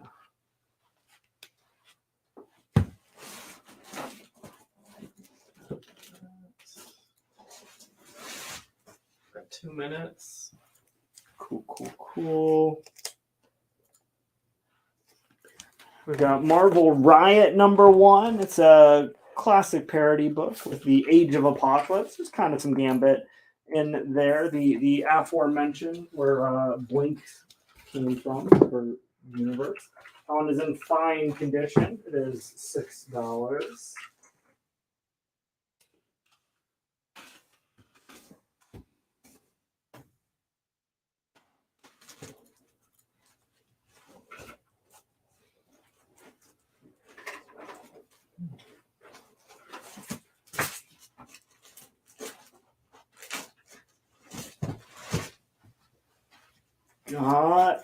Got 2 minutes. Cool. We've got Marvel Riot number 1. It's a classic parody book with the Age of Apocalypse. There's kind of some Gambit in there. The aforementioned where Blink came from for Universe. That one is in fine condition. It is $6. Got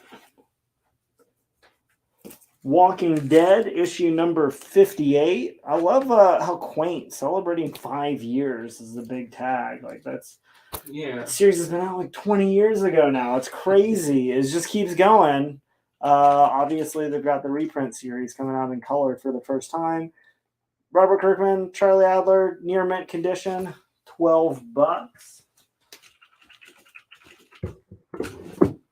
Walking Dead, issue number 58. I love how quaint. Celebrating 5 years is a big tag. Like that's Yeah. that series has been out like 20 years ago now. It's crazy. It just keeps going. Obviously, they've got the reprint series coming out in color for the first time. Robert Kirkman, Charlie Adler, near mint condition, $12.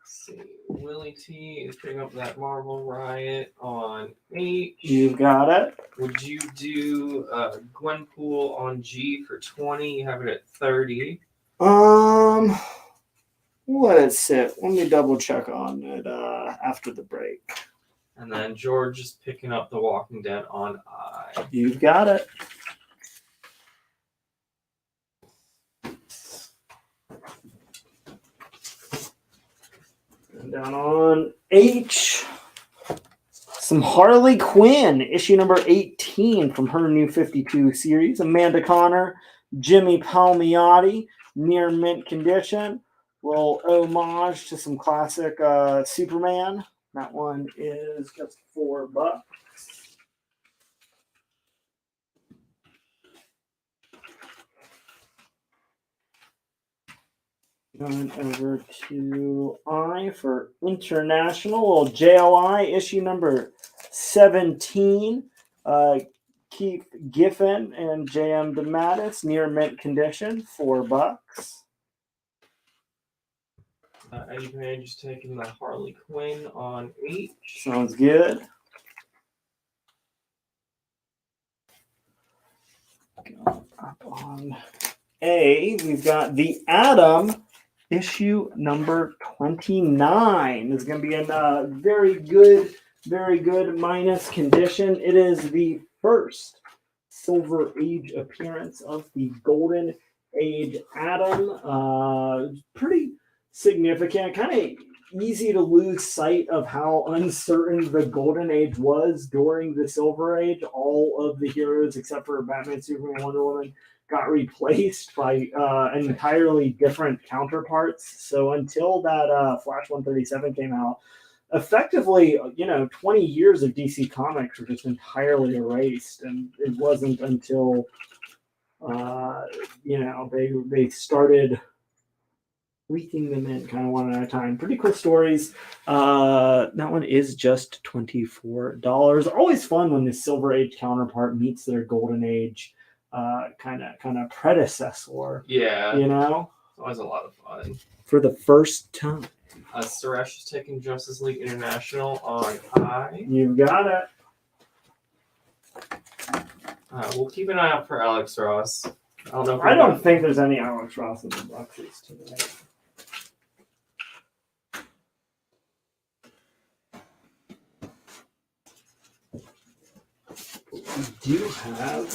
See, Willie T is picking up that Marvel Riot on H. You've got it. Would you do Gwenpool on G for 20? You have it at 30. Let it sit. Let me double check on it after the break. And then George is picking up The Walking Dead on I. You've got it. And down on H, some Harley Quinn, issue number 18 from her new 52 series. Amanda Connor, Jimmy Palmiotti, near mint condition. Little homage to some classic Superman. That one is just $4. Going over to I for international. Little JLI issue number 17. Keith Giffen and J.M. DeMattis, near mint condition, $4. Eddie Page is taking the Harley Quinn on H. Sounds good. Going up on A, we've got the Atom issue number 29. It's going to be in very good minus condition. It is the first Silver Age appearance of the Golden Age Atom. Pretty significant, kind of easy to lose sight of how uncertain the Golden Age was during the Silver Age. All of the heroes, except for Batman, Superman, Wonder Woman, got replaced by entirely different counterparts. So until that Flash 137 came out, effectively, 20 years of DC Comics were just entirely erased. And it wasn't until, they started leaking them in kind of one at a time. Pretty cool stories. That one is just $24. Always fun when the Silver Age counterpart meets their Golden Age kind of predecessor. Yeah. It's always a lot of fun. For the first time. Suresh is taking Justice League International on I. You've got it. We'll keep an eye out for Alex Ross. I don't think there's any Alex Ross in the boxes today. What we do have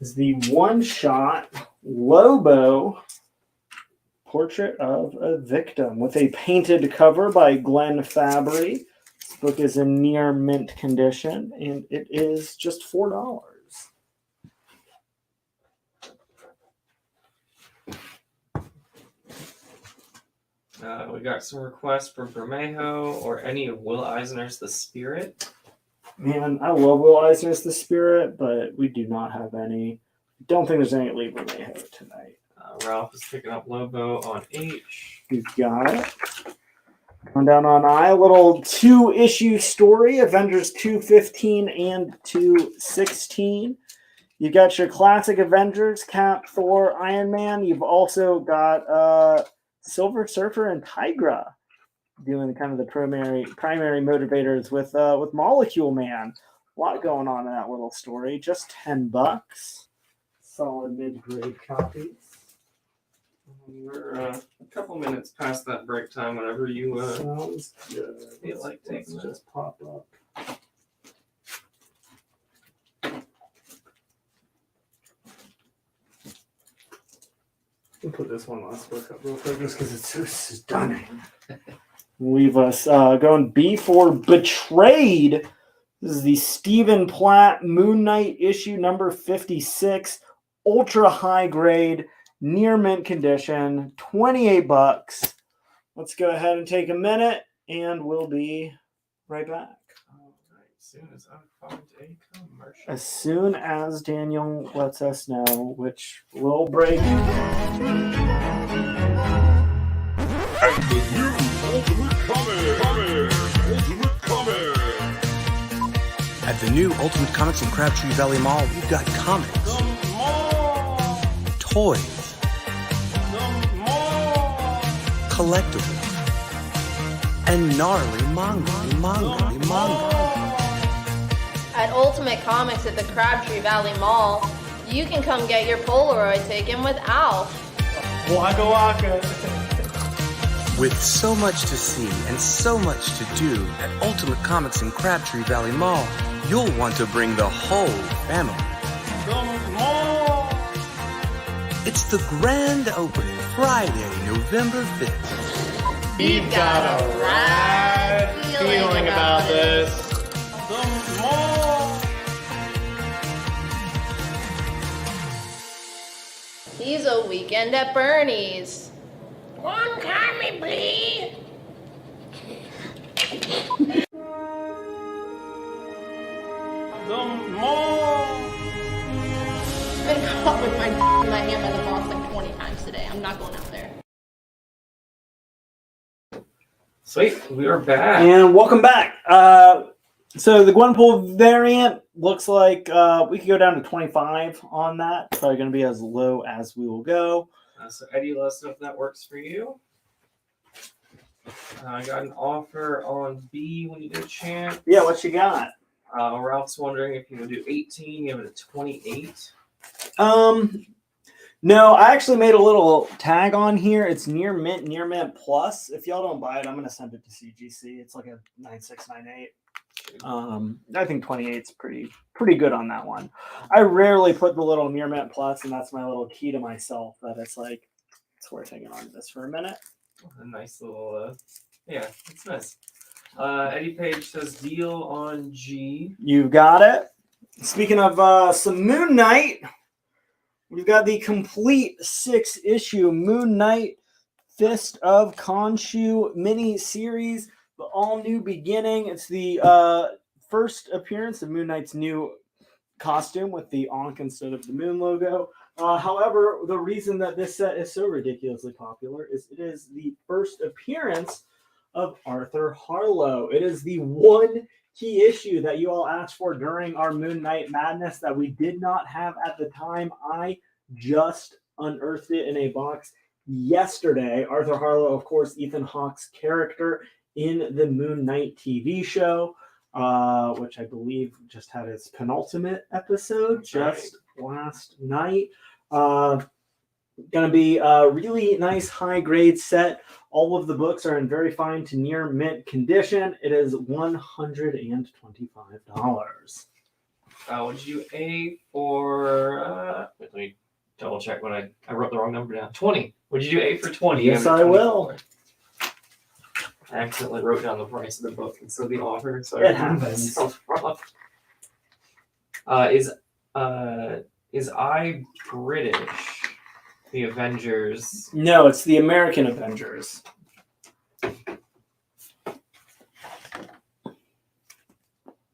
is the one-shot Lobo Portrait of a Victim with a painted cover by Glenn Fabry. This book is in near mint condition, and it is just $4. We got some requests for Bermejo or any of Will Eisner's The Spirit. Man, I love Will Eisner's The Spirit, but we do not have any. Don't think there's any Lee Bermejo tonight. Ralph is picking up Lobo on H. You got it. Going down on I, a little 2-issue story, Avengers 215 and 216. You got your classic Avengers, Cap, Thor, Iron Man. You've also got Silver Surfer and Tigra doing kind of the primary motivators with Molecule Man. A lot going on in that little story. Just $10. Solid mid-grade copies. We're a couple minutes past that break time. Whenever you sounds good. Feel like taking Let's just pop up. I'll put this one last book up real quick just because it's so stunning. Leave us going B for Betrayed. This is the Stephen Platt Moon Knight issue number 56. Ultra high grade, near mint condition, $28. Let's go ahead and take a minute, and we'll be right back. Soon as I find a commercial. As soon as Daniel lets us know, which will break. And the new Ultimate Comics. At the new Ultimate Comics in Crabtree Valley Mall, we've got comics, toys, collectibles, and gnarly manga. At Ultimate Comics at the Crabtree Valley Mall, you can come get your Polaroid taken with Alf. Waka waka. With so much to see and so much to do at Ultimate Comics in Crabtree Valley Mall, you'll want to bring the whole family. It's the grand opening Friday, November 5th. We've got a rad feeling about this. He's a weekend at Bernie's. One kindly, please. I've been caught with my in my hand by the boss like 20 times today. I'm not going out there. Sweet, we are back. And welcome back. So the Gwenpool variant looks like we could go down to 25 on that. Probably going to be as low as we will go. So Eddie, let us know if that works for you. I got an offer on B when you get a chance. Yeah, what you got? Ralph's wondering if you would do 18, give it a 28. No, I actually made a little tag on here. It's near mint plus. If y'all don't buy it, I'm going to send it to CGC. It's like a 9698. I think 28's pretty good on that one. I rarely put the little near mint plus, and that's my little key to myself that it's like it's worth hanging on to this for a minute. A nice little yeah, it's nice. Eddie Page says deal on G. You got it. Speaking of some Moon Knight, we've got the complete 6-issue Moon Knight Fist of Khonshu mini series. The all new beginning. It's the first appearance of Moon Knight's new costume with the Ankh instead of the moon logo. However, the reason that this set is so ridiculously popular is it is the first appearance of Arthur Harlow. It is the one key issue that you all asked for during our Moon Knight Madness that we did not have at the time. I just unearthed it in a box yesterday. Arthur Harlow, of course, Ethan Hawke's character in the Moon Knight TV show, which I believe just had its penultimate episode last night. Going to be a really nice high-grade set. All of the books are in very fine to near mint condition. It is $125. Would you A for... let me double check when I wrote the wrong number down. 20. Would you do A for 20? Yes, I will. I accidentally wrote down the price of the book instead of the offer, so It happens. Is I British? The Avengers. No, it's the American Avengers.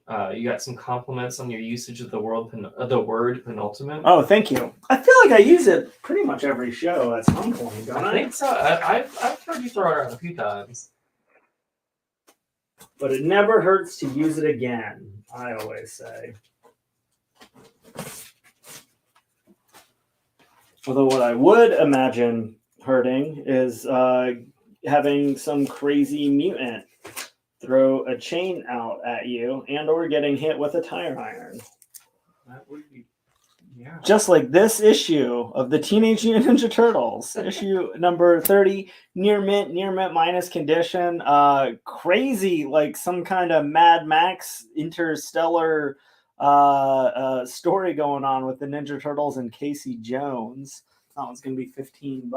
You got some compliments on your usage of the word penultimate. Oh, thank you. I feel like I use it pretty much every show at some point, don't I? I think so. I've heard you throw it around a few times. But it never hurts to use it again, I always say. Although what I would imagine hurting is having some crazy mutant throw a chain out at you and or getting hit with a tire iron. That would be, yeah. Just like this issue of the Teenage Mutant Ninja Turtles, issue number 30, near mint minus condition. Crazy, like some kind of Mad Max interstellar story going on with the Ninja Turtles and Casey Jones. That one's going to be $15.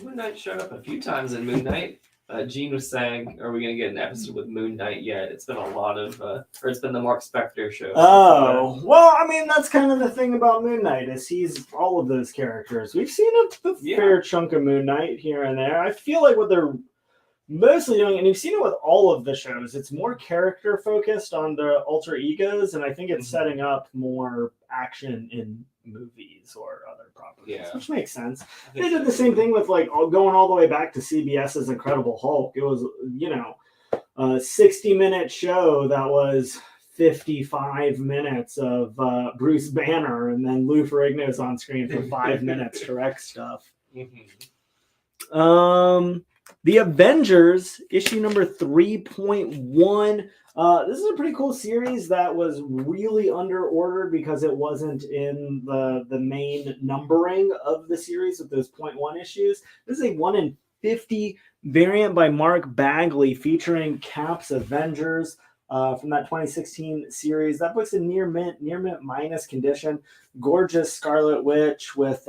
Moon Knight showed up a few times in Moon Knight. Gene was saying, "Are we going to get an episode with Moon Knight yet?" It's been a lot of, or it's been the Mark Spector show. Oh, well, I mean, that's kind of the thing about Moon Knight is he's all of those characters. We've seen a fair chunk of Moon Knight here and there. I feel like what they're mostly doing, and you've seen it with all of the shows, it's more character focused on the alter egos, and I think it's setting up more action in movies or other properties, which makes sense. They did the same thing with like going all the way back to CBS's Incredible Hulk. It was, you know, a 60-minute show that was 55 minutes of Bruce Banner, and then Lou Ferrigno's on screen for 5 minutes to wreck stuff. The Avengers, issue number 3.1. This is a pretty cool series that was really under-ordered because it wasn't in the main numbering of the series with those 0.1 issues. This is a 1 in 50 variant by Mark Bagley featuring Cap's Avengers from that 2016 series. That book's in near mint minus condition. Gorgeous Scarlet Witch with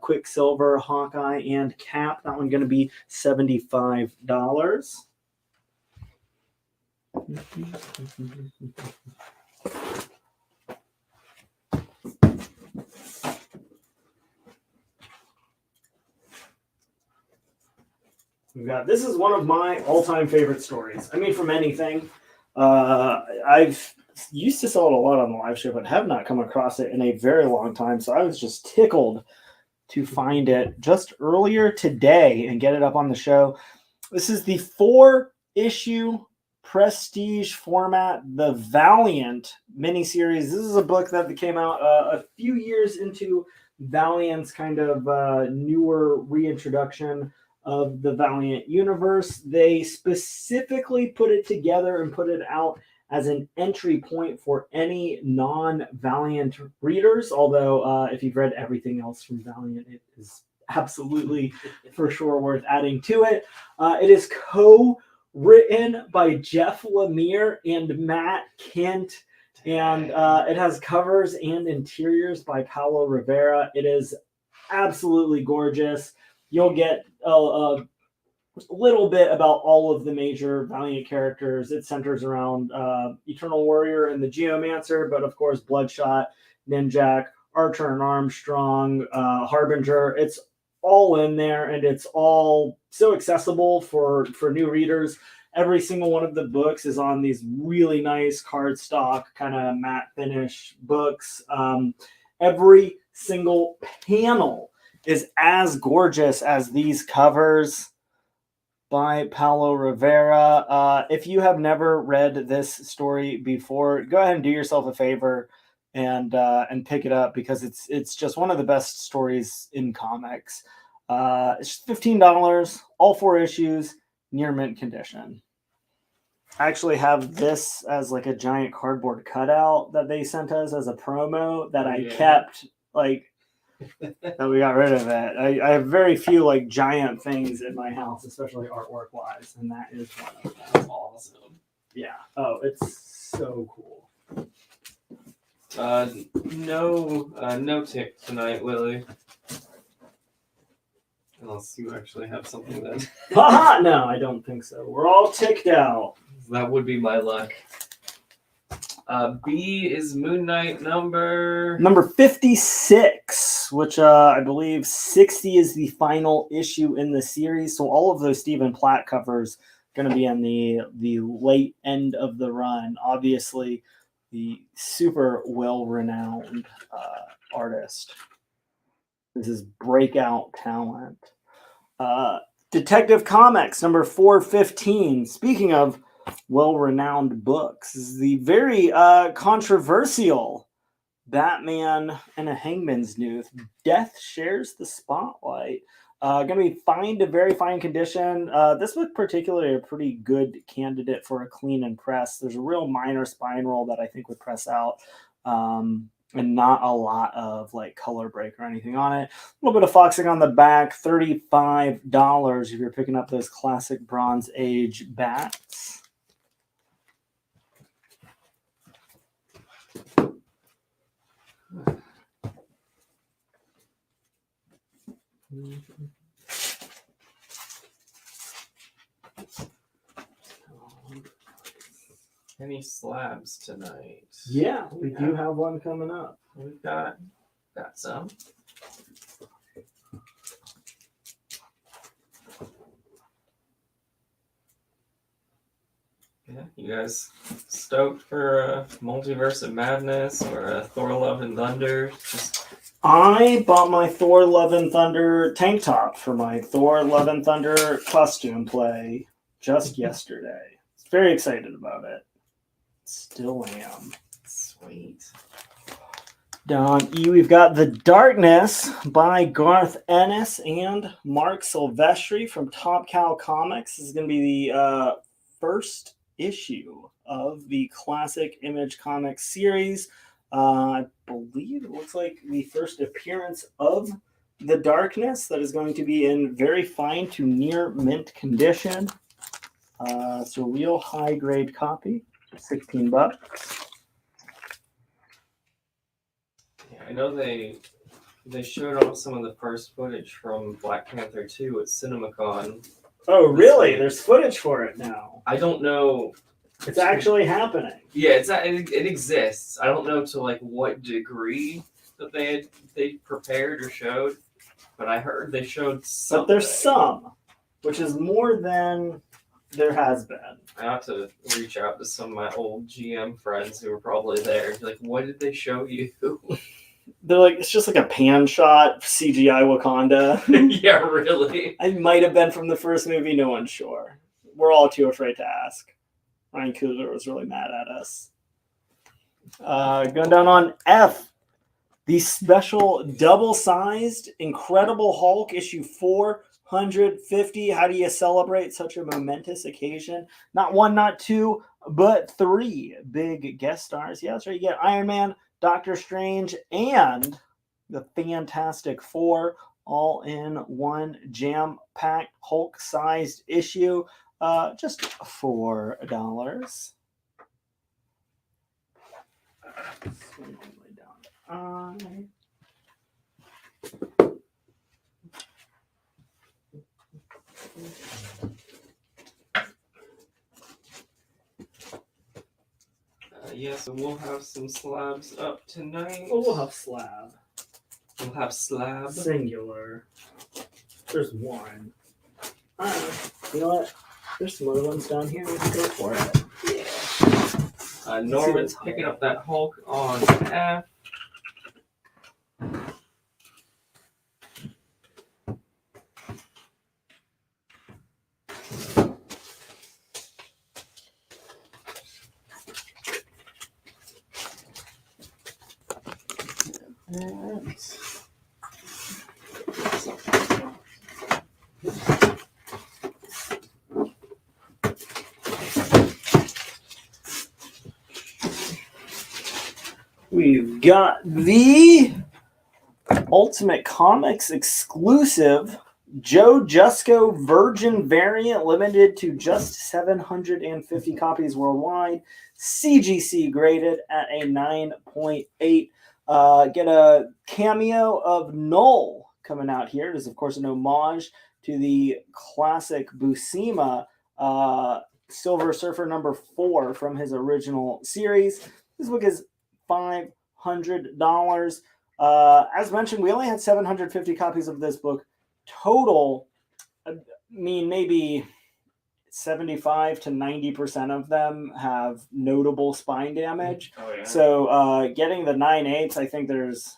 Quicksilver, Hawkeye, and Cap. That one going to be $75. This is one of my all-time favorite stories. I mean, from anything. I've used to sell it a lot on the live show, but have not come across it in a very long time. So I was just tickled to find it just earlier today and get it up on the show. This is the 4-issue prestige format, the Valiant miniseries. This is a book that came out a few years into Valiant's kind of newer reintroduction of the Valiant universe. They specifically put it together and put it out as an entry point for any non-Valiant readers, although if you've read everything else from Valiant, it is absolutely for sure worth adding to it. It is co-written by Jeff Lemire and Matt Kent, and it has covers and interiors by Paulo Rivera. It is absolutely gorgeous. You'll get a little bit about all of the major Valiant characters. It centers around Eternal Warrior and the Geomancer, but of course Bloodshot, Ninjak, Archer and Armstrong, Harbinger. It's all in there, and it's all so accessible for new readers. Every single one of the books is on these really nice cardstock kind of matte finish books. Every single panel is as gorgeous as these covers by Paulo Rivera. If you have never read this story before, go ahead and do yourself a favor and pick it up, because it's just one of the best stories in comics. It's $15, all 4 issues, near mint condition. I actually have this as like a giant cardboard cutout that they sent us as a promo that I kept, like, that we got rid of it. I have very few like giant things in my house, especially artwork wise, and that is one of them. That's awesome. Yeah. Oh, it's so cool. No tick tonight, Lily. Unless you actually have something then. Haha! No, I don't think so. We're all ticked out. That would be my luck. B is Moon Knight number 56, which I believe 60 is the final issue in the series. So all of those Stephen Platt covers going to be in the late end of the run. Obviously, the super well-renowned artist. This is breakout talent. Detective Comics number 415. Speaking of well-renowned books, is the very controversial Batman and a Hangman's Noose. Death Shares the Spotlight. Going to be fine to very fine condition. This book particularly a pretty good candidate for a clean and press. There's a real minor spine roll that I think would press out, and not a lot of like color break or anything on it. A little bit of foxing on the back. $35 if you're picking up those classic Bronze Age bats. Any slabs tonight? Yeah, we do have one coming up. We've got some. Yeah, you guys stoked for a Multiverse of Madness or a Thor Love and Thunder? I bought my Thor Love and Thunder tank top for my Thor Love and Thunder costume play just yesterday. Very excited about it. Still am. Sweet. Down E, we've got The Darkness by Garth Ennis and Mark Silvestri from Top Cow Comics. This is going to be the first issue of the classic Image Comics series. I believe it looks like the first appearance of The Darkness that is going to be in very fine to near mint condition. It's a real high grade copy, $16. Yeah, I know they showed off some of the first footage from Black Panther 2 at CinemaCon. Oh, really? There's footage for it now. I don't know. It's actually happening. Yeah, it exists. I don't know to like what degree that they prepared or showed, but I heard they showed some. But there's some, which is more than there has been. I have to reach out to some of my old GM friends who were probably there. Like, what did they show you? They're like, it's just like a pan shot CGI Wakanda. Yeah, really. It might have been from the first movie. No one's sure. We're all too afraid to ask. Ryan Coogler was really mad at us. Going down on F, the special double-sized Incredible Hulk issue 450. How do you celebrate such a momentous occasion? Not one, not two, but three big guest stars. Yeah, that's right. You get Iron Man, Doctor Strange, and the Fantastic Four all in one jam-packed Hulk-sized issue. Just $4. Yeah, so we'll have some slabs up tonight. Oh, we'll have slab. We'll have slab. Singular. There's one. You know what? There's some other ones down here. Let's go for it. Yeah. Norman's picking up that Hulk on F. We've got the Ultimate Comics exclusive Joe Jusko Virgin variant, limited to just 750 copies worldwide. CGC graded at a 9.8. Get a cameo of Null coming out here. It is, of course, an homage to the classic Buscema Silver Surfer number 4 from his original series. This book is $500. As mentioned, we only had 750 copies of this book total. I mean, maybe 75 to 90% of them have notable spine damage. Oh, yeah. So getting the 9/8, I think there's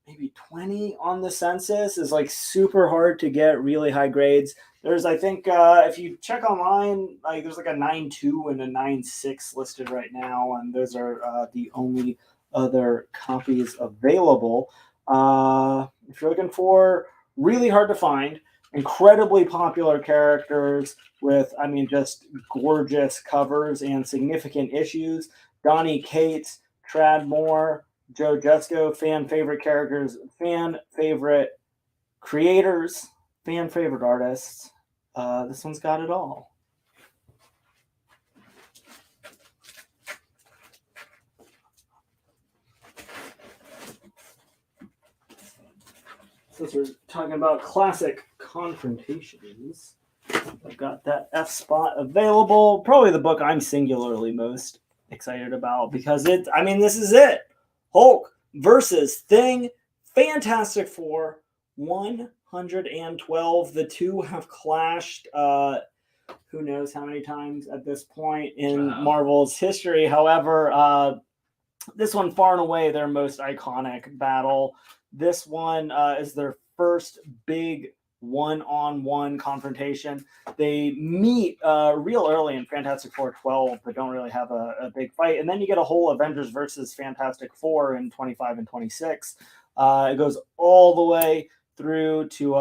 maybe 20 on the census, is like super hard to get really high grades. There's, I think, if you check online, like there's like a 9.2 and a 9.6 listed right now, and those are the only other copies available. If you're looking for really hard to find, incredibly popular characters with, I mean, just gorgeous covers and significant issues, Donny Cates, Trad Moore, Joe Jusko, fan favorite characters, fan favorite creators, fan favorite artists. This one's got it all. Since we're talking about classic confrontations, I've got that F spot available. Probably the book I'm singularly most excited about because this is it. Hulk versus Thing, Fantastic Four, 112. The two have clashed who knows how many times at this point in Marvel's history. However, this one far and away their most iconic battle. This one is their first big one-on-one confrontation. They meet real early in Fantastic Four 12, but don't really have a big fight. And then you get a whole Avengers versus Fantastic Four in 25 and 26. It goes all the way through to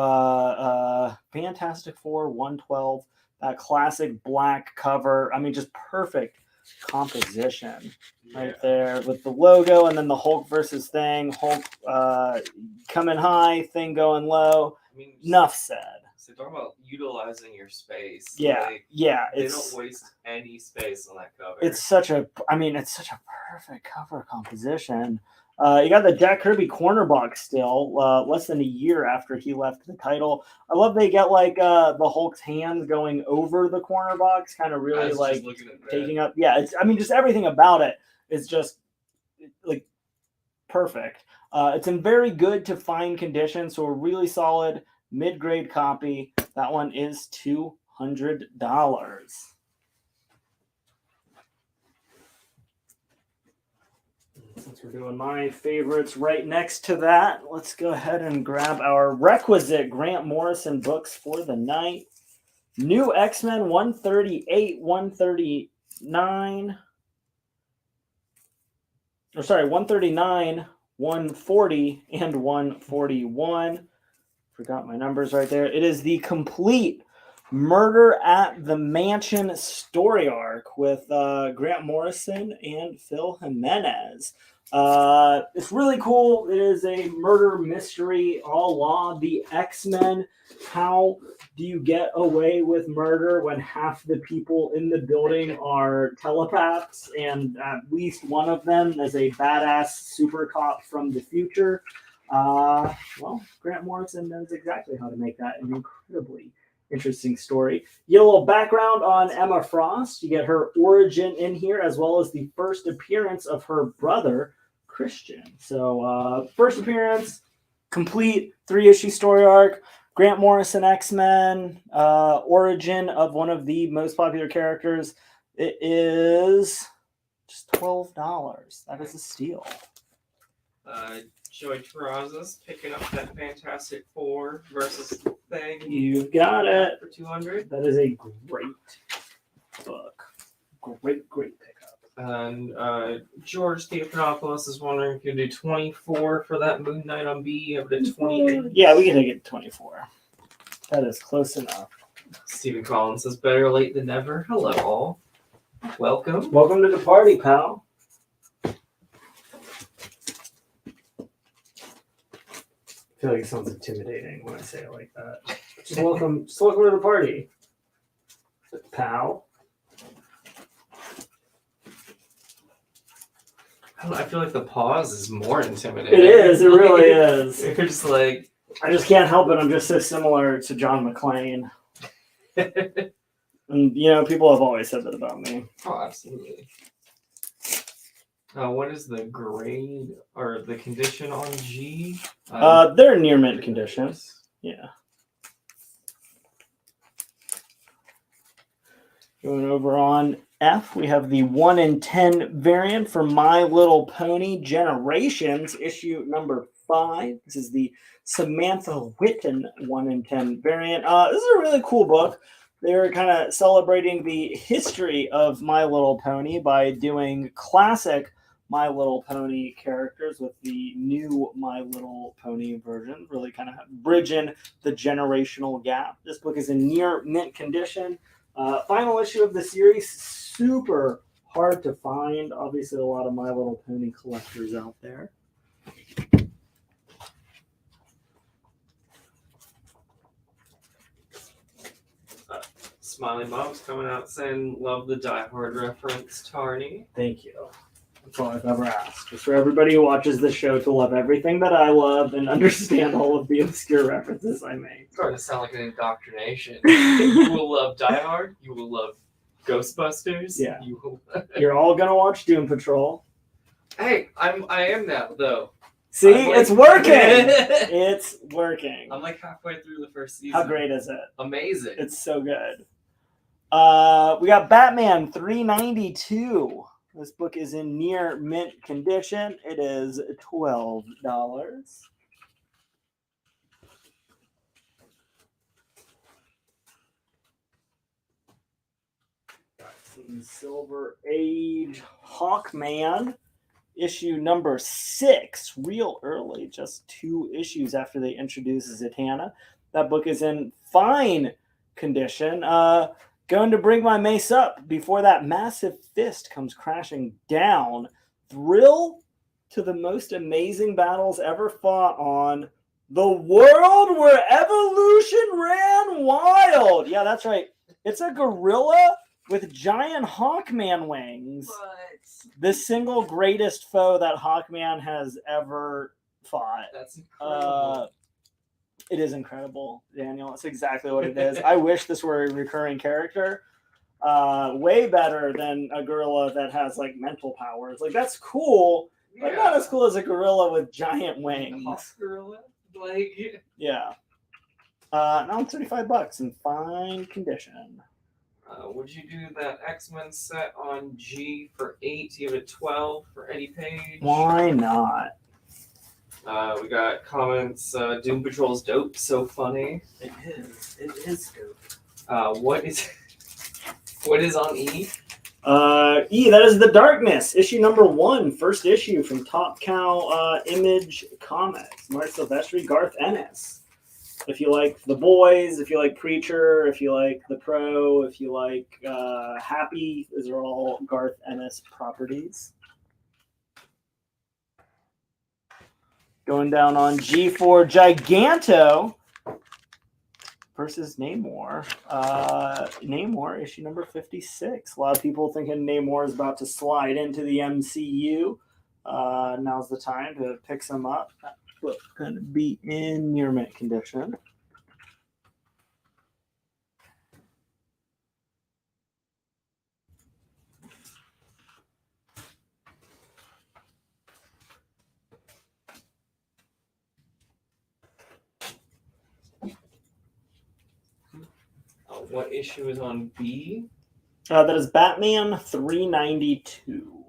Fantastic Four 112, that classic black cover. I mean, just perfect composition right there with the logo, and then the Hulk versus Thing. Hulk coming high, Thing going low. I mean, Enough said. So talk about utilizing your space. Yeah, like, yeah. They don't waste any space on that cover. It's such a perfect cover composition. You got the Jack Kirby corner box still, less than a year after he left the title. I love they get like the Hulk's hands going over the corner box, kind of really like taking up. Yeah, just everything about it is just like perfect. It's in very good to fine condition, so a really solid mid-grade copy. That one is $200. Since we're doing my favorites right next to that, let's go ahead and grab our requisite Grant Morrison books for the night. New X-Men 138, 139. 139, 140, and 141. Forgot my numbers right there. It is the complete Murder at the Mansion story arc with Grant Morrison and Phil Jimenez. It's really cool. It is a murder mystery a la the X-Men. How do you get away with murder when half the people in the building are telepaths and at least one of them is a badass super cop from the future? Grant Morrison knows exactly how to make that an incredibly interesting story. You get a little background on Emma Frost. You get her origin in here, as well as the first appearance of her brother, Christian. So, first appearance, complete 3-issue story arc. Grant Morrison X-Men, origin of one of the most popular characters. It is just $12. That is a steal. Joey Terrazas picking up that Fantastic Four versus Thing. You've got it. For $200. That is a great book. Great pickup. And George Theophanopoulos is wondering if you can do 24 for that Moon Knight on B. You have the 28. Yeah, we can take it 24. That is close enough. Stephen Collins says, better late than never. Hello, all. Welcome. Welcome to the party, pal. I feel like it sounds intimidating when I say it like that. Just welcome to the party, pal. I feel like the pause is more intimidating. It is. It really is. You're just like... I just can't help it. I'm just so similar to John McClane. And, people have always said that about me. Oh, absolutely. What is the grade or the condition on G? They're near mint condition. Yeah. Going over on F, we have the 1 in 10 variant for My Little Pony Generations, issue number 5. This is the Samantha Whitten 1 in 10 variant. This is a really cool book. They're kind of celebrating the history of My Little Pony by doing classic My Little Pony characters with the new My Little Pony version, really kind of bridging the generational gap. This book is in near mint condition. Final issue of the series, super hard to find. Obviously, a lot of My Little Pony collectors out there. Smiley Bob's coming out saying, love the Die Hard reference, Tarny. Thank you. That's all I've ever asked. Just for everybody who watches the show to love everything that I love and understand all of the obscure references I make. It's starting to sound like an indoctrination. You will love Die Hard. You will love Ghostbusters. Yeah. You will... You're all gonna watch Doom Patrol. Hey, I am now though. See, like... it's working. It's working. I'm like halfway through the first season. How great is it? Amazing. It's so good. We got Batman 392. This book is in near mint condition. It is $12. Got some Silver Age Hawkman, issue number 6, real early, just 2 issues after they introduce Zatanna. That book is in fine condition. Going to bring my mace up before that massive fist comes crashing down. Thrill to the most amazing battles ever fought on the world where evolution ran wild. Yeah, that's right. It's a gorilla with giant Hawkman wings. What? The single greatest foe that Hawkman has ever fought. That's incredible. It is incredible, Daniel. It's exactly what it is. I wish this were a recurring character. Way better than a gorilla that has like mental powers. Like that's cool, but not as cool as a gorilla with giant wings. Hawk gorilla, like yeah. Now it's $35 in fine condition. Would you do that X-Men set on G for 8? You have a 12 for Eddie Page. Why not? We got comments. Doom Patrol's dope. So funny. It is. It is dope. What is on E? E, that is The Darkness, issue number 1, first issue from Top Cow Image Comics. Mark Silvestri, Garth Ennis. If you like The Boys, if you like Preacher, if you like The Crow, if you like Happy, those are all Garth Ennis properties. Going down on G4, Giganto versus Namor. Namor, issue number 56. A lot of people thinking Namor is about to slide into the MCU. Now's the time to pick some up. That book going to be in near mint condition. What issue is on B? That is Batman 392.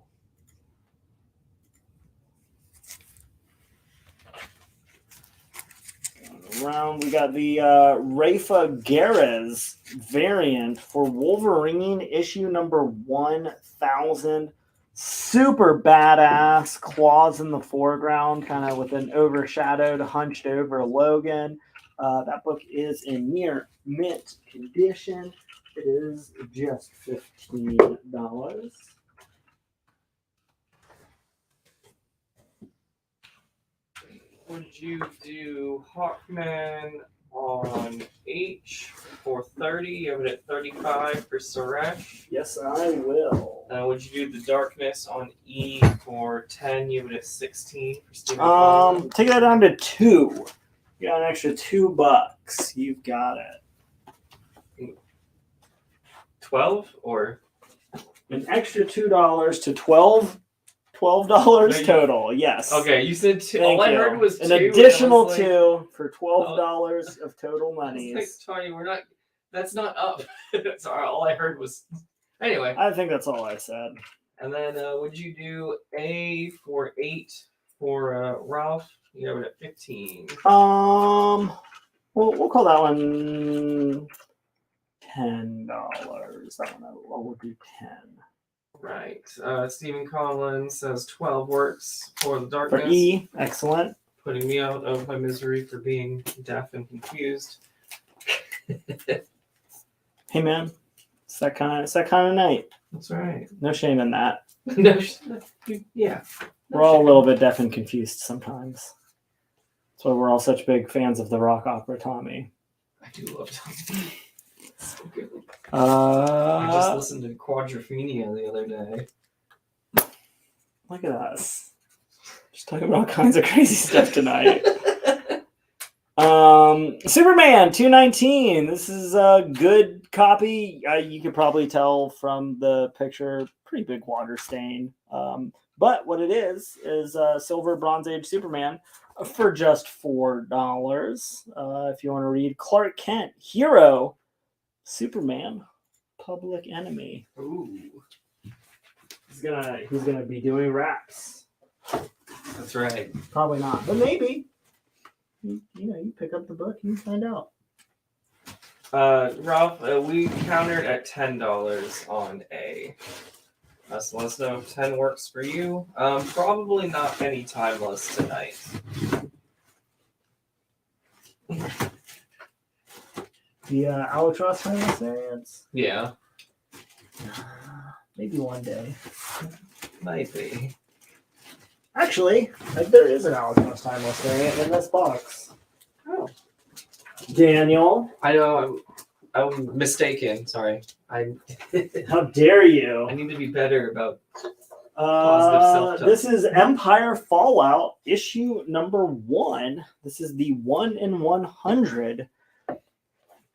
Going around, we got the Rafa Garez variant for Wolverine, issue number 1000. Super badass, claws in the foreground, kind of with an overshadowed, hunched over Logan. That book is in near mint condition. It is just $15. Would you do Hawkman on H for 30? You have it at 35 for Suresh. Yes, I will. Would you do The Darkness on E for 10? You have it at 16 for Stephen. Take that down to 2. You got an extra $2. You've got it. 12 or an extra $2 to $12 total. Yes. Okay, you said 2. Thank All I you. heard was 2. An additional like, 2 for $12 of total money. Like, Tony, we're not. That's not up. Sorry, all I heard was. Anyway. I think that's all I said. And then would you do A for 8 for Ralph? You have it at 15. We'll call that one $10. That one I will do 10. Right. Stephen Collins says 12 works for The Darkness. For E, excellent. Putting me out of my misery for being deaf and confused. Hey man, it's that kind of night. That's right. No shame in that. No, yeah. We're all a little bit deaf and confused sometimes. That's why we're all such big fans of the rock opera Tommy. I do love Tommy. It's so good. I just listened to Quadrophenia the other day. Look at us. Just talking about all kinds of crazy stuff tonight. Superman 219. This is a good copy. You could probably tell from the picture, pretty big water stain. But what it is silver Bronze Age Superman for just $4. If you want to read Clark Kent, Hero, Superman, Public Enemy. Ooh. He's gonna be doing raps. That's right. Probably not, but maybe. You pick up the book and you find out. Ralph, we countered at $10 on A. So let us know if 10 works for you. Probably not any timeless tonight. The Alex Ross timeless variants? Yeah. Maybe one day. Might be. Actually, there is an Alex Ross timeless variant in this box. Oh. Daniel. I know, I'm mistaken. Sorry. How dare you? I need to be better about positive self-talk. This is Empire Fallout, issue number 1. This is the 1 in 100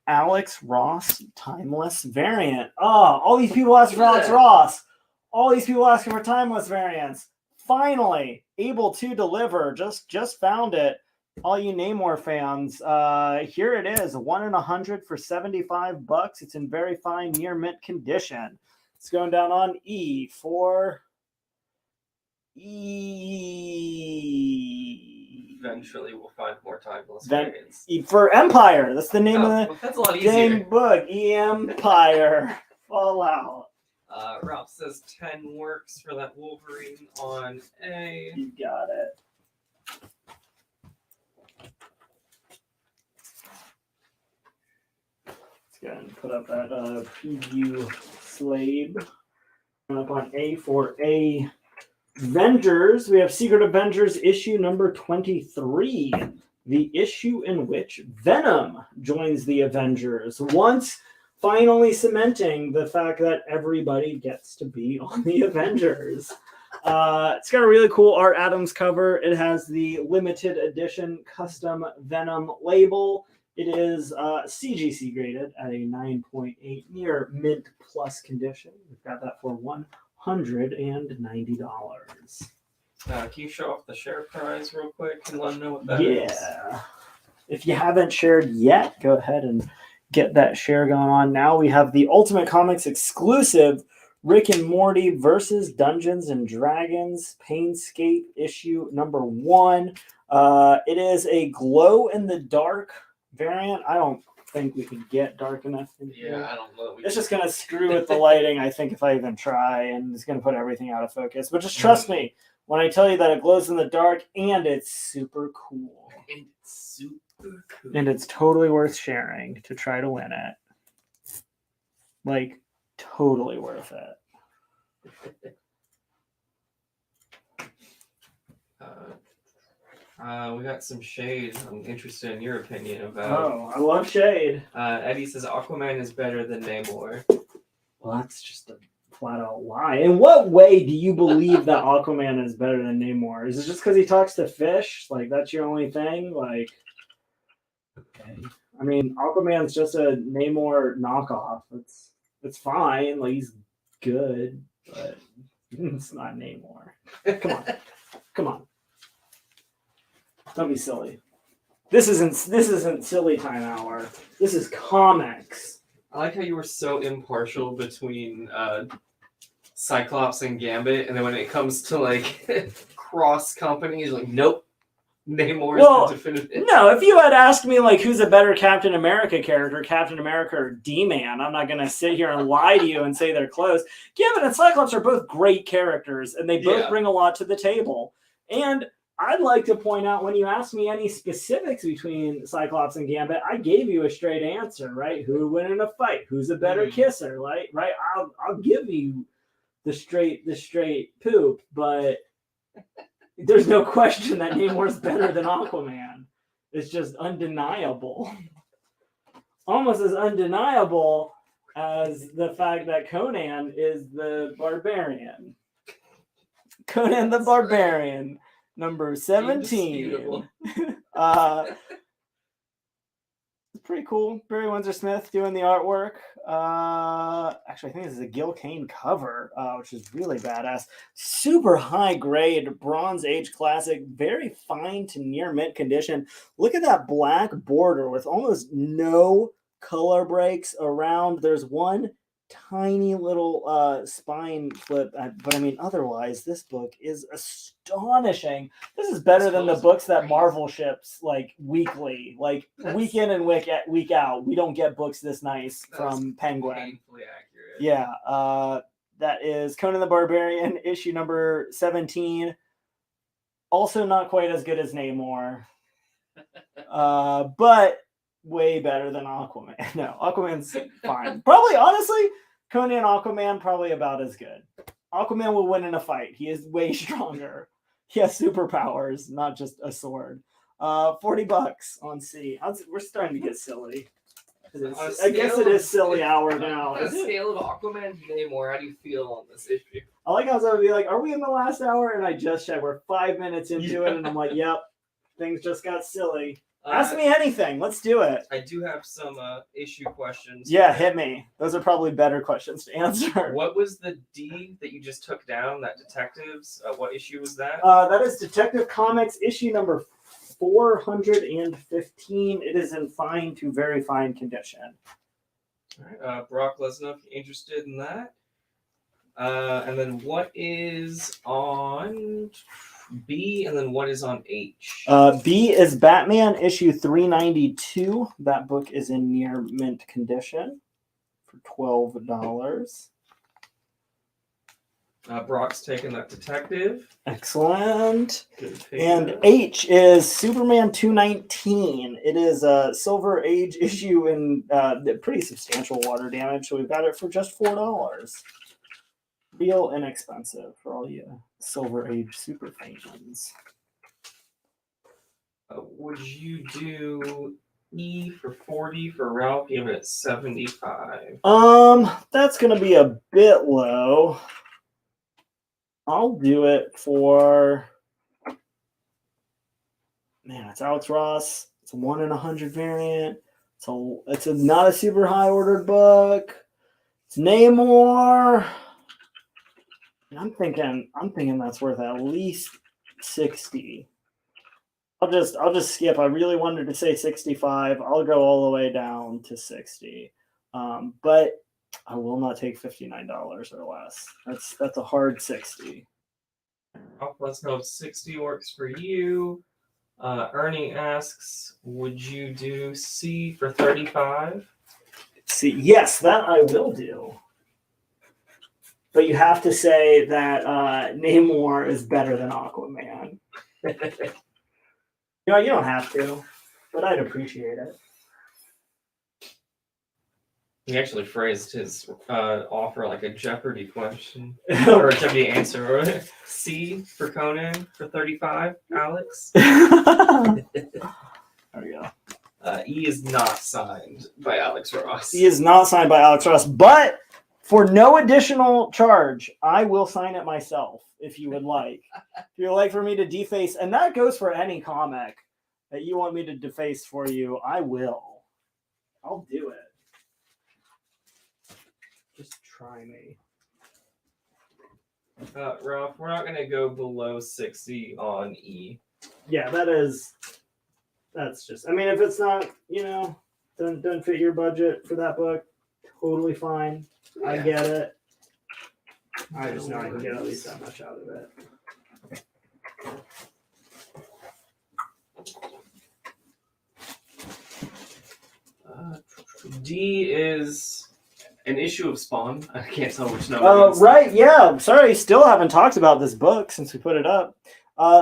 Alex Ross timeless variant. All these people asking for Alex Ross. All these people asking for timeless variants. Finally, able to deliver. Just found it. All you Namor fans, here it is, 1 in 100 for $75. It's in very fine near mint condition. It's going down on E for E. Eventually, we'll find more timeless variants. For Empire. That's the name of the that's a lot easier. dang book. Empire Fallout. Ralph says 10 works for that Wolverine on A. You got it. Let's go ahead and put up that preview slab. Up on A for Avengers. We have Secret Avengers issue number 23. The issue in which Venom joins the Avengers. Once finally cementing the fact that everybody gets to be on the Avengers. It's got a really cool Art Adams cover. It has the limited edition custom Venom label. It is CGC graded at a 9.8 near mint plus condition. We've got that for $190. Can you show off the share prize real quick and let them know what that is? Yeah. If you haven't shared yet, go ahead and get that share going on now. We have the Ultimate Comics exclusive Rick and Morty versus Dungeons and Dragons Painscape issue number 1. It is a glow in the dark variant. I don't think we could get dark enough in here. Yeah, I don't know. It's just going to screw with the lighting, I think, if I even try, and it's going to put everything out of focus. But just trust me when I tell you that it glows in the dark and it's super cool. And it's super cool. And it's totally worth sharing to try to win it. Like, totally worth it. We got some shade. I'm interested in your opinion about. Oh, I love shade. Eddie says Aquaman is better than Namor. Well, that's just a flat out lie. In what way do you believe that Aquaman is better than Namor? Is it just because he talks to fish? Like, that's your only thing? Like, okay. I mean, Aquaman's just a Namor knockoff. It's fine. Like, he's good, but it's not Namor. Come on. Don't be silly. This isn't silly time hour. This is comics. I like how you were so impartial between Cyclops and Gambit, and then when it comes to like cross companies, like nope, Namor is the definitive. No, if you had asked me like who's a better Captain America character, Captain America or D-Man, I'm not gonna sit here and lie to you and say they're close. Gambit and Cyclops are both great characters, and they both bring a lot to the table. And I'd like to point out, when you asked me any specifics between Cyclops and Gambit, I gave you a straight answer, right? Who would win in a fight? Who's a better kisser, right? I'll give you the straight poop, but there's no question that Namor's better than Aquaman. It's just undeniable. Almost as undeniable as the fact that Conan is the barbarian. Conan the Barbarian, number 17. Indisputable. It's pretty cool. Barry Windsor Smith doing the artwork. Actually, I think this is a Gil Kane cover, which is really badass. Super high grade Bronze Age classic, very fine to near mint condition. Look at that black border with almost no color breaks around. There's one tiny little spine flip, but I mean, otherwise, this book is astonishing. This is better than the books that Marvel ships like weekly, like week in and week out. We don't get books this nice from Penguin. Painfully accurate. Yeah, that is Conan the Barbarian, issue number 17. Also not quite as good as Namor, but way better than Aquaman. No, Aquaman's fine. Probably, honestly, Conan and Aquaman probably about as good. Aquaman will win in a fight. He is way stronger. He has superpowers, not just a sword. $40 on C. We're starting to get silly. I guess it is silly hour now. On a scale of Aquaman to Namor, how do you feel on this issue? I like how someone would be like, "Are we in the last hour?" And I just checked. We're 5 minutes into it, and I'm like, "Yep, things just got silly." Ask me anything. Let's do it. I do have some issue questions. Yeah, hit me. Those are probably better questions to answer. What was the D that you just took down? That Detectives? What issue was that? That is Detective Comics issue number 415. It is in fine to very fine condition. All right, Brock, let us know if you're interested in that. And then what is on B, and then what is on H? B is Batman issue 392. That book is in near mint condition for $12. Brock's taking that Detective. Excellent. And H is Superman 219. It is a Silver Age issue in pretty substantial water damage, so we've got it for just $4. Real inexpensive for all you Silver Age super fans. Would you do E for 40 for Ralph? You have it at 75. That's gonna be a bit low. I'll do it for, man, it's Alex Ross. It's a 1 in 100 variant. It's not a super high ordered book. It's Namor. And I'm thinking that's worth at least 60. I'll just skip. I really wanted to say 65. I'll go all the way down to 60. But I will not take $59 or less. That's a hard 60. Let's know if 60 works for you. Ernie asks, would you do C for 35? C, yes, that I will do. But you have to say that Namor is better than Aquaman. You don't have to, but I'd appreciate it. He actually phrased his offer like a Jeopardy question or a Jeopardy answer. C for Conan for 35, Alex. There we go. E is not signed by Alex Ross. He is not signed by Alex Ross, but for no additional charge, I will sign it myself if you would like. If you'd like for me to deface, and that goes for any comic that you want me to deface for you, I will. I'll do it. Just try me. Ralph, we're not going to go below 60 on E. Yeah, that's just, I mean, if it's not, doesn't fit your budget for that book, totally fine. Yeah. I get it. I just know I can get at least that much out of it. D is an issue of Spawn. I can't tell which number. Right, yeah. Sorry, still haven't talked about this book since we put it up.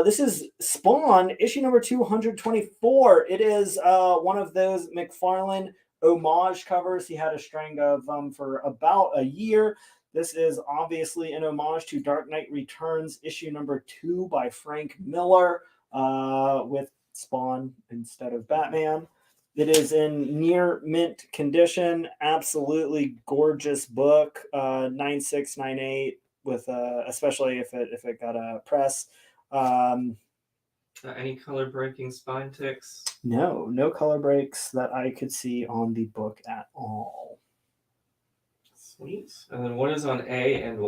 This is Spawn, issue number 224. It is one of those McFarlane homage covers. He had a string of for about a year. This is obviously an homage to Dark Knight Returns, issue number 2 by Frank Miller, with Spawn instead of Batman. It is in near mint condition. Absolutely gorgeous book. 9698 with especially if it got a press. Any color breaking spine ticks? No color breaks that I could see on the book at all. Sweet. And then what is on A and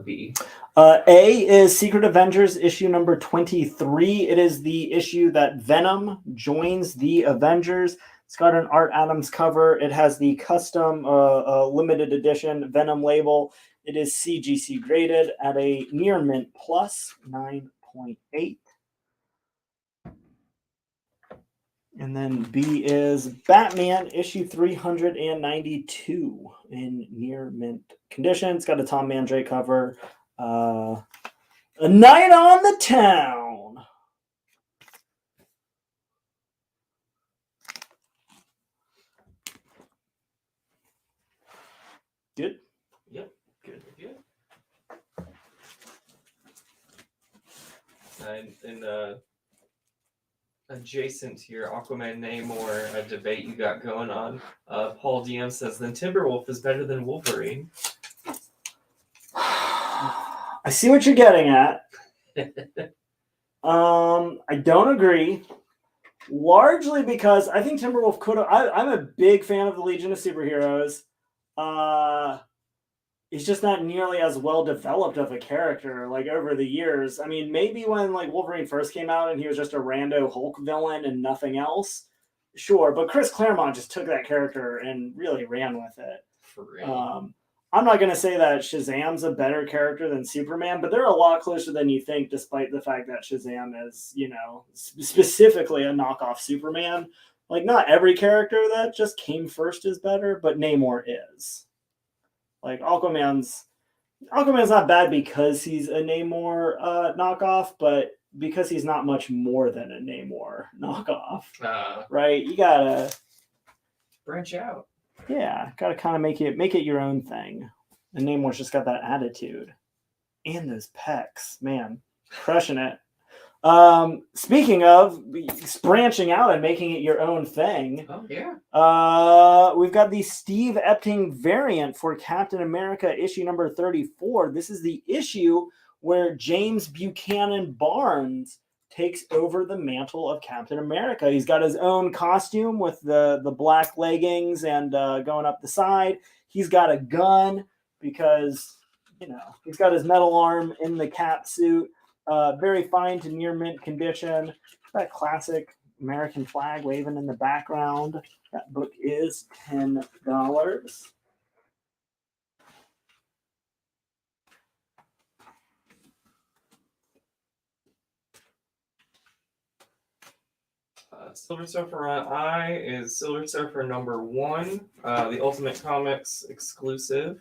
B? A is Secret Avengers issue number 23. It is the issue that Venom joins the Avengers. It's got an Art Adams cover. It has the custom limited edition Venom label. It is CGC graded at a near mint plus 9.8. And then B is Batman issue 392 in near mint condition. It's got a Tom Mandrake cover. A Night on the Town. Good. Yep. Good. And adjacent to your Aquaman Namor debate you got going on, Paul DM says, then Timberwolf is better than Wolverine. I see what you're getting at. I don't agree. Largely because I think Timberwolf could have... I'm a big fan of the Legion of Superheroes. He's just not nearly as well developed of a character like over the years. I mean, maybe when like Wolverine first came out and he was just a rando Hulk villain and nothing else, sure. But Chris Claremont just took that character and really ran with it. For real. I'm not going to say that Shazam's a better character than Superman, but they're a lot closer than you think, despite the fact that Shazam is, specifically a knockoff Superman. Like, not every character that just came first is better, but Namor is. Like, Aquaman's not bad because he's a Namor knockoff, but because he's not much more than a Namor knockoff. Right? You gotta branch out. Yeah, gotta kind of make it your own thing. And Namor's just got that attitude. And those pecs. Man, crushing it. Speaking of branching out and making it your own thing. Oh, yeah. We've got the Steve Epting variant for Captain America issue number 34. This is the issue where James Buchanan Barnes takes over the mantle of Captain America. He's got his own costume with the black leggings and going up the side. He's got a gun because, he's got his metal arm in the Cap suit. Very fine to near mint condition. That classic American flag waving in the background. That book is $10. Silver Surfer on I is Silver Surfer number 1, the Ultimate Comics exclusive.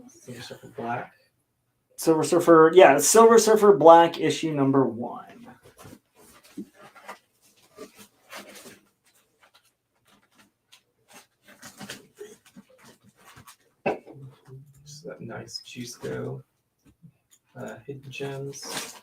Silver Surfer Black. Silver Surfer Black issue number 1. Just that nice Jusco. Hidden gems.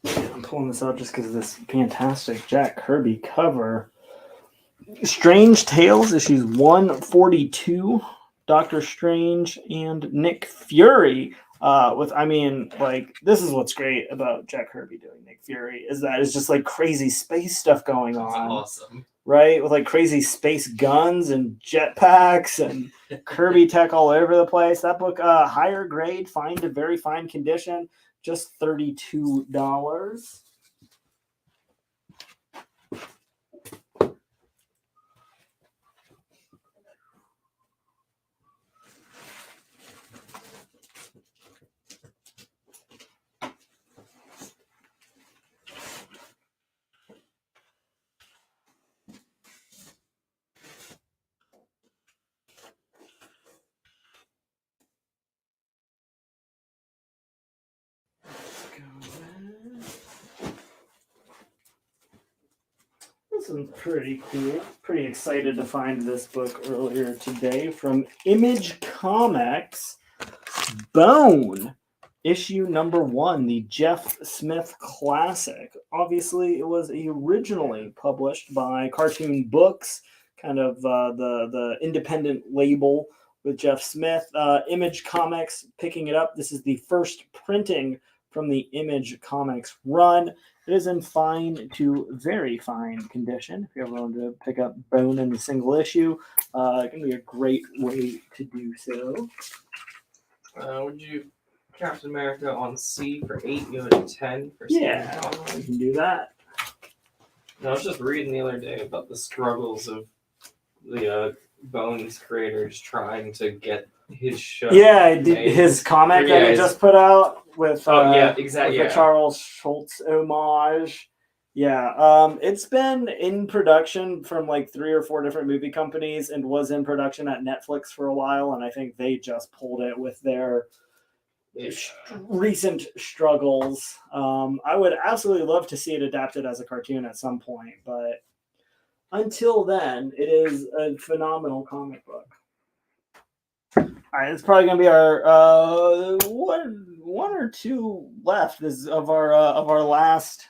I'm pulling this out just because of this fantastic Jack Kirby cover. Strange Tales, issues 142. Doctor Strange and Nick Fury. This is what's great about Jack Kirby doing Nick Fury, is that it's just like crazy space stuff going on. That's awesome. Right? With like crazy space guns and jetpacks and Kirby tech all over the place. That book, higher grade, fine to very fine condition, just $32. This one's pretty cool. Pretty excited to find this book earlier today from Image Comics. Bone, issue number 1, the Jeff Smith classic. Obviously, it was originally published by Cartoon Books, kind of the independent label with Jeff Smith. Image Comics picking it up. This is the first printing from the Image Comics run. It is in fine to very fine condition. If you're willing to pick up Bone in the single issue, it can be a great way to do so. Would you Captain America on C for 8? You have it at 10 for C. Yeah, we can do that. I was just reading the other day about the struggles of the Bones creators trying to get his show. Yeah, his comic that he just put out with exactly the Charles Schultz homage. Yeah, it's been in production from like 3 or 4 different movie companies and was in production at Netflix for a while, and I think they just pulled it with their recent struggles. I would absolutely love to see it adapted as a cartoon at some point, but until then, it is a phenomenal comic book. All right, it's probably gonna be our one or two left of our last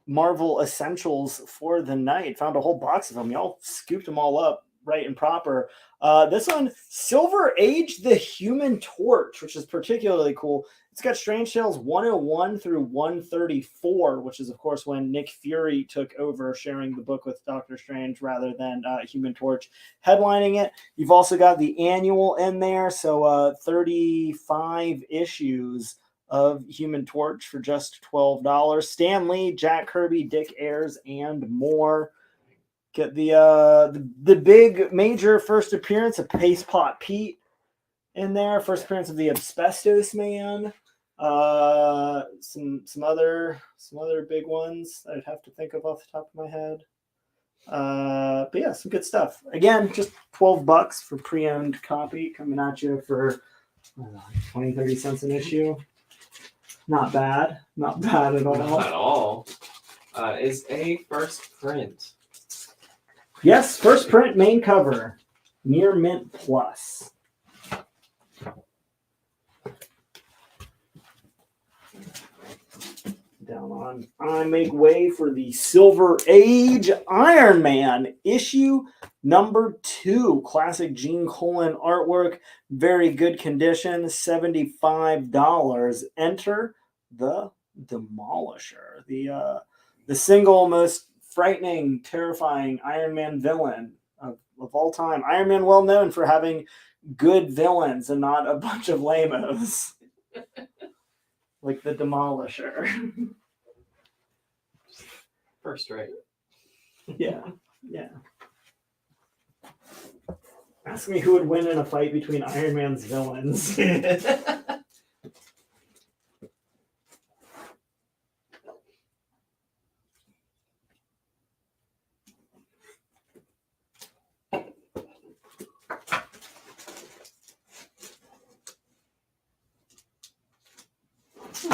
Marvel Essentials for the night. Found a whole box of them. Y'all scooped them all up right and proper. This one, Silver Age, the Human Torch, which is particularly cool. It's got Strange Tales 101 through 134, which is, of course, when Nick Fury took over sharing the book with Doctor Strange rather than Human Torch headlining it. You've also got the annual in there, so 35 issues of Human Torch for just $12. Stan Lee, Jack Kirby, Dick Ayers, and more. Get the big major first appearance of Pace Pot Pete in there. First appearance of the Asbestos Man. Some other big ones I'd have to think of off the top of my head. But yeah, some good stuff. Again, just $12 for pre-owned copy coming at you for 20-30 cents an issue. Not bad at all. Not at all. Is a first print. Yes, first print main cover. Near Mint Plus. Down on, I make way for the Silver Age Iron Man issue number 2. Classic Gene Colan artwork. Very good condition. $75. Enter the Demolisher. The single most frightening, terrifying Iron Man villain of all time. Iron Man, well known for having good villains and not a bunch of lamos. Like the Demolisher. First rate. Yeah. Ask me who would win in a fight between Iron Man's villains.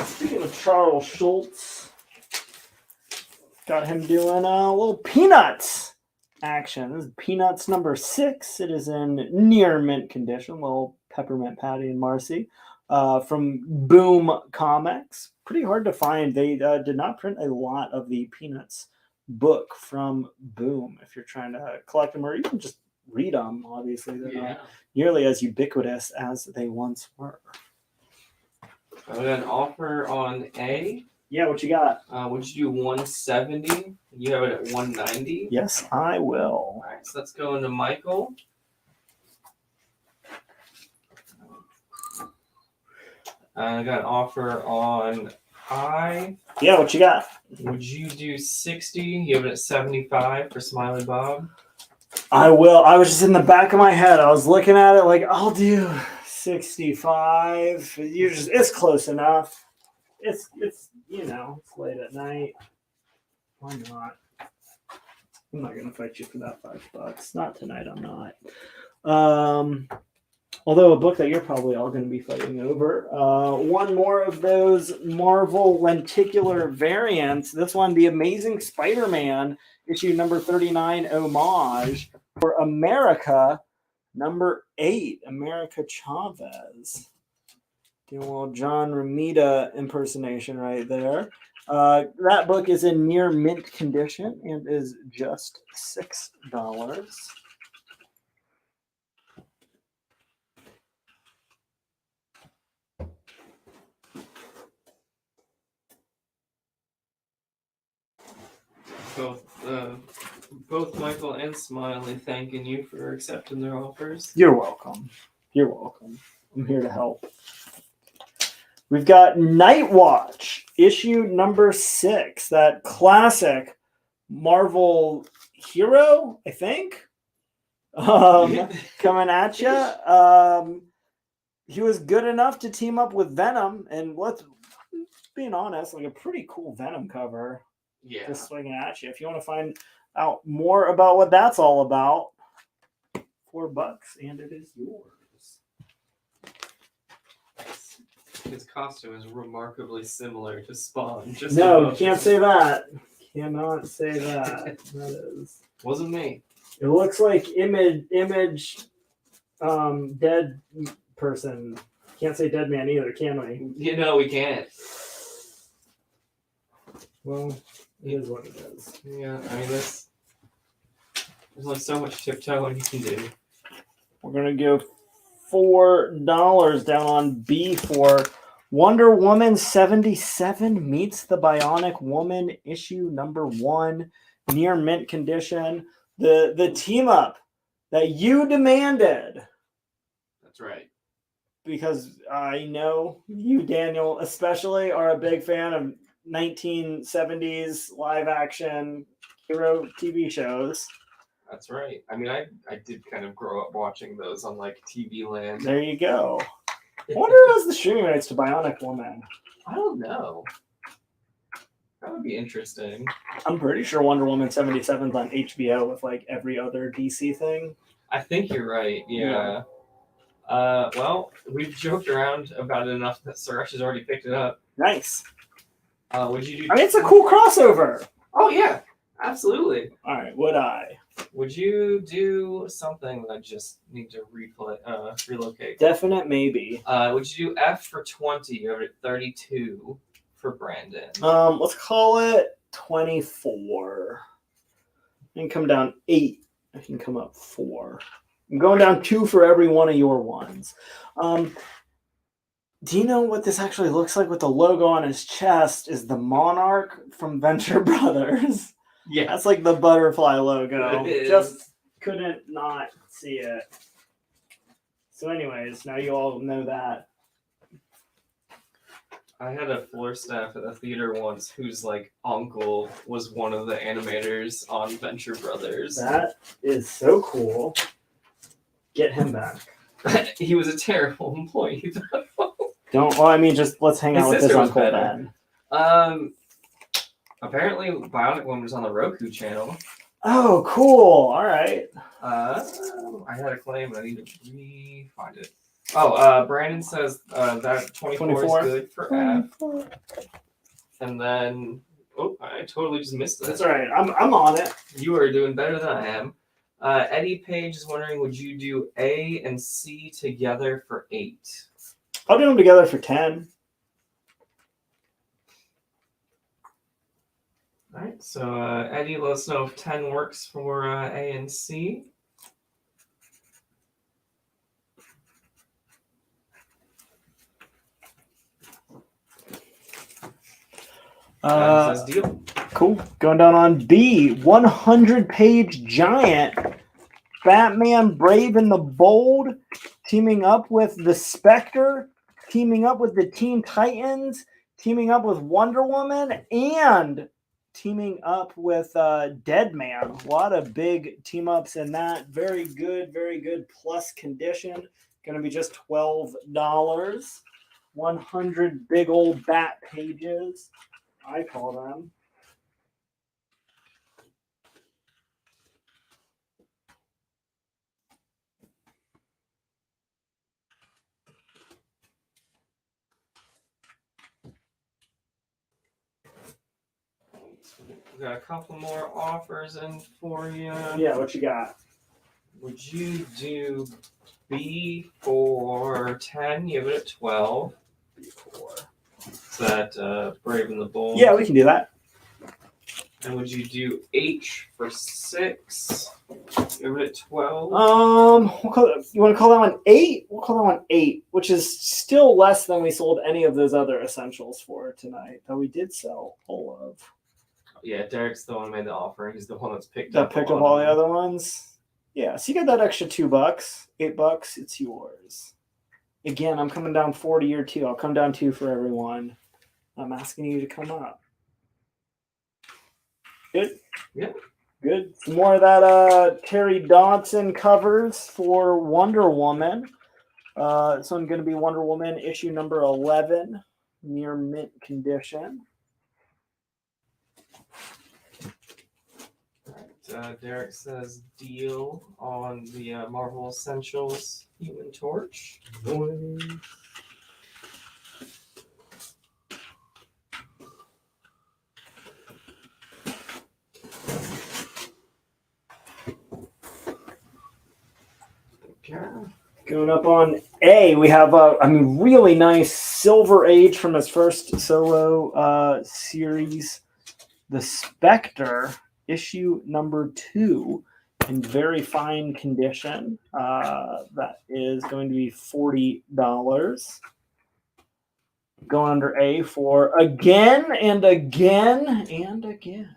Speaking of Charles Schultz, got him doing a little Peanuts action. This is Peanuts number 6. It is in near mint condition. Little Peppermint Patty and Marcy from Boom Comics. Pretty hard to find. They did not print a lot of the Peanuts book from Boom. If you're trying to collect them or even just read them, obviously they're not nearly as ubiquitous as they once were. I got an offer on A. Yeah, what you got? Would you do 170? You have it at 190. Yes, I will. All right, so let's go into Michael. I got an offer on I. Yeah, what you got? Would you do 60? You have it at 75 for Smiley Bob. I will. I was just in the back of my head. I was looking at it like, I'll do 65. It's close enough. It's it's late at night. Why not? I'm not gonna fight you for that $5. Not tonight. I'm not. Although a book that you're probably all going to be fighting over. One more of those Marvel lenticular variants. This one, The Amazing Spider-Man, issue number 39 homage for America number 8, America Chavez. Doing a little John Romita impersonation right there. That book is in near mint condition and is just $6. Both Michael and Smiley thanking you for accepting their offers. You're welcome. You're welcome. I'm here to help. We've got Night Watch, issue number 6, that classic Marvel hero, I think, coming at you. He was good enough to team up with Venom, and let's being honest, like a pretty cool Venom cover. Yeah. Just swinging at you. If you want to find out more about what that's all about, $4 and it is yours. His costume is remarkably similar to Spawn. No, can't say that. Cannot say that. That is. Wasn't me. It looks like image dead person. Can't say dead man either, can we? You know we can't. Well, it is what it is. Yeah, I mean there's only so much tiptoeing you can do. We're gonna go $4 down on B for Wonder Woman 77 meets the Bionic Woman, issue number 1, near mint condition. The team up that you demanded. That's right. Because I know you, Daniel, especially are a big fan of 1970s live action hero TV shows. That's right. I mean, I did kind of grow up watching those on like TV Land. There you go. I wonder who has the streaming rights to Bionic Woman. I don't know. That would be interesting. I'm pretty sure Wonder Woman 77's on HBO with like every other DC thing. I think you're right. Yeah. Well, we've joked around about it enough that Suresh has already picked it up. Nice. Would you do? I mean, it's a cool crossover. Oh yeah, absolutely. All right, would I? Would you do something that I just need to relocate? Definite maybe. Would you do F for 20? You have it at 32 for Brandon. Let's call it 24. I can come down 8. I can come up 4. I'm going down 2 for every one of your ones. Do you know what this actually looks like with the logo on his chest is the Monarch from Venture Brothers. Yeah. That's like the butterfly logo. It is. Just couldn't not see it. So anyways, now you all know that. I had a floor staff at a theater once whose like uncle was one of the animators on Venture Brothers. That is so cool. Get him back. He was a terrible employee. Just let's hang out with his uncle then. Apparently Bionic Woman was on the Roku channel. Oh, cool. All right. I had a claim, but I need to re-find it. Oh, Brandon says that 24 is good for F. And then, I totally just missed that. That's all right. I'm on it. You are doing better than I am. Eddie Page is wondering, would you do A and C together for 8? I'll do them together for 10. All right, so Eddie, let us know if 10 works for A and C. Says deal. Cool. Going down on B, 100-page giant. Batman Brave and the Bold, teaming up with the Spectre, teaming up with the Teen Titans, teaming up with Wonder Woman, and teaming up with Deadman. A lot of big team-ups in that. Very good plus condition. Going to be just $12. 100 big old bat pages, I call them. We got a couple more offers in for you. Yeah, what you got? Would you do B for 10? Give it a 12. B4. Is that Brave and the Bold? Yeah, we can do that. And would you do H for 6? Give it a 12. You want to call that one 8? We'll call that one 8, which is still less than we sold any of those other essentials for tonight, though we did sell all of. Yeah, Derek's the one who made the offer. He's the one that's picked That up. picked up all the other ones. Yeah, so you got that extra $2, $8. It's yours. Again, I'm coming down 4 to your 2. I'll come down 2 for everyone. I'm asking you to come up. Good. Yeah. Good. Some more of that Terry Dodson covers for Wonder Woman. This one's going to be Wonder Woman issue number 11, near mint condition. Derek says deal on the Marvel Essentials Human Torch. Going up on A, we have really nice Silver Age from his first solo series, The Spectre, issue number 2, in very fine condition. That is going to be $40. Going under A for Again and Again and Again.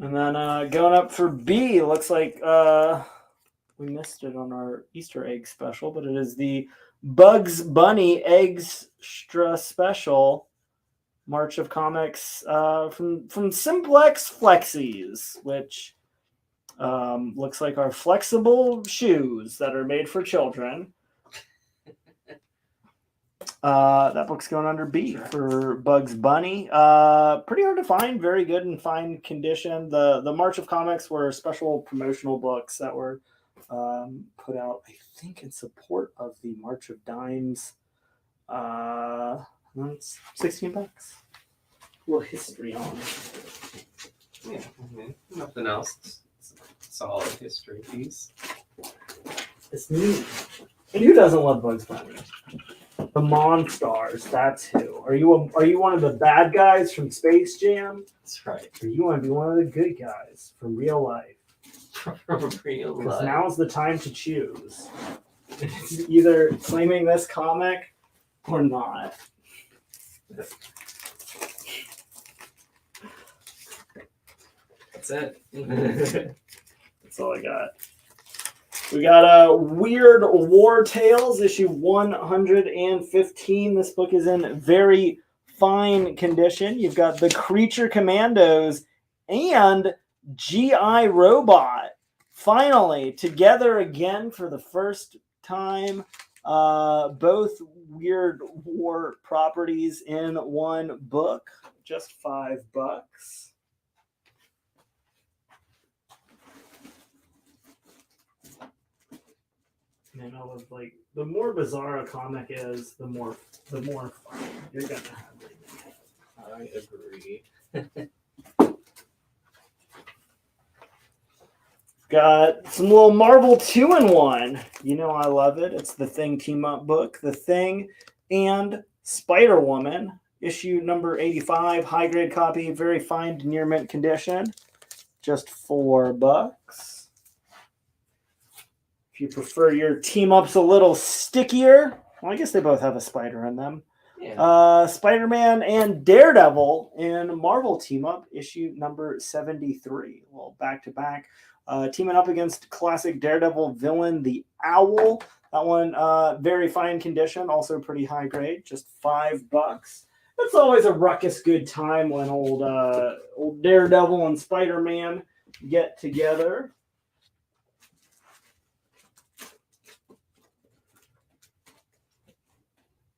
And then going up for B, looks like we missed it on our Easter egg special, but it is the Bugs Bunny Extra Special March of Comics from Simplex Flexies, which looks like our flexible shoes that are made for children. That book's going under B for Bugs Bunny. Pretty hard to find. Very good and fine condition. The March of Comics were special promotional books that were put out, I think, in support of the March of Dimes. It's $16. A little history on it. Yeah, nothing else. It's a solid history piece. It's neat. And who doesn't love Bugs Bunny? The Monstars, that's who. Are you one of the bad guys from Space Jam? That's right. Or you want to be one of the good guys from real life? From real life. Because now's the time to choose. It's either claiming this comic or not. That's it. That's all I got. We got Weird War Tales, issue 115. This book is in very fine condition. You've got the Creature Commandos and G.I. Robot finally together again for the first time. Both Weird War properties in one book. Just $5. Man, I was like, the more bizarre a comic is, the more fun you're gonna have. I agree. Got some little Marvel 2-in-1. You know I love it. It's the Thing team-up book. The Thing and Spider-Woman. Issue number 85. High-grade copy. Very fine, near mint condition. Just $4. If you prefer your team-ups a little stickier, well, I guess they both have a spider in them. Yeah. Spider-Man and Daredevil in Marvel team-up, issue number 73. Well, back-to-back. Teaming up against classic Daredevil villain, the Owl. That one, very fine condition, also pretty high grade, just $5. It's always a ruckus good time when old Daredevil and Spider-Man get together.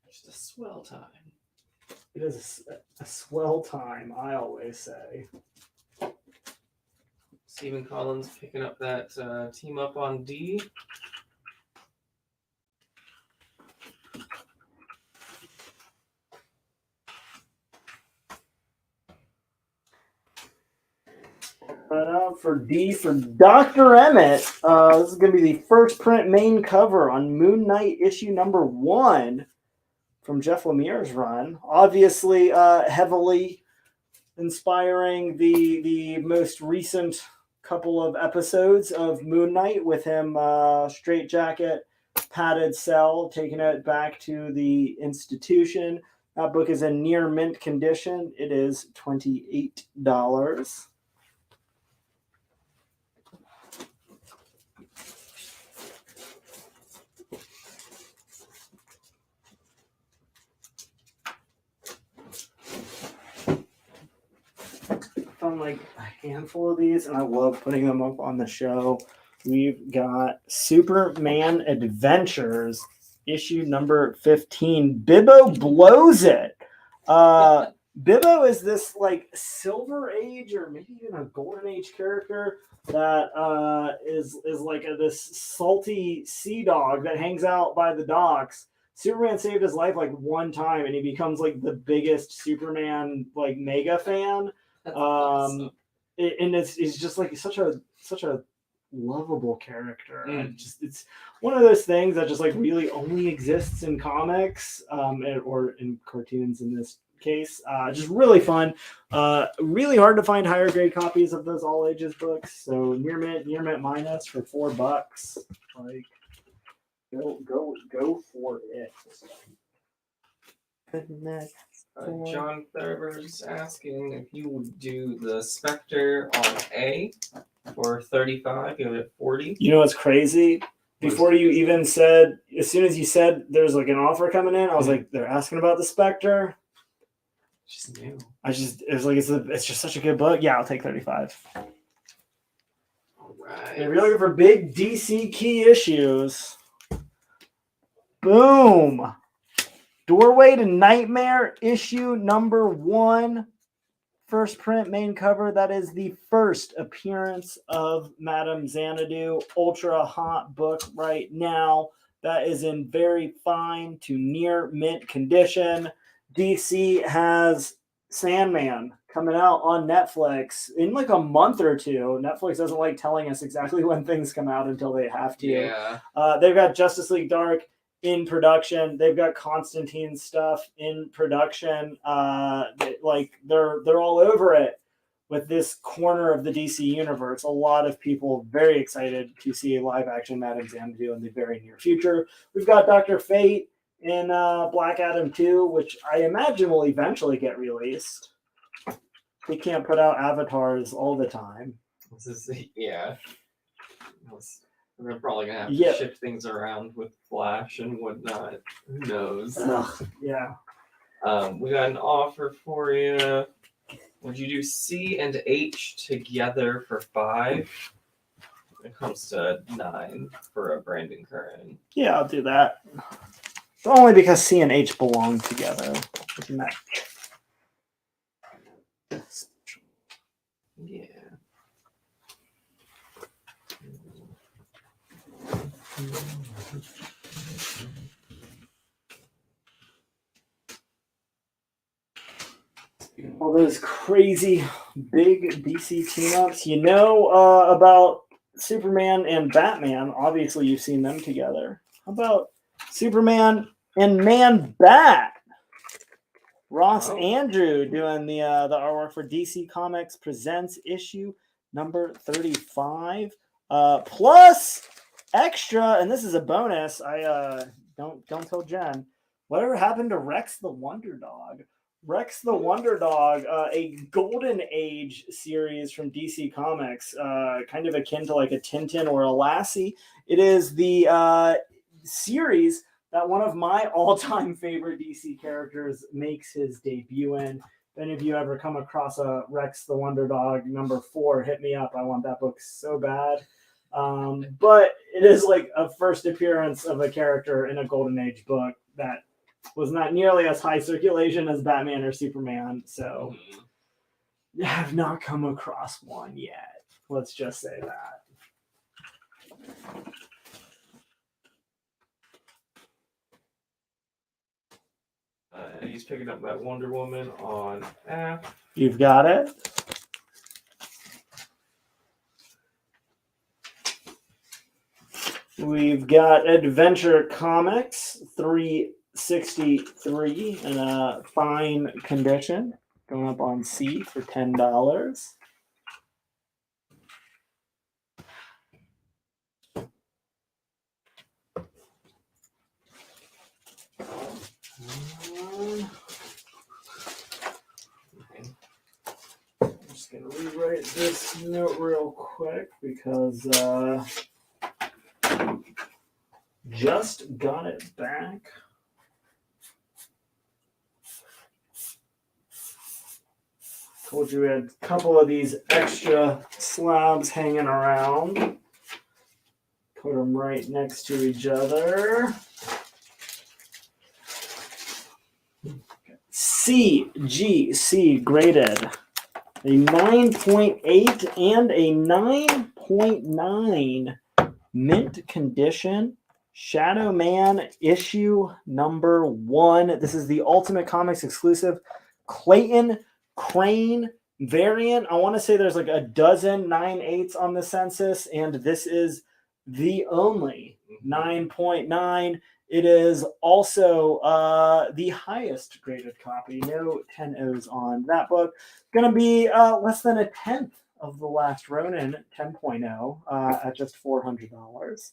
Just a swell time. It is a swell time, I always say. Stephen Collins picking up that team up on D. Cut out for D for Dr. Emmett. This is going to be the first print main cover on Moon Knight issue number 1 from Jeff Lemire's run. Obviously, heavily inspiring the most recent couple of episodes of Moon Knight with him straitjacket, padded cell, taking it back to the institution. That book is in near mint condition. It is $28. Found like a handful of these, and I love putting them up on the show. We've got Superman Adventures, issue number 15. Bibbo blows it. Bibbo is this like Silver Age or maybe even a Golden Age character that is like this salty sea dog that hangs out by the docks. Superman saved his life like one time, and he becomes like the biggest Superman like mega fan. Awesome. And it's just like such a lovable character. It's one of those things that just like really only exists in comics or in cartoons in this case. Just really fun. Really hard to find higher grade copies of those all ages books. So near mint minus for $4. Like go for it. John Thurber's asking if you would do the Spectre on A for 35. You have it at 40. You know what's crazy? Before you even said, as soon as you said there's like an offer coming in, I was like, they're asking about the Spectre. Just new. It's just such a good book. Yeah, I'll take 35. All right. If you're looking for big DC key issues, boom. Doorway to Nightmare, issue number 1. First print main cover. That is the first appearance of Madame Xanadu. Ultra hot book right now. That is in very fine to near mint condition. DC has Sandman coming out on Netflix in like a month or two. Netflix doesn't like telling us exactly when things come out until they have to. Yeah. They've got Justice League Dark in production. They've got Constantine stuff in production. They're all over it with this corner of the DC universe. A lot of people very excited to see a live action Madame Xanadu in the very near future. We've got Dr. Fate in Black Adam 2, which I imagine will eventually get released. We can't put out avatars all the time. Yeah. We're probably going to have to shift things around with Flash and whatnot. Who knows? Yeah. We got an offer for you. Would you do C and H together for 5? It comes to 9 for a Brandon Curran. Yeah, I'll do that. Only because C and H belong together. Yeah. All those crazy big DC team-ups. You know about Superman and Batman. Obviously, you've seen them together. How about Superman and Man-Bat? Ross Andrew doing the artwork for DC Comics Presents issue number 35. Plus extra, and this is a bonus. I don't tell Jen. Whatever happened to Rex the Wonder Dog? Rex the Wonder Dog, a Golden Age series from DC Comics, kind of akin to like a Tintin or a Lassie. It is the series that one of my all-time favorite DC characters makes his debut in. If any of you ever come across a Rex the Wonder Dog number 4, hit me up. I want that book so bad. But it is like a first appearance of a character in a Golden Age book that was not nearly as high circulation as Batman or Superman. So I have not come across one yet. Let's just say that. He's picking up that Wonder Woman on F. You've got it. We've got Adventure Comics 363 in a fine condition, going up on C for $10. I'm just going to rewrite this note real quick because just got it back. Told you we had a couple of these extra slabs hanging around. Put them right next to each other. CGC graded. A 9.8 and a 9.9 mint condition. Shadow Man issue number 1. This is the Ultimate Comics exclusive Clayton Crane variant. I want to say there's like a dozen 9.8s on the census, and this is the only 9.9. It is also the highest graded copy. No 10-0s on that book. Going to be less than a tenth of the last Ronin 10.0 at just $400.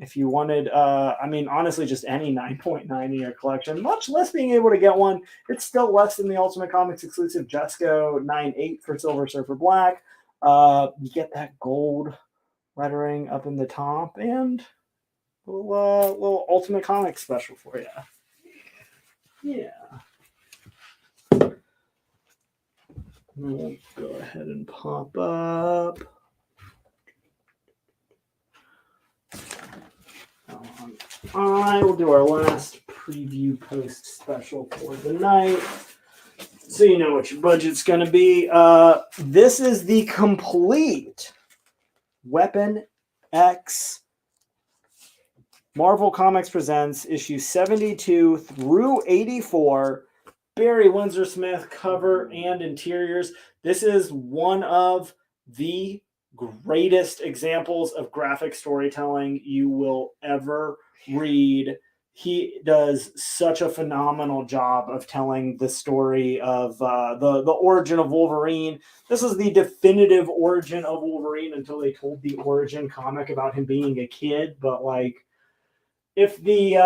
If you wanted, I mean, honestly, just any 9.9 in your collection, much less being able to get one, it's still less than the Ultimate Comics exclusive Jesco 9.8 for Silver Surfer Black. You get that gold lettering up in the top and a little Ultimate Comics special for you. Yeah. We'll go ahead and pop up. I will do our last preview post special for the night, so you know what your budget's going to be. This is the complete Weapon X Marvel Comics Presents issue 72 through 84. Barry Windsor Smith cover and interiors. This is one of the greatest examples of graphic storytelling you will ever read. He does such a phenomenal job of telling the story of the origin of Wolverine. This is the definitive origin of Wolverine until they told the origin comic about him being a kid. But like, if the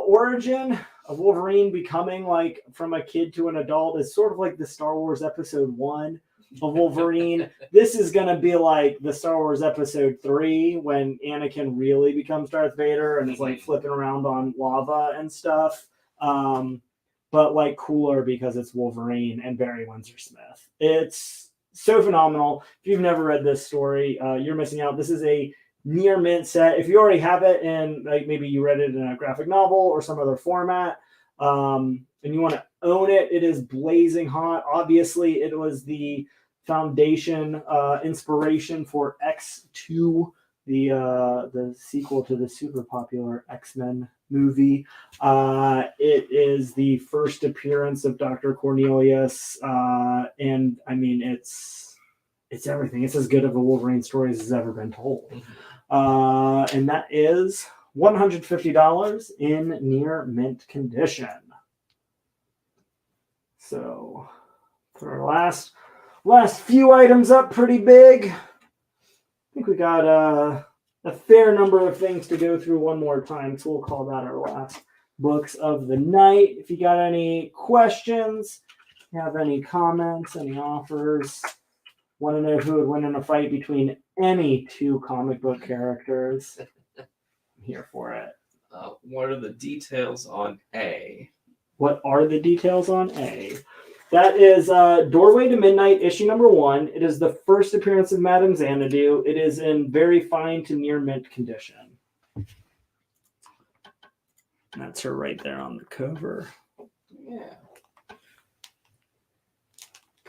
origin of Wolverine becoming like from a kid to an adult is sort of like the Star Wars Episode 1 of Wolverine, this is going to be like the Star Wars Episode 3 when Anakin really becomes Darth Vader and is like flipping around on lava and stuff. But like cooler because it's Wolverine and Barry Windsor Smith. It's so phenomenal. If you've never read this story, you're missing out. This is a near mint set. If you already have it and like maybe you read it in a graphic novel or some other format, and you want to own it, it is blazing hot. Obviously, it was the foundation inspiration for X2, the sequel to the super popular X-Men movie. It is the first appearance of Dr. Cornelius, and I mean it's everything. It's as good of a Wolverine story as has ever been told. And that is $150 in near mint condition. So for our last few items up pretty big. I think we got a fair number of things to go through one more time, so we'll call that our last books of the night. If you got any questions, have any comments, any offers, want to know who would win in a fight between any two comic book characters, I'm here for it. What are the details on A? What are the details on A? That is Doorway to Midnight, issue number 1. It is the first appearance of Madame Xanadu. It is in very fine to near mint condition. That's her right there on the cover. Yeah.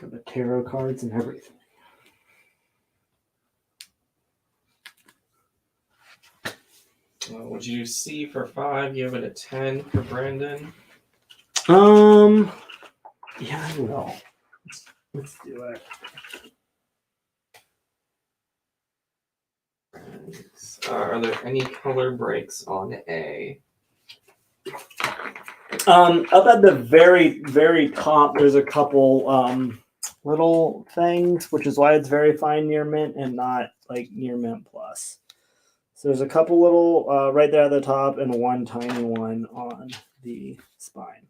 Got the tarot cards and everything. Would you see for 5? Give it a 10 for Brandon. Yeah, I will. Let's do it. Are there any color breaks on A? Up at the very, very top, there's a couple little things, which is why it's very fine near mint and not like near mint plus. So there's a couple little right there at the top and one tiny one on the spine.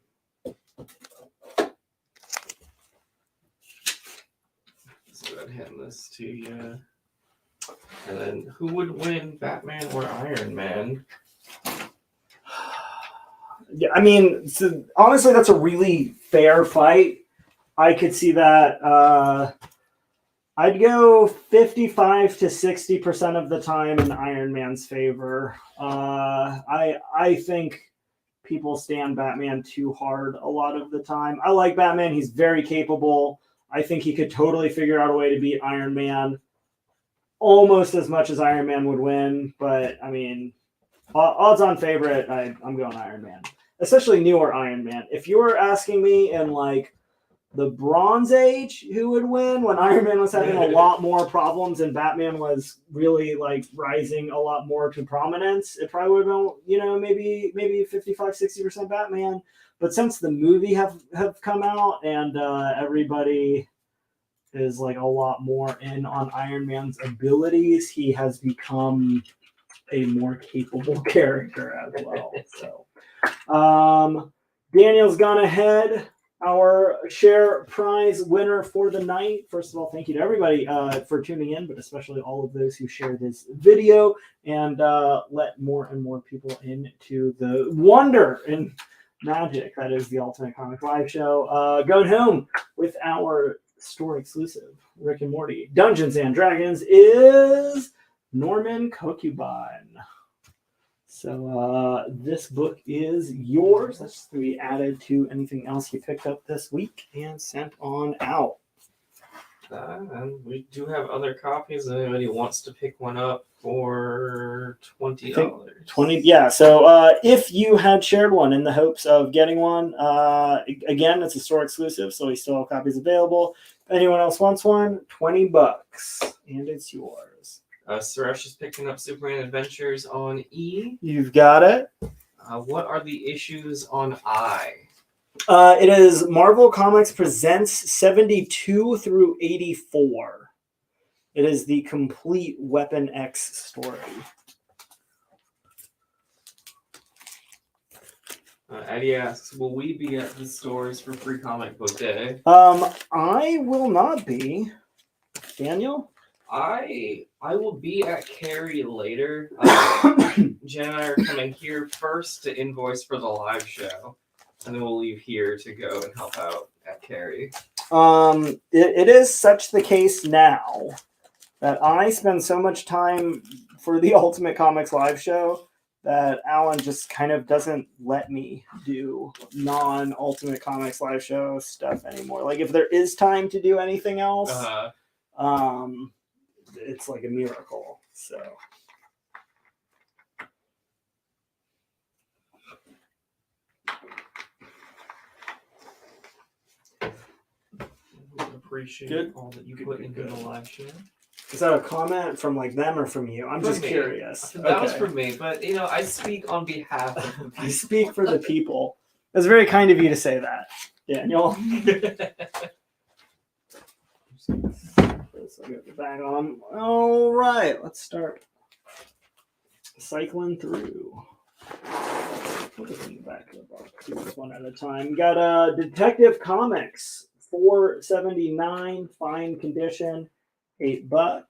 So I'd hand this to you. And then who would win, Batman or Iron Man? Yeah, I mean, so honestly, that's a really fair fight. I could see that. I'd go 55 to 60% of the time in Iron Man's favor. I think people stand Batman too hard a lot of the time. I like Batman. He's very capable. I think he could totally figure out a way to beat Iron Man almost as much as Iron Man would win. But, I mean, odds-on favorite, I'm going Iron Man. Especially newer Iron Man. If you were asking me in, like, the Bronze Age who would win when Iron Man was having a lot more problems and Batman was really, like, rising a lot more to prominence, it probably would have been, maybe 55, 60% Batman. But since the movie have come out and everybody is, like, a lot more in on Iron Man's abilities, he has become a more capable character as well. So Daniel's gone ahead, our share prize winner for the night. First of all, thank you to everybody for tuning in, but especially all of those who share this video and let more and more people into the wonder and magic that is the Ultimate Comic Live Show. Going home with our store exclusive Rick and Morty Dungeons and Dragons is Norman Kokuban. So this book is yours. That's to be added to anything else you picked up this week and sent on out. And we do have other copies. If anybody wants to pick one up for $20. 20, yeah. So if you had shared one in the hopes of getting one, again, it's a store exclusive, so we still have copies available. If anyone else wants one, $20, and it's yours. Suresh is picking up Superman Adventures on E. You've got it. What are the issues on I? It is Marvel Comics Presents 72 through 84. It is the complete Weapon X story. Eddie asks, will we be at the stores for Free Comic Book Day? I will not be. Daniel? I will be at Carrie later. Jen and I are coming here first to invoice for the live show, and then we'll leave here to go and help out at Carrie. It is such the case now that I spend so much time for the Ultimate Comics live show that Alan just kind of doesn't let me do non-Ultimate Comics live show stuff anymore. Like, if there is time to do anything else, it's like a miracle. So we appreciate all that you put into the live show. Is that a comment from like them or from you? I'm just curious. That was from me, but I speak on behalf of the people. I speak for the people. It's very kind of you to say that, Daniel. So I'll get the bag on. All right, let's start cycling through. What is in the back of the box? Do this one at a time. Got Detective Comics, $4.79, fine condition, $8.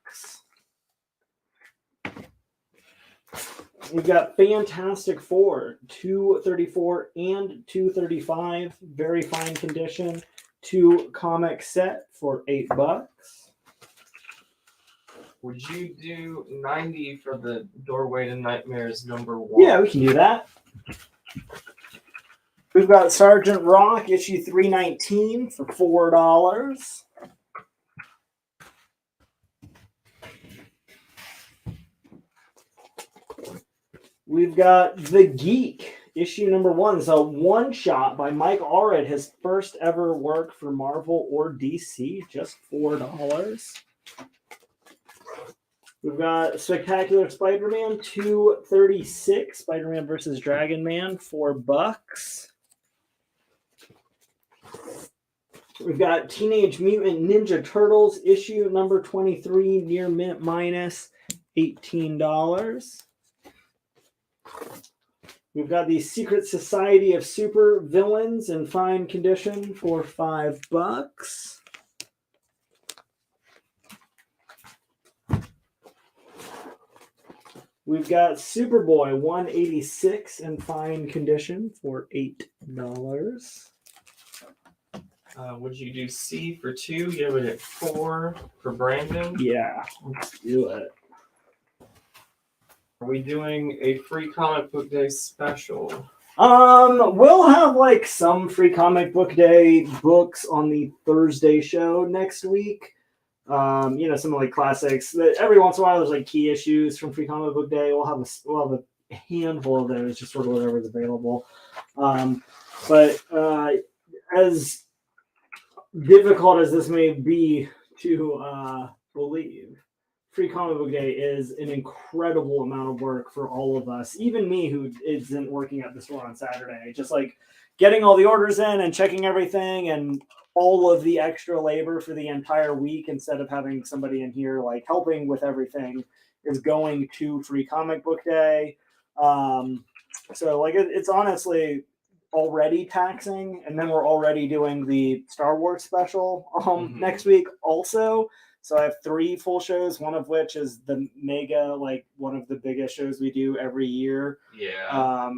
We've got Fantastic Four, $2.34 and $2.35, very fine condition, 2 comic set for $8. Would you do 90 for the Doorway to Nightmares #1? Yeah, we can do that. We've got Sergeant Rock, issue 319 for $4. We've got The Geek, issue #1. It's a one-shot by Mike Allred, his first ever work for Marvel or DC, just $4. We've got Spectacular Spider-Man 236, Spider-Man versus Dragon Man, $4. We've got Teenage Mutant Ninja Turtles issue number 23, near mint minus $18. We've got the Secret Society of Super Villains in fine condition for $5. We've got Superboy 186 in fine condition for $8. Would you do C for 2? Give it at 4 for Brandon. Yeah, let's do it. Are we doing a free comic book day special? We'll have like some free comic book day books on the Thursday show next week. Some like classics. Every once in a while, there's like key issues from Free Comic Book Day. We'll have a handful of those, just sort of whatever's available. But as difficult as this may be to believe, Free Comic Book Day is an incredible amount of work for all of us. Even me, who isn't working at the store on Saturday, just like getting all the orders in and checking everything and all of the extra labor for the entire week instead of having somebody in here like helping with everything is going to Free Comic Book Day. So like it's honestly already taxing, and then we're already doing the Star Wars special next week also. So I have 3 full shows, one of which is the mega, like one of the biggest shows we do every year. Yeah.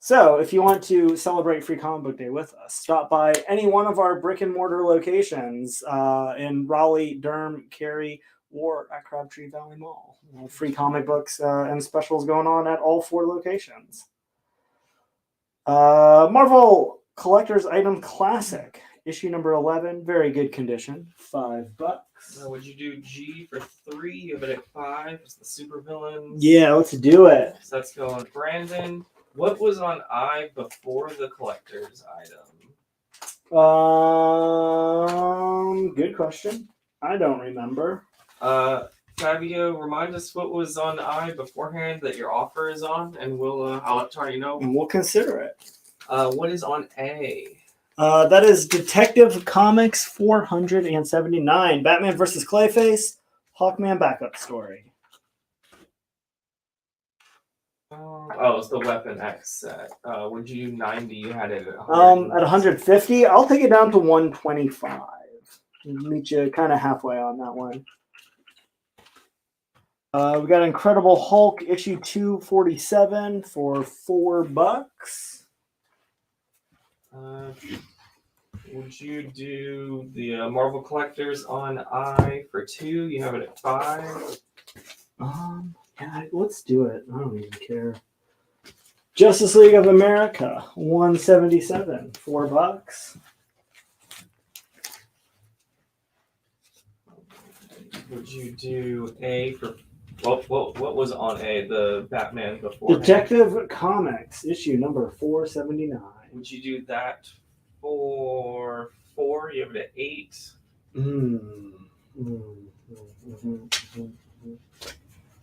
So if you want to celebrate Free Comic Book Day with us, stop by any one of our brick and mortar locations in Raleigh, Durham, Cary, or at Crabtree Valley Mall. Free comic books and specials going on at all 4 locations. Marvel Collector's Item Classic, issue number 11, very good condition, $5. Would you do G for 3? Give it at 5. It's the super villains. Yeah, let's do it. So that's going Brandon. What was on I before the collector's item? Good question. I don't remember. Fabio, remind us what was on I beforehand that your offer is on, and I'll let Tony know. And we'll consider it. What is on A? That is Detective Comics 479, Batman versus Clayface, Hawkman backup story. It's the Weapon X set. Would you do 90? You had it at 100. At 150, I'll take it down to 125. Meet you kind of halfway on that one. We got Incredible Hulk issue 247 for $4. Would you do the Marvel Collectors on I for 2? You have it at 5. Yeah, let's do it. I don't even care. Justice League of America 177, $4. Would you do A for what was on A? The Batman before. Detective Comics issue number 479. Would you do that for 4? You have it at 8.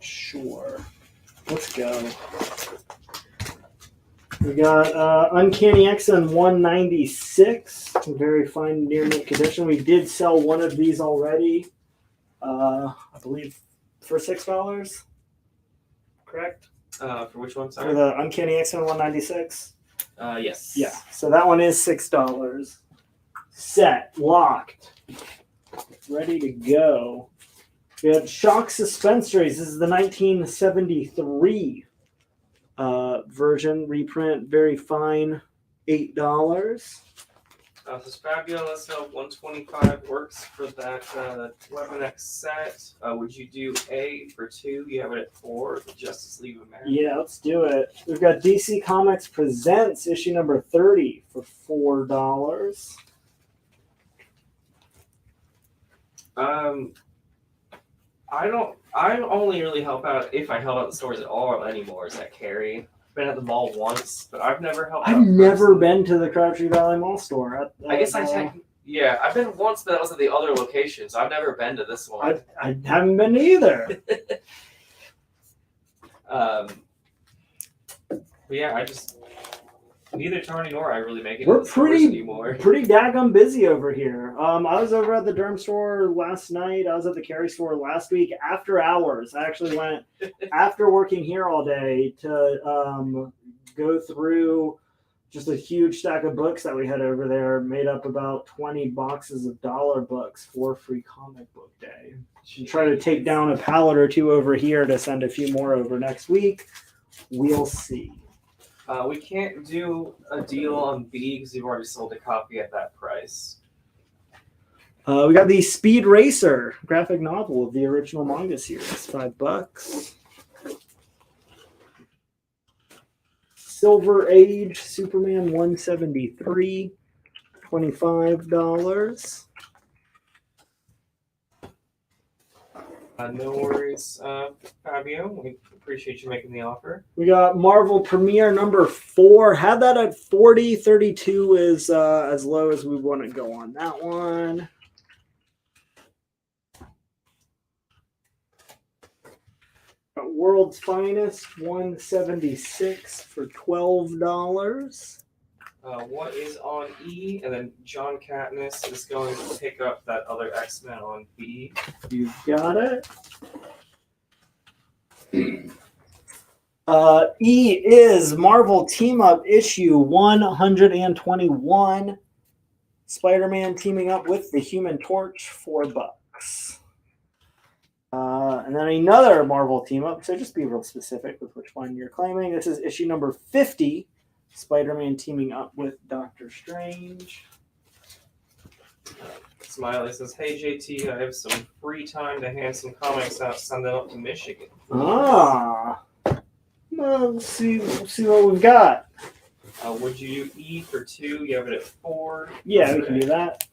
Sure. Let's go. We got Uncanny X-Men 196. Very fine near mint condition. We did sell one of these already. I believe for $6. Correct? For which one? Sorry. For the Uncanny X-Men 196. Yes. Yeah. So that one is $6. Set, locked, ready to go. We have Shock Suspensories. This is the 1973 version reprint. Very fine, $8. So Fabio, let's know if 125 works for that Weapon X set. Would you do A for 2? You have it at 4. The Justice League of America. Yeah, let's do it. We've got DC Comics Presents issue number 30 for $4. I only really help out if I help out the stores at all anymore. Is that Cary? I've been at the mall once, but I've never helped out. I've never been to the Crabtree Valley Mall store. I guess Yeah, I've been once, but that was at the other location, so I've never been to this one. I haven't been either. But yeah, neither Tony nor I really make it We're to the stores anymore. pretty daggum busy over here. I was over at the derm store last night. I was at the Cary store last week after hours. I actually went after working here all day to go through just a huge stack of books that we had over there, made up about 20 boxes of dollar books for Free Comic Book Day. Should try to take down a pallet or two over here to send a few more over next week. We'll see. We can't do a deal on B because you've already sold a copy at that price. We got the Speed Racer graphic novel of the original manga series, $5. Silver Age Superman 173, $25. No worries, Fabio. We appreciate you making the offer. We got Marvel Premiere number 4. Had that at 40. 32 is as low as we want to go on that one. Got World's Finest 176 for $12. What is on E? And then John Katniss is going to pick up that other X-Men on B. You got it. E is Marvel Team Up issue 121. Spider-Man teaming up with the Human Torch, $4. And then another Marvel team up. So just be real specific with which one you're claiming. This is issue number 50. Spider-Man teaming up with Doctor Strange. Smiley says, "Hey JT, I have some free time to hand some comics out. Send them up to Michigan." Ah. Well, we'll see what we've got. Would you do E for 2? You have it at 4. Yeah, we can do that.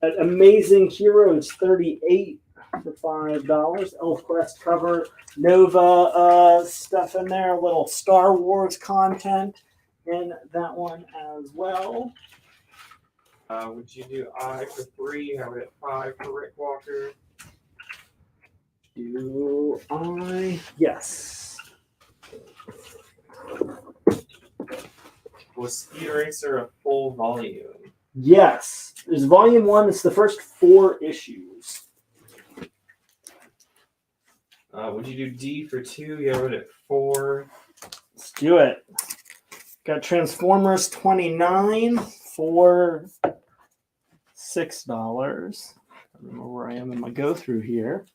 At Amazing Heroes 38 for $5. ElfQuest cover, Nova stuff in there, a little Star Wars content in that one as well. Would you do I for 3? You have it at 5 for Rick Walker. Do I? Yes. Was Speed Racer a full volume? Yes. There's volume 1. It's the first 4 issues. Would you do D for 2? You have it at 4. Let's do it. Got Transformers 29 for $6. I don't remember where I am in my go through here.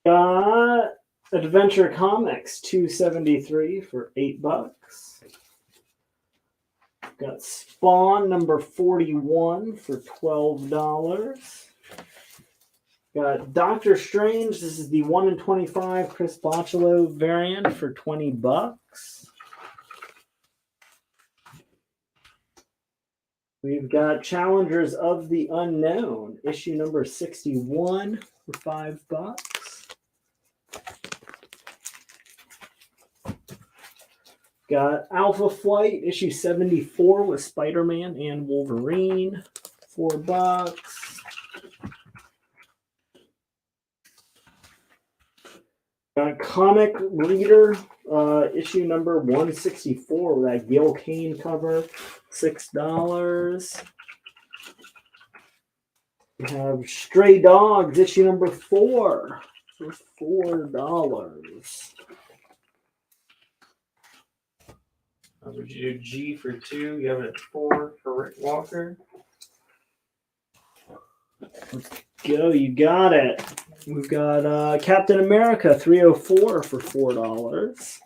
Got Adventure Comics 273 for $8. Got Spawn number 41 for $12. Got Doctor Strange. This is the 1 in 25 Chris Bocciolo variant for $20. We've got Challengers of the Unknown, issue number 61 for $5. Got Alpha Flight, issue 74 with Spider-Man and Wolverine, $4. Got Comic Reader, issue number 164 with that Gil Kane cover, $6. We have Stray Dogs, issue number 4 for $4. Would you do G for 2? You have it at 4 for Rick Walker. Let's go. You got it. We've got Captain America 304 for $4.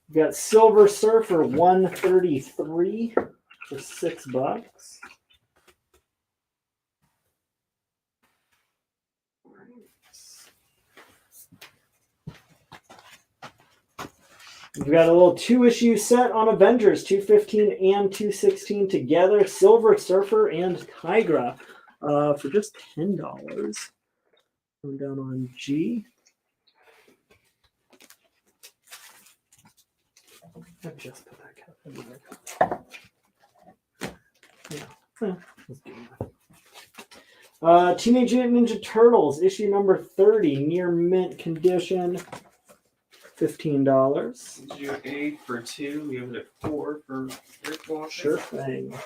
We've got Silver Surfer 133 for $6. We've got a little 2-issue set on Avengers, 215 and 216 together. Silver Surfer and Tigra for just $10. Going down on G. I just put that cap in there. Yeah. Let's do that. Teenage Mutant Ninja Turtles, issue number 30, near mint condition. $15. Did you 8 for 2? Give it a 4 for Rick Walker. Sure thing.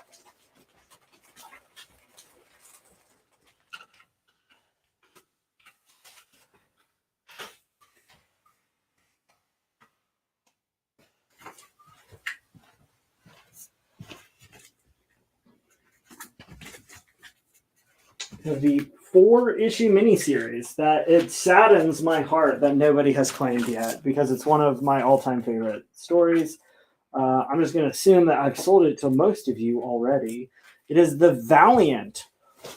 The 4-issue miniseries that it saddens my heart that nobody has claimed yet because it's one of my all-time favorite stories. I'm just going to assume that I've sold it to most of you already. It is The Valiant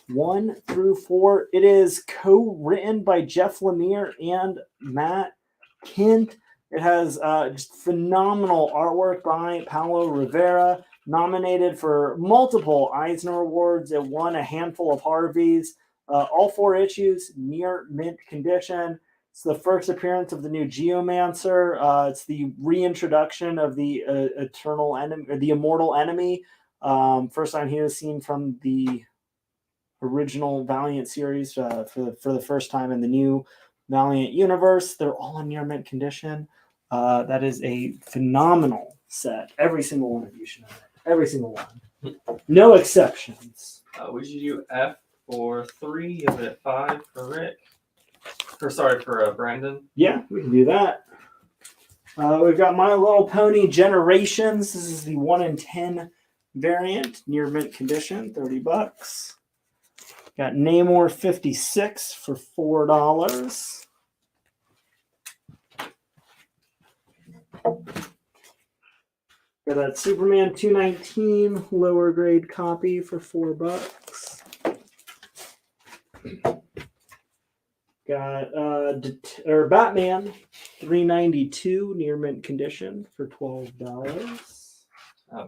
1 through 4. It is co-written by Jeff Lemire and Matt Kint. It has just phenomenal artwork by Paulo Rivera. Nominated for multiple Eisner Awards. It won a handful of Harveys. All 4 issues, near mint condition. It's the first appearance of the new Geomancer. It's the reintroduction of the eternal enemy, or the immortal enemy. First time he was seen from the original Valiant series for the first time in the new Valiant universe. They're all in near mint condition. That is a phenomenal set. Every single one of you should have it. Every single one. No exceptions. Would you do F for 3? Give it 5 for Rick. For Brandon. Yeah, we can do that. We've got My Little Pony Generations. This is the 1 in 10 variant, near mint condition, $30. Got Namor 56 for $4. Got that Superman 219 lower grade copy for $4. Got Batman 392 near mint condition for $12.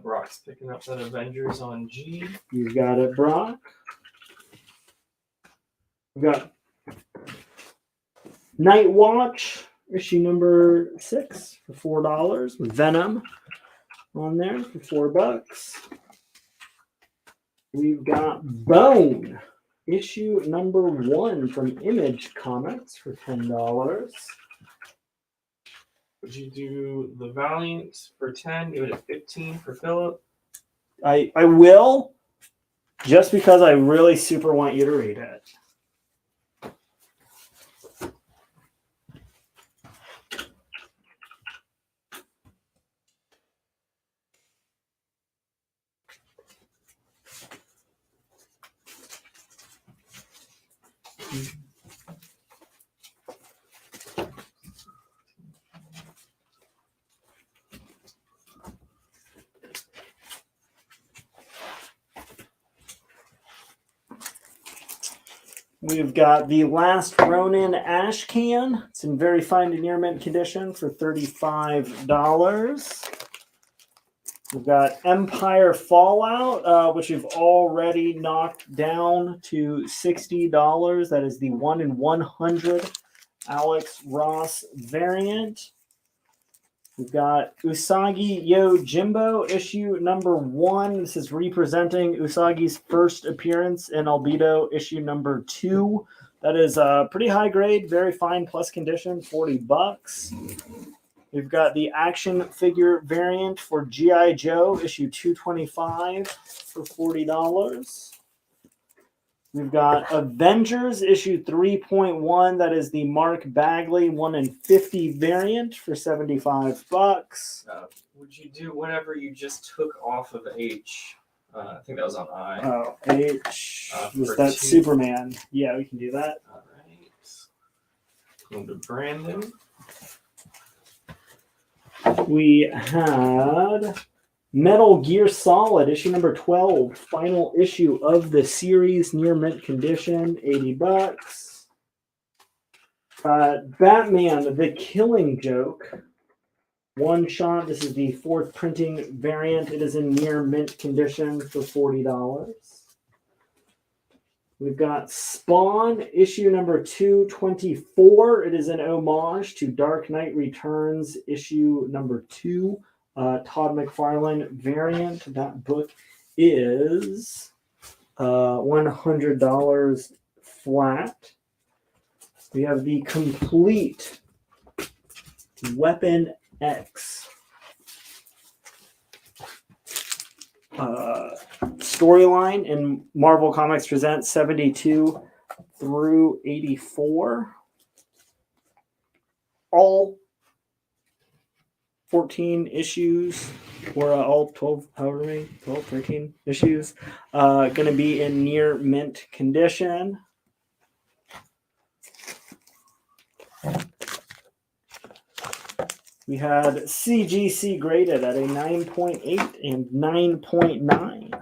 Brock's picking up that Avengers on G. You got it, Brock. We got Night Watch issue number 6 for $4 with Venom on there for $4. We've got Bone issue number 1 from Image Comics for $10. Would you do The Valiant for 10? Give it a 15 for Philip. I will, just because I really super want you to read it. We've got The Last Ronin Ash Can. It's in very fine to near mint condition for $35. We've got Empire Fallout, which we've already knocked down to $60. That is the 1 in 100 Alex Ross variant. We've got Usagi Yojimbo, issue number 1. This is representing Usagi's first appearance in Albedo, issue number 2. That is pretty high grade, very fine plus condition, $40. We've got the action figure variant for G.I. Joe, issue 225 for $40. We've got Avengers, issue 3.1. That is the Mark Bagley 1 in 50 variant for $75. Would you do whatever you just took off of H? I think that was on I. Oh, H. Was that 2. Superman? Yeah, we can do that. All right. Go to Brandon. We had Metal Gear Solid, issue number 12, final issue of the series, near mint condition, $80. Batman, The Killing Joke, one shot. This is the 4th printing variant. It is in near mint condition for $40. We've got Spawn, issue number 224. It is an homage to Dark Knight Returns, issue number 2, Todd McFarlane variant. That book is $100 flat. We have the complete Weapon X storyline in Marvel Comics Presents 72 through 84. All 14 issues, or all 12, however many, 12, 13 issues, going to be in near mint condition. We had CGC graded at a 9.8 and 9.9.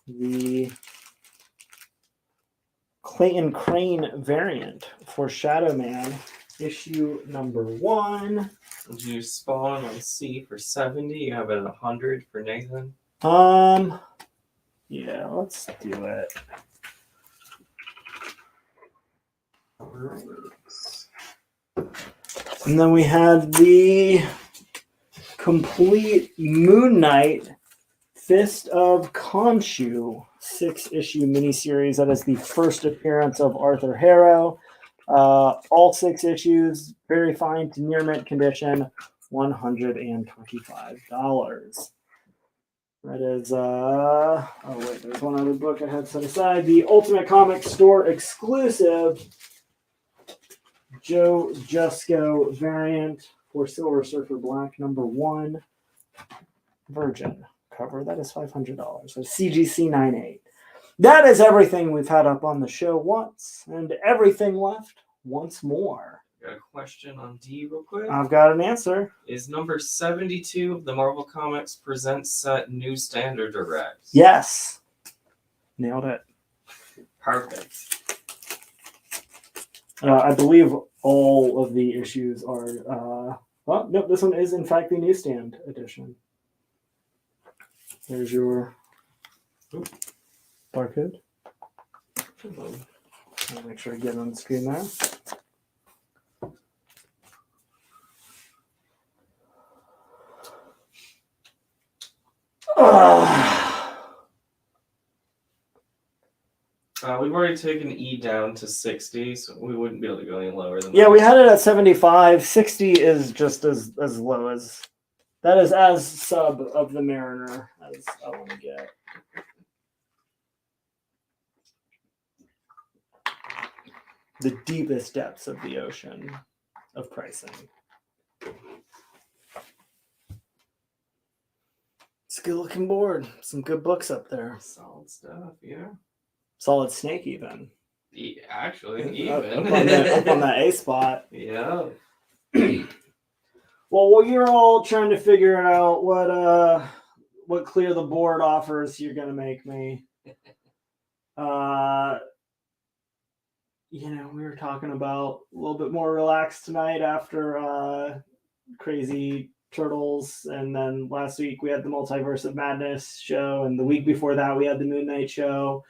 The Clayton Crane variant for Shadow Man, issue number 1. Did you Spawn on C for 70? You have it at 100 for Nathan? Yeah, let's do it. All right. And then we had the complete Moon Knight Fist of Khonshu 6-issue miniseries. That is the first appearance of Arthur Harrow. All 6 issues, very fine to near mint condition, $125. That is, oh wait, there's one other book I had set aside. The Ultimate Comics Store exclusive Joe Jusko variant for Silver Surfer Black number 1. Virgin cover. That is $500. So CGC 98. That is everything we've had up on the show once, and everything left once more. Got a question on D real quick? I've got an answer. Is number 72 of the Marvel Comics Presents set newsstand or direct? Yes. Nailed it. Perfect. I believe all of the issues are... well, no, this one is in fact the newsstand edition. There's your barcode. I'll make sure I get it on the screen there. We've already taken E down to 60, so we wouldn't be able to go any lower than Yeah, that. we had it at 75. 60 is just as low as... That is as sub of the Mariner as I want to get. The deepest depths of the ocean of pricing. It's a good looking board. Some good books up there. Solid stuff, yeah. Solid Snake even. Actually, Up even. up on that A spot. Yeah. Well, while you're all trying to figure out what clear the board offers you're gonna make me, we were talking about a little bit more relaxed tonight after Crazy Turtles, and then last week we had the Multiverse of Madness show, and the week before that we had the Moon Knight show.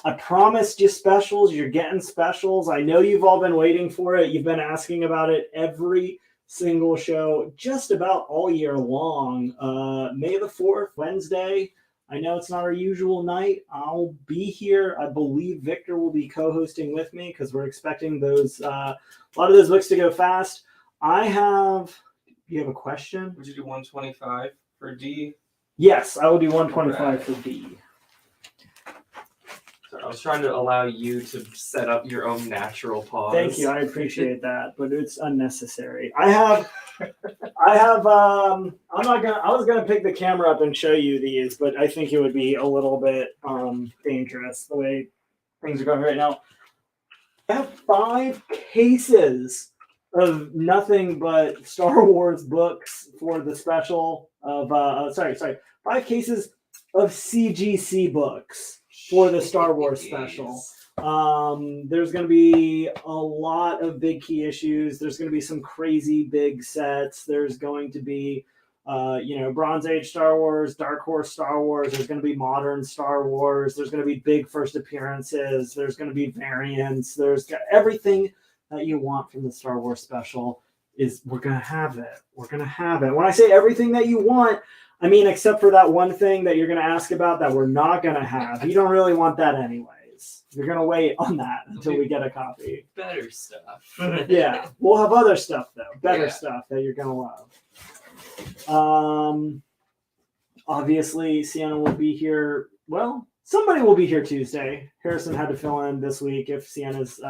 I promised you specials. You're getting specials. I know you've all been waiting for it. You've been asking about it every single show just about all year long. May the 4th, Wednesday. I know it's not our usual night. I'll be here. I believe Victor will be co-hosting with me because we're expecting those a lot of those books to go fast. You have a question? Would you do 125 for D? Yes, I will do 125 for D. I was trying to allow you to set up your own natural pause. Thank you. I appreciate that, but it's unnecessary. I was gonna pick the camera up and show you these, but I think it would be a little bit dangerous the way things are going right now. I have 5 cases of nothing but Star Wars books for the special of 5 cases of CGC books for the Star Wars special. There's going to be a lot of big key issues. There's going to be some crazy big sets. There's going to be, Bronze Age Star Wars, Dark Horse Star Wars. There's going to be modern Star Wars. There's going to be big first appearances. There's going to be variants. There's everything that you want from the Star Wars special. We're going to have it. We're going to have it. When I say everything that you want, I mean, except for that one thing that you're going to ask about that we're not going to have. You don't really want that anyways. You're going to wait on that until we get a copy. Better stuff. Yeah. We'll have other stuff, though. Better stuff that you're going to love. Obviously, Sienna will be here. Well, somebody will be here Tuesday. Harrison had to fill in this week. If Sienna's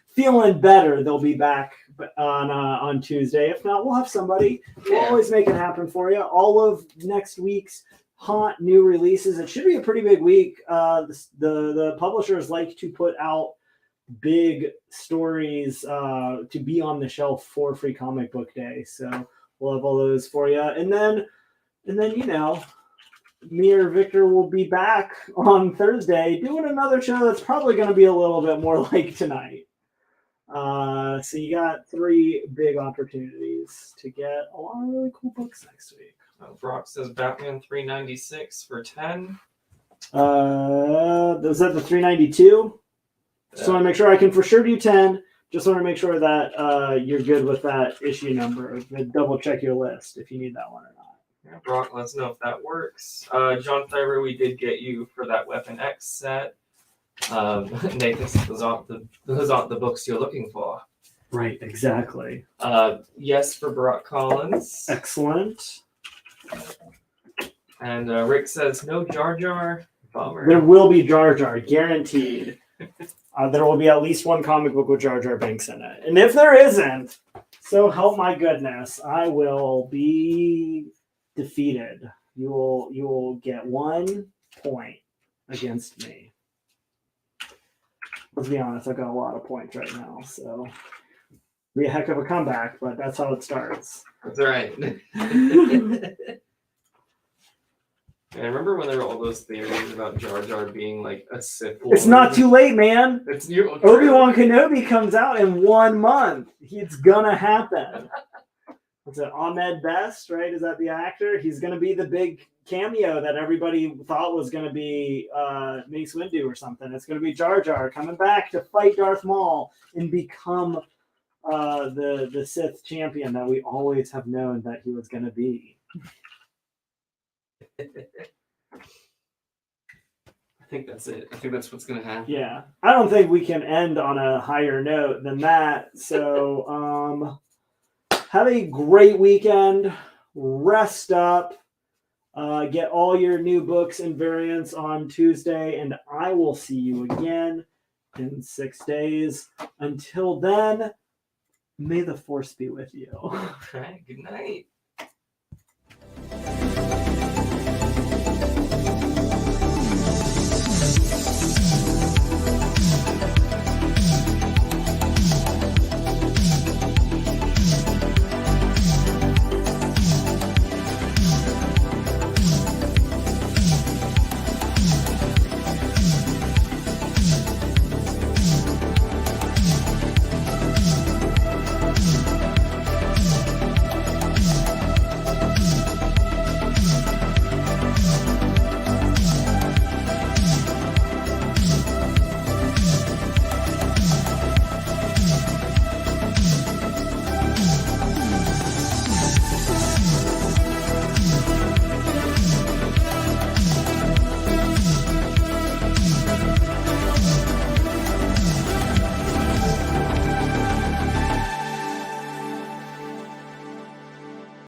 feeling better, they'll be back on Tuesday. If not, we'll have somebody. We'll always make it happen for you. All of next week's hot new releases. It should be a pretty big week. The publishers like to put out big stories to be on the shelf for Free Comic Book Day. So we'll have all those for you. And then me or Victor will be back on Thursday doing another show that's probably going to be a little bit more like tonight. So you got 3 big opportunities to get a lot of really cool books next week. Brock says Batman 396 for 10. Was that the 392? Just want to make sure I can for sure do 10. Just want to make sure that you're good with that issue number. Double check your list if you need that one or not. Yeah, Brock, let us know if that works. John Favre, we did get you for that Weapon X set. Nathan, those aren't the books you're looking for. Right, exactly. Yes for Brock Collins. Excellent. And Rick says no Jar Jar. Bummer. There will be Jar Jar, guaranteed. There will be at least one comic book with Jar Jar Binks in it. And if there isn't, so help my goodness, I will be defeated. You will get 1 point against me. Let's be honest, I've got a lot of points right now, so it'll be a heck of a comeback, but that's how it starts. That's right. And I remember when there were all those theories about Jar Jar being like a Sith Lord. It's not too late, man. It's you. Obi-Wan Kenobi comes out in 1 month. It's gonna happen. What's it, Ahmed Best, right? Is that the actor? He's gonna be the big cameo that everybody thought was gonna be Mace Windu or something. It's gonna be Jar Jar coming back to fight Darth Maul and become the Sith champion that we always have known that he was gonna be. I think that's it. I think that's what's going to happen. Yeah. I don't think we can end on a higher note than that. So have a great weekend. Rest up. Get all your new books and variants on Tuesday, and I will see you again in 6 days. Until then, may the Force be with you. Okay, good night.